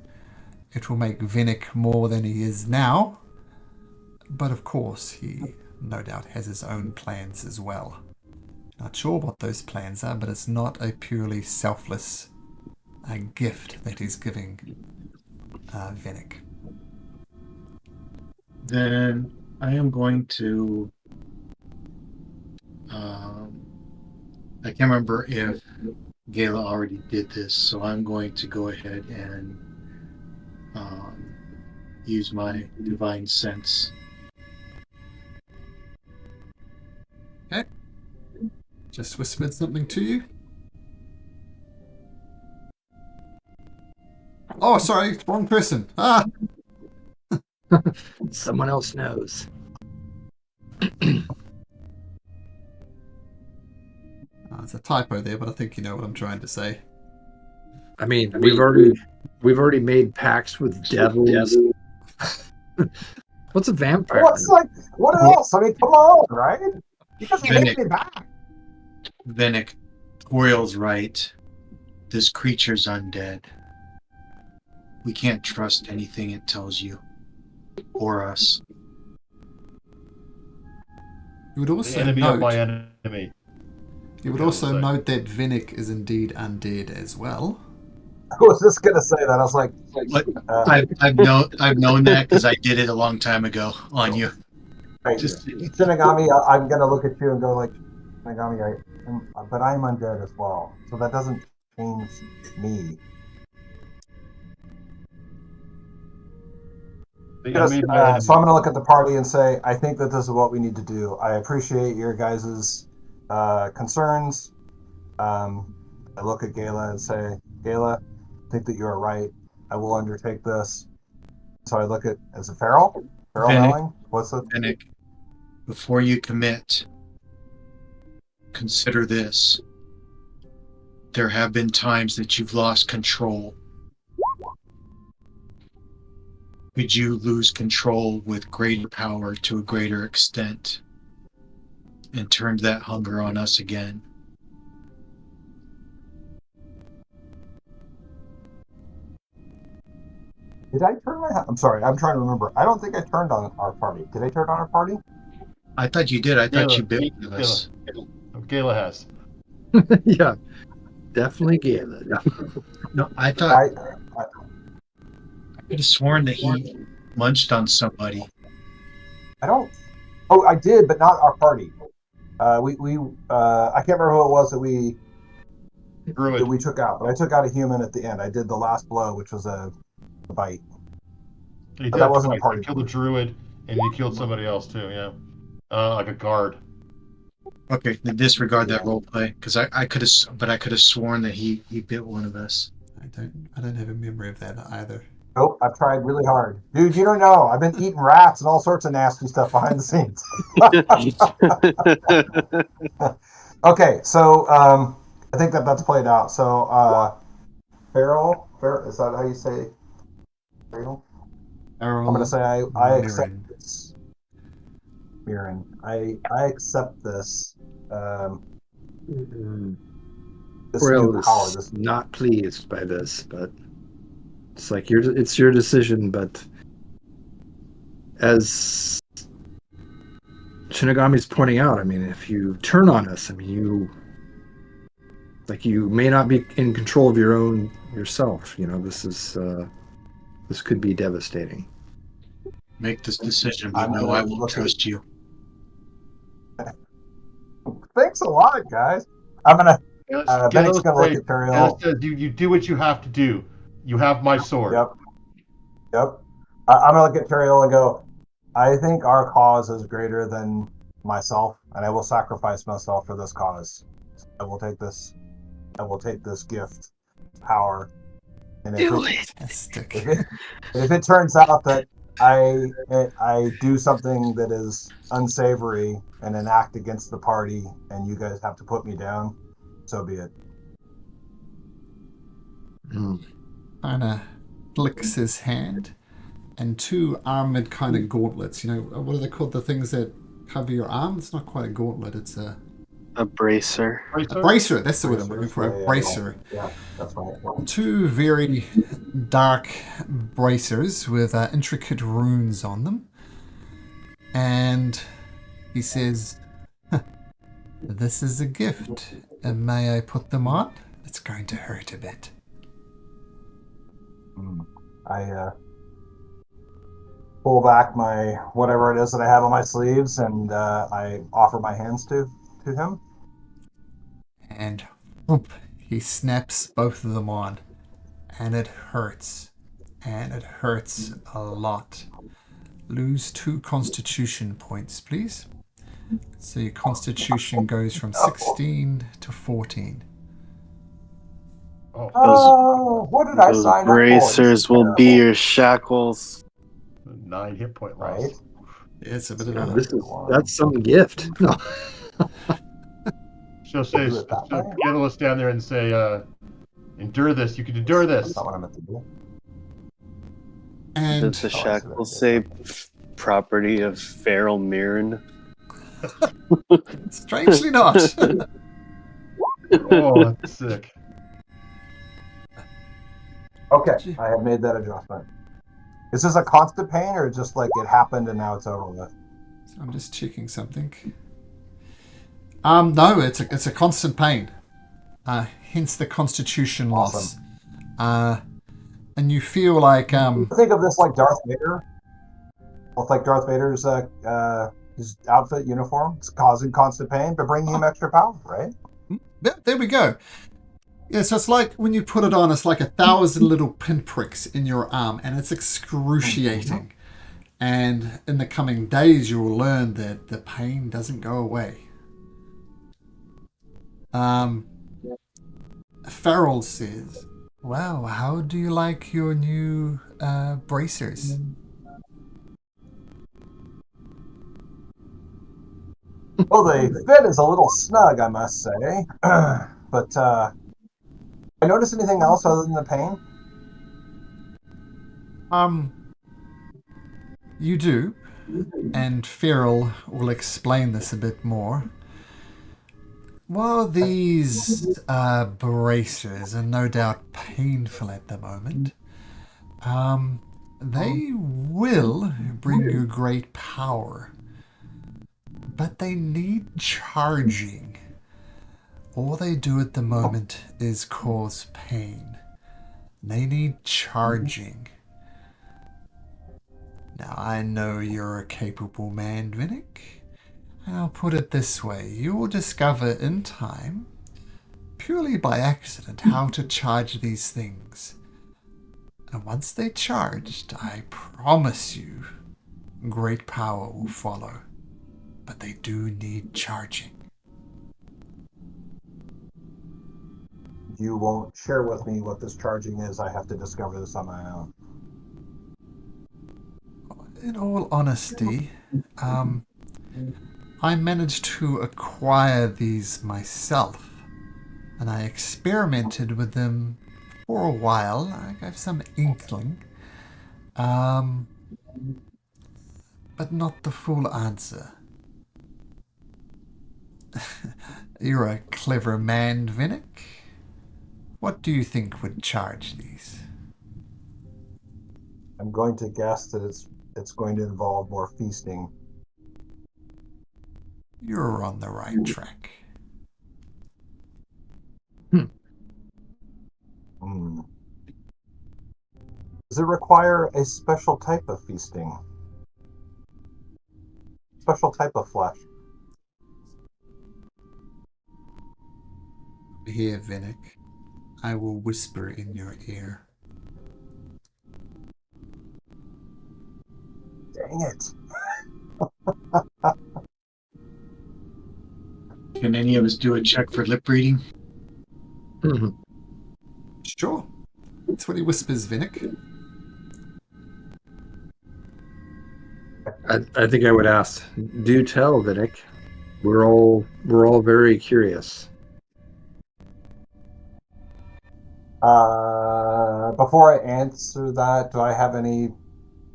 It will make Vinnick more than he is now. But of course, he no doubt has his own plans as well. Not sure what those plans are, but it's not a purely selfless gift that he's giving Vinnick. Then I am going to I can't remember if Gayla already did this, so I'm going to go ahead and use my divine sense. Okay. Just whispered something to you. Oh, sorry, wrong person. Ah! Someone else knows. It's a typo there, but I think you know what I'm trying to say. I mean, we've already made pacts with devils. What's a vampire? What else? I mean, come on, right? You guys hate Vinnick. me back. Vinnick, Toriel's right. This creature's undead. We can't trust anything it tells you. Or us. You would The also enemy of my note. enemy. You would Yeah, also so- note that Vinnick is indeed undead as well. I was just gonna say that. I was like, What? I've known that because I did it a long time ago on you. hey, Just Shinigami, I'm gonna look at you and go like, Shinigami, but I'm undead as well, so that doesn't change me. The Yes, enemy of my enemy. so I'm gonna look at the party and say, I think that this is what we need to do. I appreciate your guys' concerns. I look at Gayla and say, Gayla, I think that you are right. I will undertake this. So I look at, is it Farrell? Farrell Vinnick. Melling? What's it? Vinnick, before you commit, consider this. There have been times that you've lost control. Could you lose control with greater power to a greater extent and turn that hunger on us again? Did I turn my? I'm sorry. I'm trying to remember. I don't think I turned on our party. Did I turn on our party? I thought you did. I thought you Gala, bit one of us. Gala has. Yeah, definitely Galen. No, I thought I I could have sworn that he munched on somebody. I don't. Oh, I did, but not our party. We I can't remember who it was that Druid. we took out, but I took out a human at the end. I did the last blow, which was a bite. You did But that have wasn't a twice. party. You killed a druid, and you killed somebody else too. Yeah, like a guard. Okay, then disregard that role play because I could have, but I could have sworn that he bit one of us. I don't have a memory of that either. Nope, I've tried really hard, dude. You don't know. I've been eating rats and all sorts of nasty stuff behind the scenes. Okay, so I think that's played out. So Farrell, is that how you say Farrell? I'm gonna say I accept Mirren. this. Mirren, I accept this. This Oriel new power. is This not pleased by this, but it's like it's your decision. But as Shinigami's pointing out, I mean, if you turn on us, I mean, you may not be in control of yourself. You know, this could be devastating. Make this decision, but I'm no, gonna I won't look at- trust you. Thanks a lot, guys. I'm gonna. Bennett's gonna look at Gala Tariel. says you do what you have to do. You have my sword. Yep. I'm gonna look at Tariel and go. I think our cause is greater than myself, and I will sacrifice myself for this cause. I will take this. I will take this gift, power, and Fantastic. if it turns out that I do something that is unsavory and an act against the party, and you guys have to put me down, so be it. Kind of flicks his hand, and two armored kind of gauntlets. You know, what are they called? The things that cover your arm? It's not quite a gauntlet. It's a bracer. bracer. That's the word I'm looking for. A bracer. Yeah, that's right. Two very dark bracers with intricate runes on them. And he says, "This is a gift. And may I put them on? It's going to hurt a bit." I pull back my whatever it is that I have on my sleeves, and I offer my hands to him. And whoop, he snaps both of them on. And it hurts. And it hurts a lot. Lose 2 constitution points, please. So your constitution goes from 16 to 14. Oh, what did I Those sign bracers up for? will be your shackles. 9 hit point loss. Right. It's a bit Yeah, of That's some gift. No. She'll say, Do it that way. Gala will stand there and say, endure this. You can endure That's this. not what I meant to do. And Does the shackles say property of Feral Mirren? strangely not. Oh, that's sick. Okay, I have made that adjustment. Is this a constant pain, or just like it happened and now it's over with? So I'm just checking something. No, it's a constant pain. Hence the constitution loss. And you feel like Think of this like Darth Vader. Well, it's like Darth Vader's his outfit uniform. It's causing constant pain, but bringing him extra power, right? yeah, there we go. Yeah, so it's like when you put it on, it's like 1,000 little pinpricks in your arm, and it's excruciating. And in the coming days, you'll learn that the pain doesn't go away. Farrell says, "Wow, how do you like your new bracers?" Well, the fit is a little snug, I must say. But I notice anything else other than the pain? You do, and Farrell will explain this a bit more. While these bracers are no doubt painful at the moment, They will bring you great power, but they need charging. All they do at the moment is cause pain. They need charging. Now, I know you're a capable man, Vinnick. And I'll put it this way. You will discover in time, purely by accident, how to charge these things. And once they're charged, I promise you, great power will follow. But they do need charging. You won't share with me what this charging is. I have to discover this on my own. In all honesty, I managed to acquire these myself, and I experimented with them for a while. I have some inkling, but not the full answer. You're a clever man, Vinnick. What do you think would charge these? I'm going to guess that it's going to involve more feasting. You're on the right track. Does it require a special type of feasting? Special type of flesh? Here, Vinnick. I will whisper in your ear. Dang it. Can any of us do a check for lip reading? Sure. That's what he whispers, Vinnick. I think I would ask, do tell, Vinnick. We're all very curious. Before I answer that, do I have any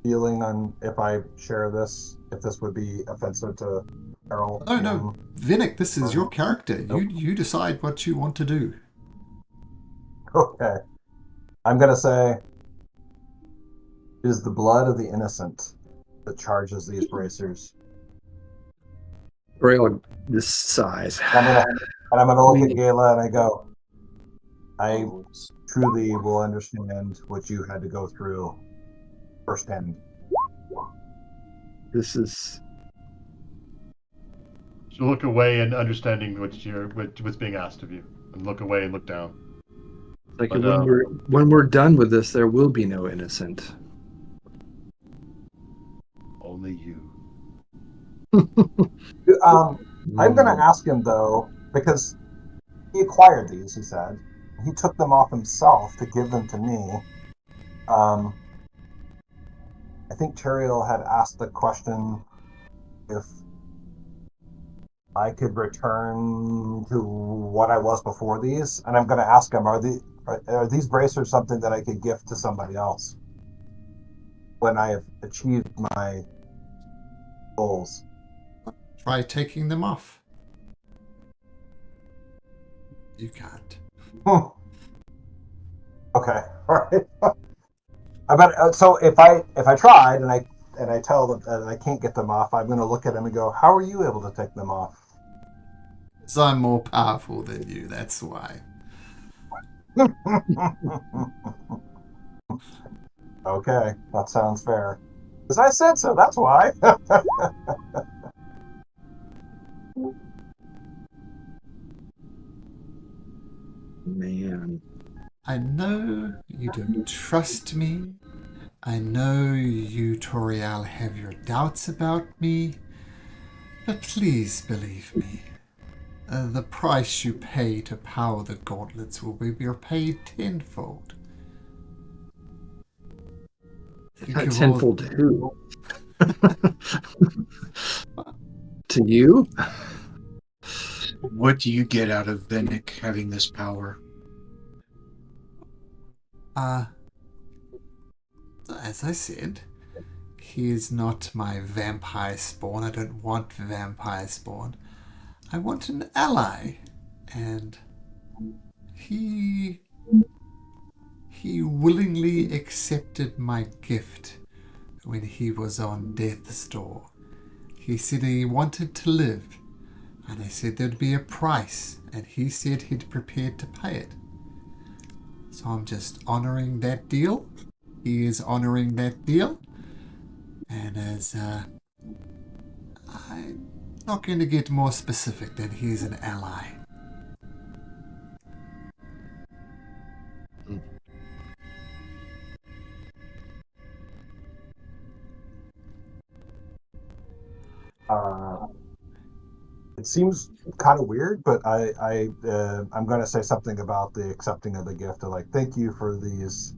feeling on if I share this, if this would be offensive to Errol? Oh no, Vinnick, this is your character. Nope. You decide what you want to do. Okay. I'm gonna say it is the blood of the innocent that charges these bracers. Braille just sighs. I'm gonna look at Gayla and I go, I truly will understand what you had to go through firsthand. This is So look away and understanding what's being asked of you, and look away and look down. like But, when we're done with this, there will be no innocent. Only you. I'm gonna ask him though, because he acquired these, he said. He took them off himself to give them to me. I think Teriel had asked the question if I could return to what I was before these, and I'm going to ask him: Are these bracers something that I could gift to somebody else when I have achieved my goals? Try taking them off. You can't. Okay, all right. So if I tried and I tell them that I can't get them off, I'm going to look at him and go, "How are you able to take them off?" So I'm more powerful than you, that's why. Okay, that sounds fair. Because I said so, that's why. Man. I know you don't trust me. I know you, Toriel, have your doubts about me. But please believe me. The price you pay to power the gauntlets will be repaid tenfold. Think of all- Tenfold to who? To you? What do you get out of Vinnick having this power? As I said, he is not my vampire spawn. I don't want vampire spawn. I want an ally. And he he willingly accepted my gift when he was on death's door. He said he wanted to live, and I said there'd be a price, and he said he'd prepared to pay it. So I'm just honoring that deal. He is honoring that deal. And as I'm not going to get more specific than he's an ally. It seems kind of weird, but I'm going to say something about the accepting of the gift. Of like, thank you for these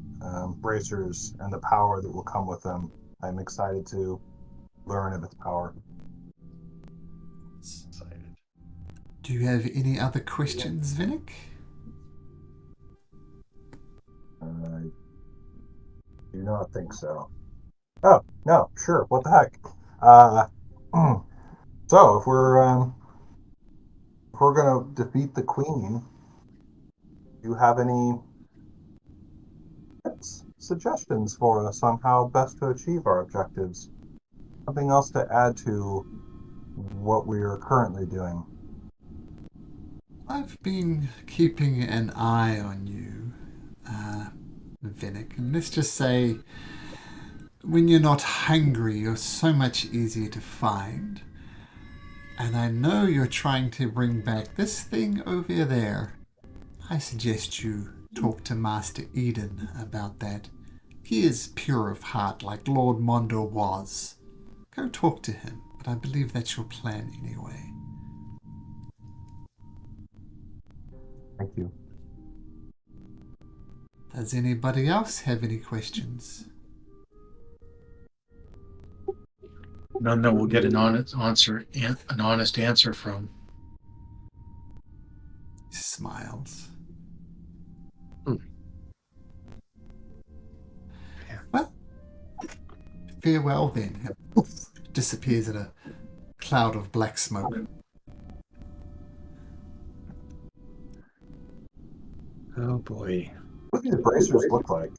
bracers and the power that will come with them. I'm excited to learn of its power. Excited. Do you have any other questions, Vinnick? I do not think so. Oh no, sure. What the heck? So if we're going to defeat the queen, do you have any suggestions for us on how best to achieve our objectives? Something else to add to what we are currently doing? I've been keeping an eye on you, Vinnick, and let's just say when you're not hungry, you're so much easier to find. And I know you're trying to bring back this thing over there. I suggest you talk to Master Eden about that. He is pure of heart like Lord Mondo was. Go talk to him, but I believe that's your plan anyway. Thank you. Does anybody else have any questions? None that we'll get an honest answer from. He smiles. Yeah. Well, farewell then. And poof, disappears in a cloud of black smoke. Oh boy. What do the bracers look like?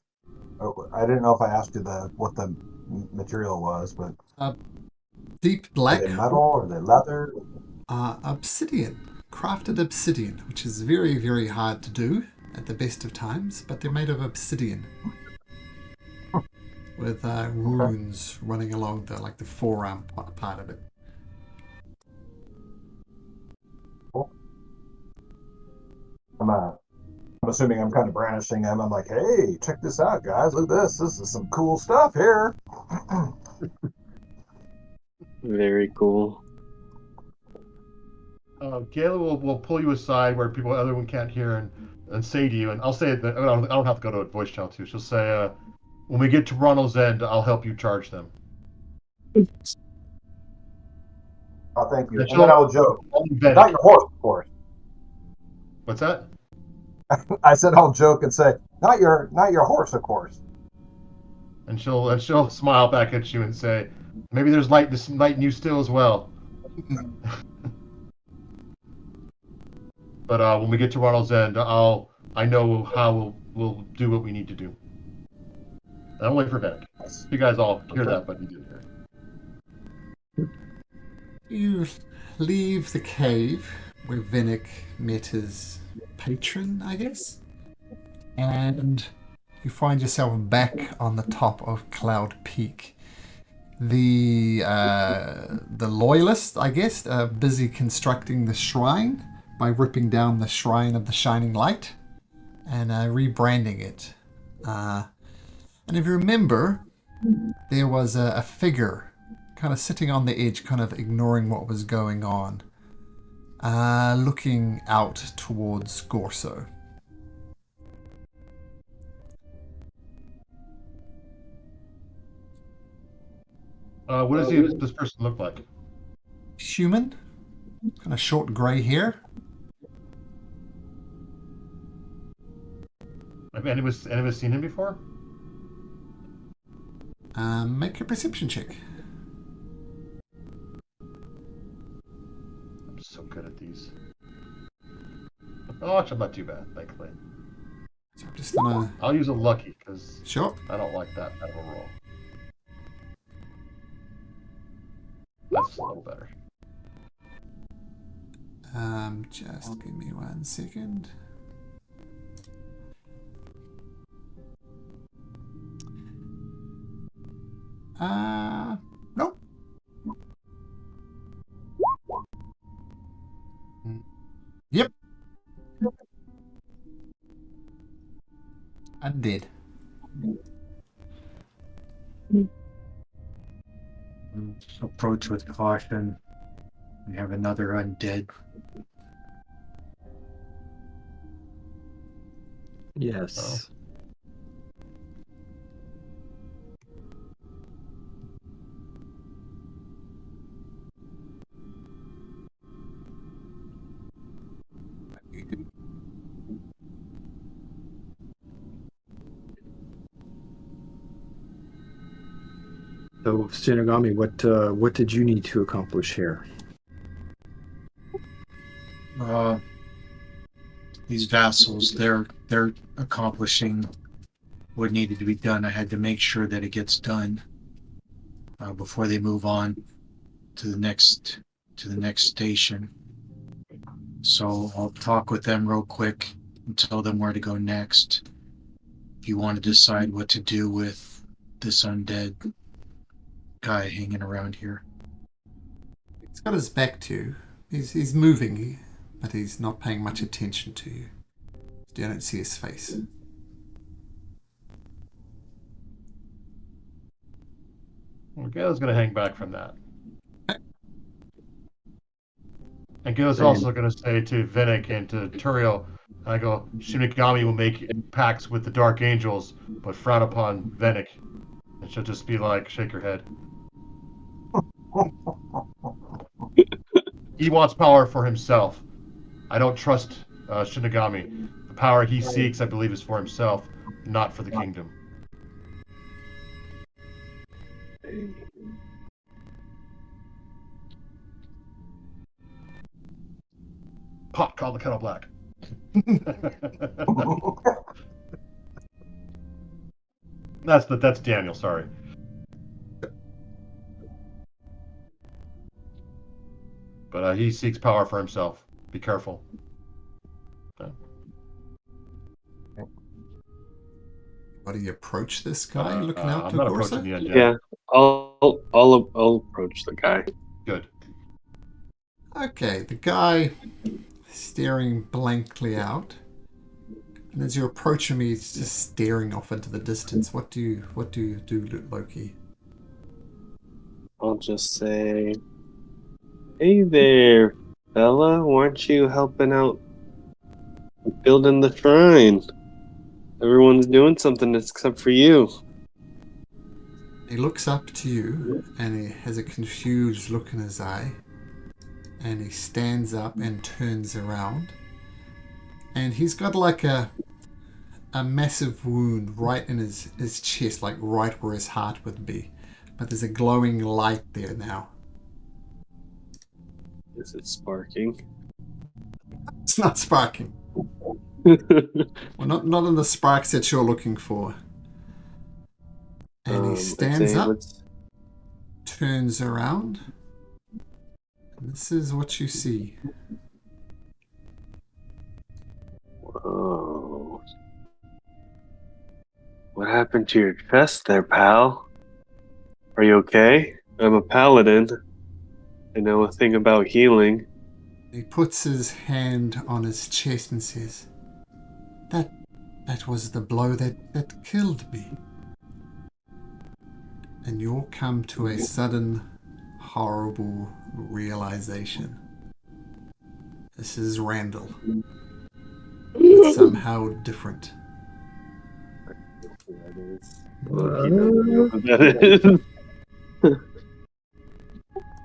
Oh, I didn't know if I asked you what the material was, but Deep are black, they metal? Are they leather? obsidian. Crafted obsidian, which is very, very hard to do at the best of times, but they're made of obsidian. With runes running along the forearm part of it. I'm assuming I'm kind of brandishing them. I'm like, hey, check this out, guys. Look at this. This is some cool stuff here. Very cool. Kayla will pull you aside where everyone can't hear and say to you, and I'll say it. I don't have to go to a voice channel too. She'll say, "When we get to Ronald's End, I'll help you charge them." Oh, thank you. And And then I will joke. Not your horse, of course. What's that? I said I'll joke and say, not your horse, of course. And she'll smile back at you and say, "Maybe there's light in you still as well." But when we get to Ronald's End, I know how we'll do what we need to do. And I'm waiting for Venick. You guys all hear that, but you didn't hear it. You leave the cave where Vinnick met his patron, I guess, and you find yourself back on the top of Cloud Peak. The loyalists, I guess, are busy constructing the shrine by ripping down the Shrine of the Shining Light and rebranding it. And if you remember, there was a figure kind of sitting on the edge, kind of ignoring what was going on, looking out towards Gorso. What does this person look like? Human, kind of short gray hair. Have anyone seen him before? Make a perception check. I'm so good at these. Oh, actually, I'm not too bad, thankfully. So I'm just gonna. I'll use a lucky because Sure. I don't like that kind of a roll. That's a little better. Just give me 1 second. Nope. Yep. Undead. Approach with caution. We have another undead. Yes. So, Shinigami, what did you need to accomplish here? These vassals, they're accomplishing what needed to be done. I had to make sure that it gets done before they move on to the next station. So I'll talk with them real quick and tell them where to go next. If you want to decide what to do with this undead guy hanging around here. He's got his back to you. He's moving, but he's not paying much attention to you. You don't see his face. Okay, I was going to hang back from that. And Gil's also going to say to Venick and to Turiel, I go, Shinigami will make pacts with the Dark Angels, but frown upon Venick. And she'll just be like, shake her head. He wants power for himself. I don't trust Shinigami. The power he seeks, I believe, is for himself, not for the kingdom. Pot, call the kettle black. That's Daniel, sorry. But he seeks power for himself. Be careful. Okay. How do you approach this guy looking out I'm to not Gorsa? approaching the undead. Yeah, I'll approach the guy. Good. Okay, the guy staring blankly out. And as you approach him, he's just staring off into the distance. What do you do, Loki? I'll just say, "Hey there, fella. Weren't you helping out building the shrine? Everyone's doing something except for you." He looks up to you, and he has a confused look in his eye. And he stands up and turns around. And he's got like a massive wound right in his chest, like right where his heart would be. But there's a glowing light there now. Is it sparking? It's not sparking. Well, not in the sparks that you're looking for. And he stands up, turns around, and this is what you see. Whoa. What happened to your chest there, pal? Are you okay? I'm a paladin. I know a thing about healing. He puts his hand on his chest and says, That was the blow that killed me. And you'll come to a sudden, horrible realization. This is Randall. But somehow different. That is.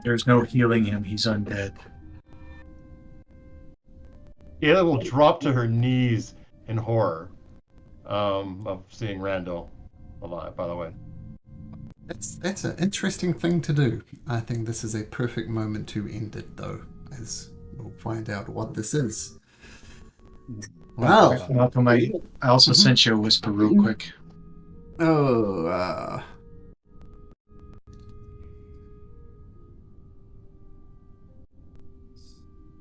There's no healing him. He's undead. Ayla will drop to her knees in horror of seeing Randall alive, by the way. That's an interesting thing to do. I think this is a perfect moment to end it, though, as we'll find out what this is. Well, Malcolm, I also Mhm. sent you a whisper real quick. oh,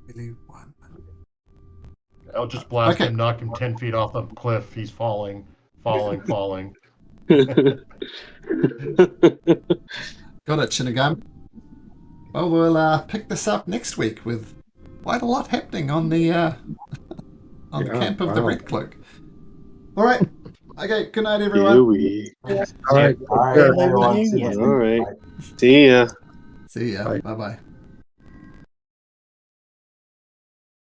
really one. I'll just blast Okay. him, knock him 10 feet off the cliff. He's falling, falling. Got it, Shinigami. Well, we'll pick this up next week with quite a lot happening on the Yeah, camp of the wow. Red Cloak. All right. Okay. Good night, everyone. Yui. All right. All right, Sure. everyone. See you Yeah. next All week. right. Bye. See ya. See ya. Bye. Bye bye.